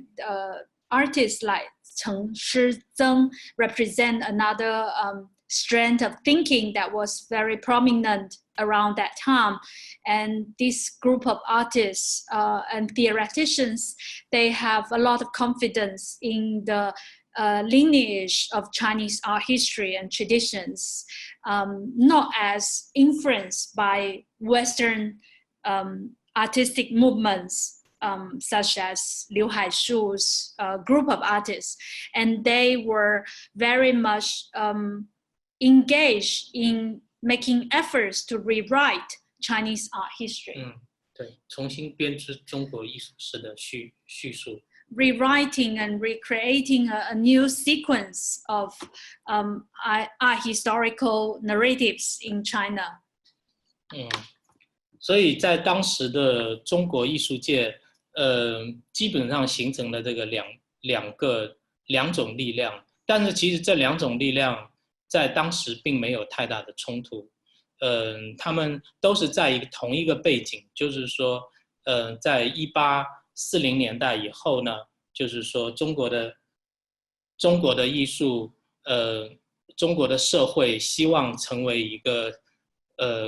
artists like Chen Shizheng represent another strand of thinking that was very prominent around that time. And this group of artists and theoreticians, they have a lot of confidence in the lineage of Chinese art history and traditions, not as influenced by Western artistic movements, such as Liu Haishu's group of artists. And they were very much engaged in making efforts to rewrite Chinese art history. 对，重新编织中国艺术史的叙述。Rewriting and recreating a new sequence of art historical narratives in China. 所以在当时的中国艺术界，基本上形成了这个两种力量，但是其实这2种力量在当时并没有太大的冲突。他们都是在同一个背景，就是说，在1840年代以后呢，就是说中国的艺术，中国的社会希望成为一个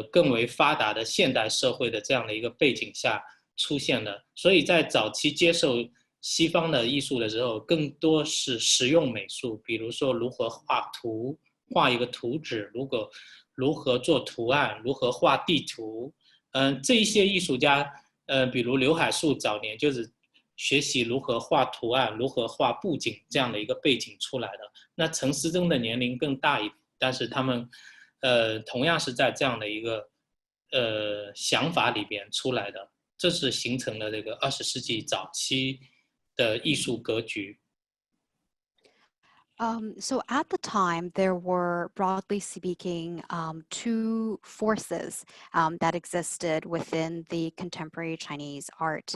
更为发达的现代社会的这样的一个背景下出现的。所以在早期接受西方的艺术的时候，更多是实用美术，比如说如何画图，画一个图纸，如何做图案，如何画地图。这一些艺术家，比如刘海粟早年就是学习如何画图案，如何画布景这样的一个背景出来的。那陈思曾的年龄更大一点，但是他们同样是在这样的一个想法里边出来的，这是形成了这个20世纪早期的艺术格局。So at the time, there were, broadly speaking, 2 forces that existed within the contemporary Chinese art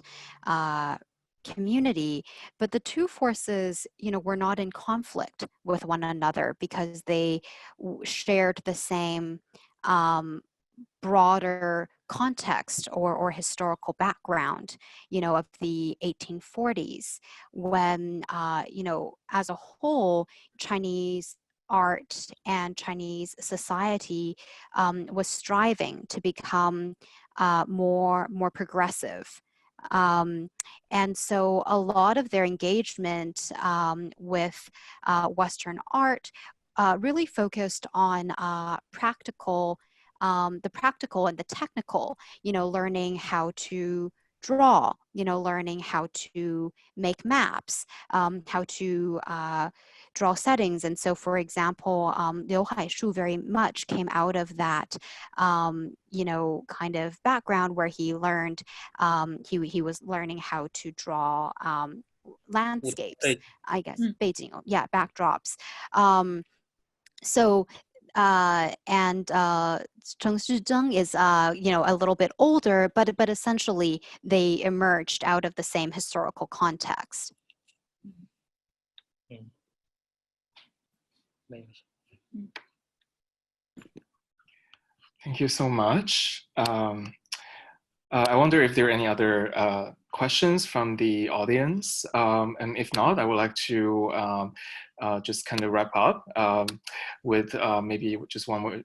community, but the 2 forces, were not in conflict with one another because they shared the same broader context or historical background, of the 1840s, when, as a whole, Chinese art and Chinese society was striving to become more progressive. And so a lot of their engagement with Western art really focused on practical, the practical and the technical, learning how to draw, learning how to make maps, how to draw settings. And so, for example, Liu Haishu very much came out of that, kind of background where he learned, he was learning how to draw landscapes, I guess, Beijing, yeah, backdrops. And Cheng Shizheng is, a little bit older, but essentially they emerged out of the same historical context. Thank you so much. I wonder if there are any other questions from the audience. And if not, I would like to just kind of wrap up with maybe just one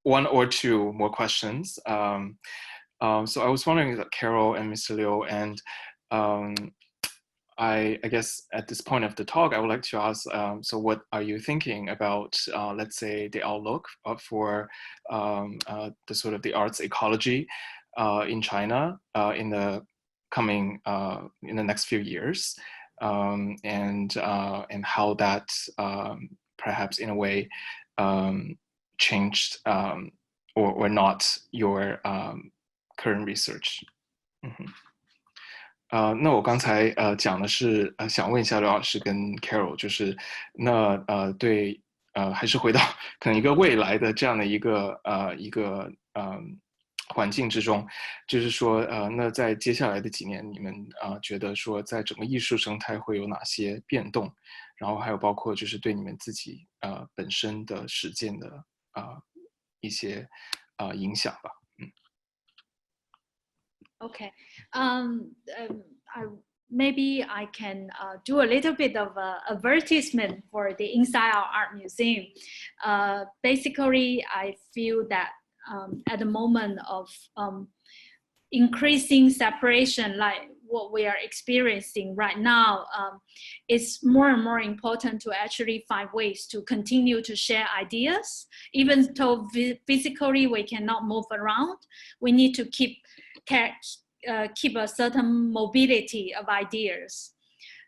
or two more questions. So I was wondering that Carol and Mr. Liu, and I guess at this point of the talk, I would like to ask, so what are you thinking about, let's say, the outlook for the sort of the arts ecology in China in the coming, in the next few years, and how that perhaps in a way changed or not your current research? Mm-hmm. 那我刚才讲的是想问一下刘老师跟 Carol， 就是那对还是回到可能一个未来的这样的一个环境之中，就是说那在接下来的几年，你们觉得说在整个艺术生态会有哪些变动，然后还有包括就是对你们自己本身的实践的一些影响吧。Okay. Maybe I can do a little bit of advertisement for the Inside Our Art Museum. Basically, I feel that at the moment of increasing separation, like what we are experiencing right now, it's more and more important to actually find ways to continue to share ideas. Even though physically we cannot move around, we need to keep a certain mobility of ideas.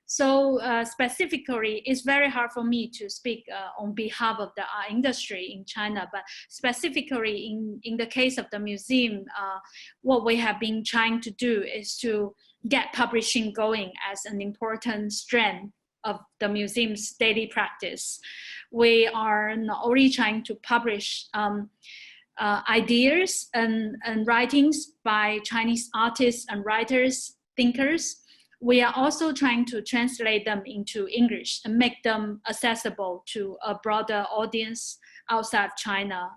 So specifically, it's very hard for me to speak on behalf of the art industry in China, but specifically in the case of the museum, what we have been trying to do is to get publishing going as an important strand of the museum's daily practice. We are not only trying to publish ideas and writings by Chinese artists and writers, thinkers. We are also trying to translate them into English and make them accessible to a broader audience outside China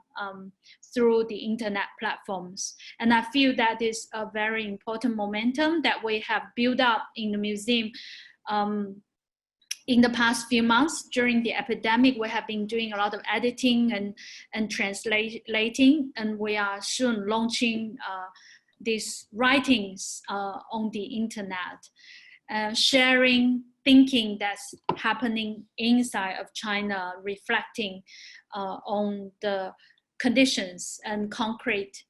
through the internet platforms. And I feel that is a very important momentum that we have built up in the museum. In the past few months during the epidemic, we have been doing a lot of editing and translating, and we are soon launching these writings on the internet, sharing thinking that's happening inside of China, reflecting on the conditions and concrete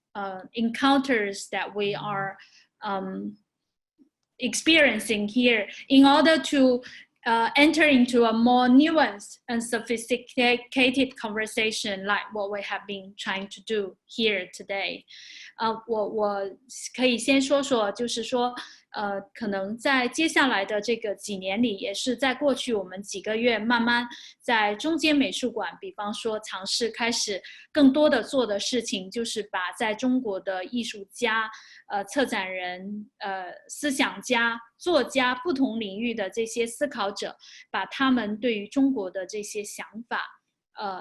encounters that we are experiencing here in order to enter into a more nuanced and sophisticated conversation like what we have been trying to do here today. 我可以先说说，就是说，可能在接下来的这个几年里，也是在过去我们几个月慢慢在中间美术馆，比方说尝试开始更多的做的事情，就是把在中国的艺术家、策展人、思想家、作家不同领域的这些思考者，把他们对于中国的这些想法、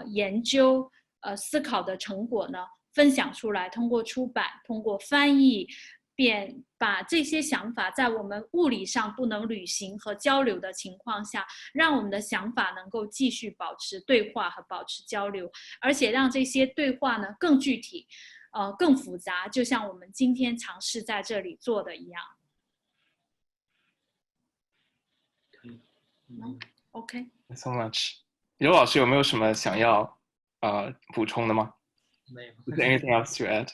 研究、思考的成果呢分享出来，通过出版，通过翻译，便把这些想法在我们物理上不能旅行和交流的情况下，让我们的想法能够继续保持对话和保持交流，而且让这些对话呢更具体，更复杂，就像我们今天尝试在这里做的一样。Okay. Thanks so much. 刘老师有没有什么想要补充的吗？没有。Is there anything else to add?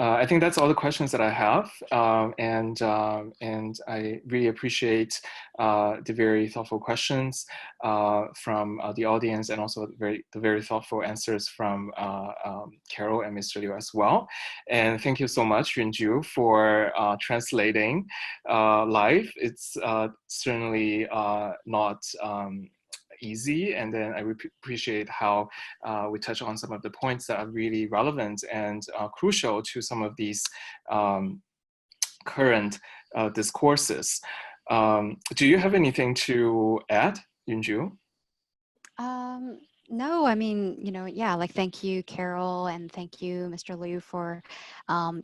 I think that's all the questions that I have, and I really appreciate the very thoughtful questions from the audience, and also the very thoughtful answers from Carol and Mr. Liu as well. And thank you so much, Yun-Jou, for translating live. It's certainly not easy, and then I appreciate how we touch on some of the points that are really relevant and crucial to some of these current discourses. Do you have anything to add, Yun-Jou? No, I mean, yeah, like thank you, Carol, and thank you, Mr. Liu, for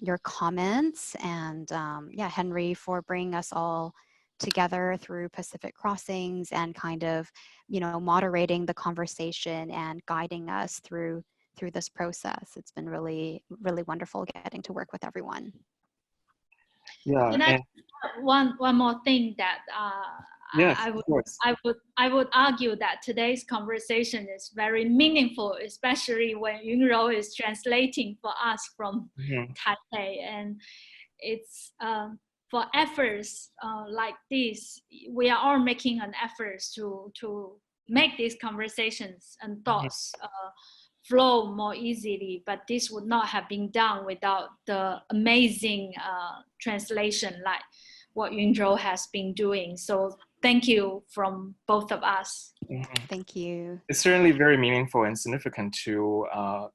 your comments, and yeah, Henry, for bringing us all together through Pacific Crossings and kind of, moderating the conversation and guiding us through this process. It's been really, really wonderful getting to work with everyone. Yeah. And one more thing that yes, I would argue that today's conversation is very meaningful, especially when Yun-Jou is translating for us from Taipei, and it's for efforts like this, we are all making an effort to make these conversations and thoughts flow more easily, but this would not have been done without the amazing translation like what Yun-Jou has been doing. So thank you from both of us. Thank you. It's certainly very meaningful and significant to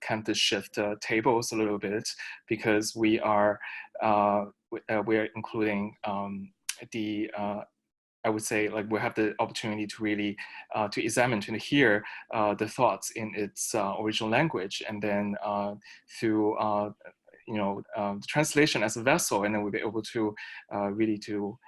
kind of shift tables a little bit, because we are including the I would say, like, we have the opportunity to really to examine, to hear the thoughts in its original language, and then through the translation as a vessel, and then we'll be able to really to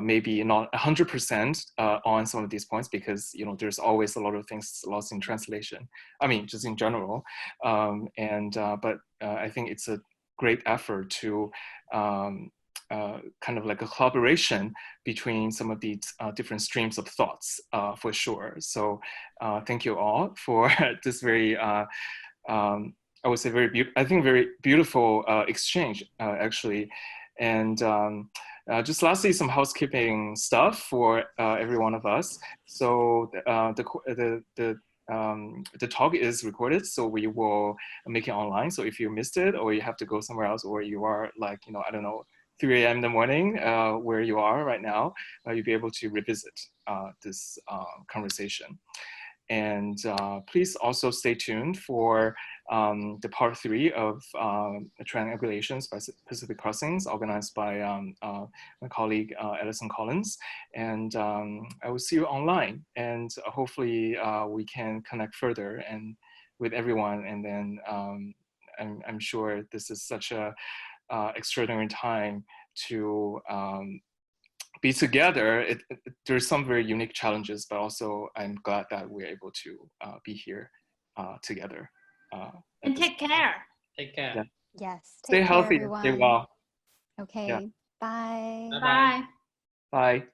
maybe not 100% on some of these points, because there's always a lot of things lost in translation. I mean, just in general, but I think it's a great effort to kind of like a collaboration between some of these different streams of thoughts, for sure. So thank you all for this very, I would say very beautiful exchange, actually. And just lastly, some housekeeping stuff for every one of us. So the talk is recorded, so we will make it online. So if you missed it, or you have to go somewhere else, or you are like, I don't know, 3 a.m. in the morning, where you are right now, you'll be able to revisit this conversation. And please also stay tuned for the part 3 of Triangulations by Pacific Crossings, organized by my colleague Edison Collins. And I will see you online, and hopefully we can connect further and with everyone. And then I'm sure this is such a extraordinary time to be together. There's some very unique challenges, but also I'm glad that we're able to be here together. And take care. Take care. Yeah. Yes. Stay healthy. Everyone. Stay well. Okay. Yeah. Bye. Bye. Bye.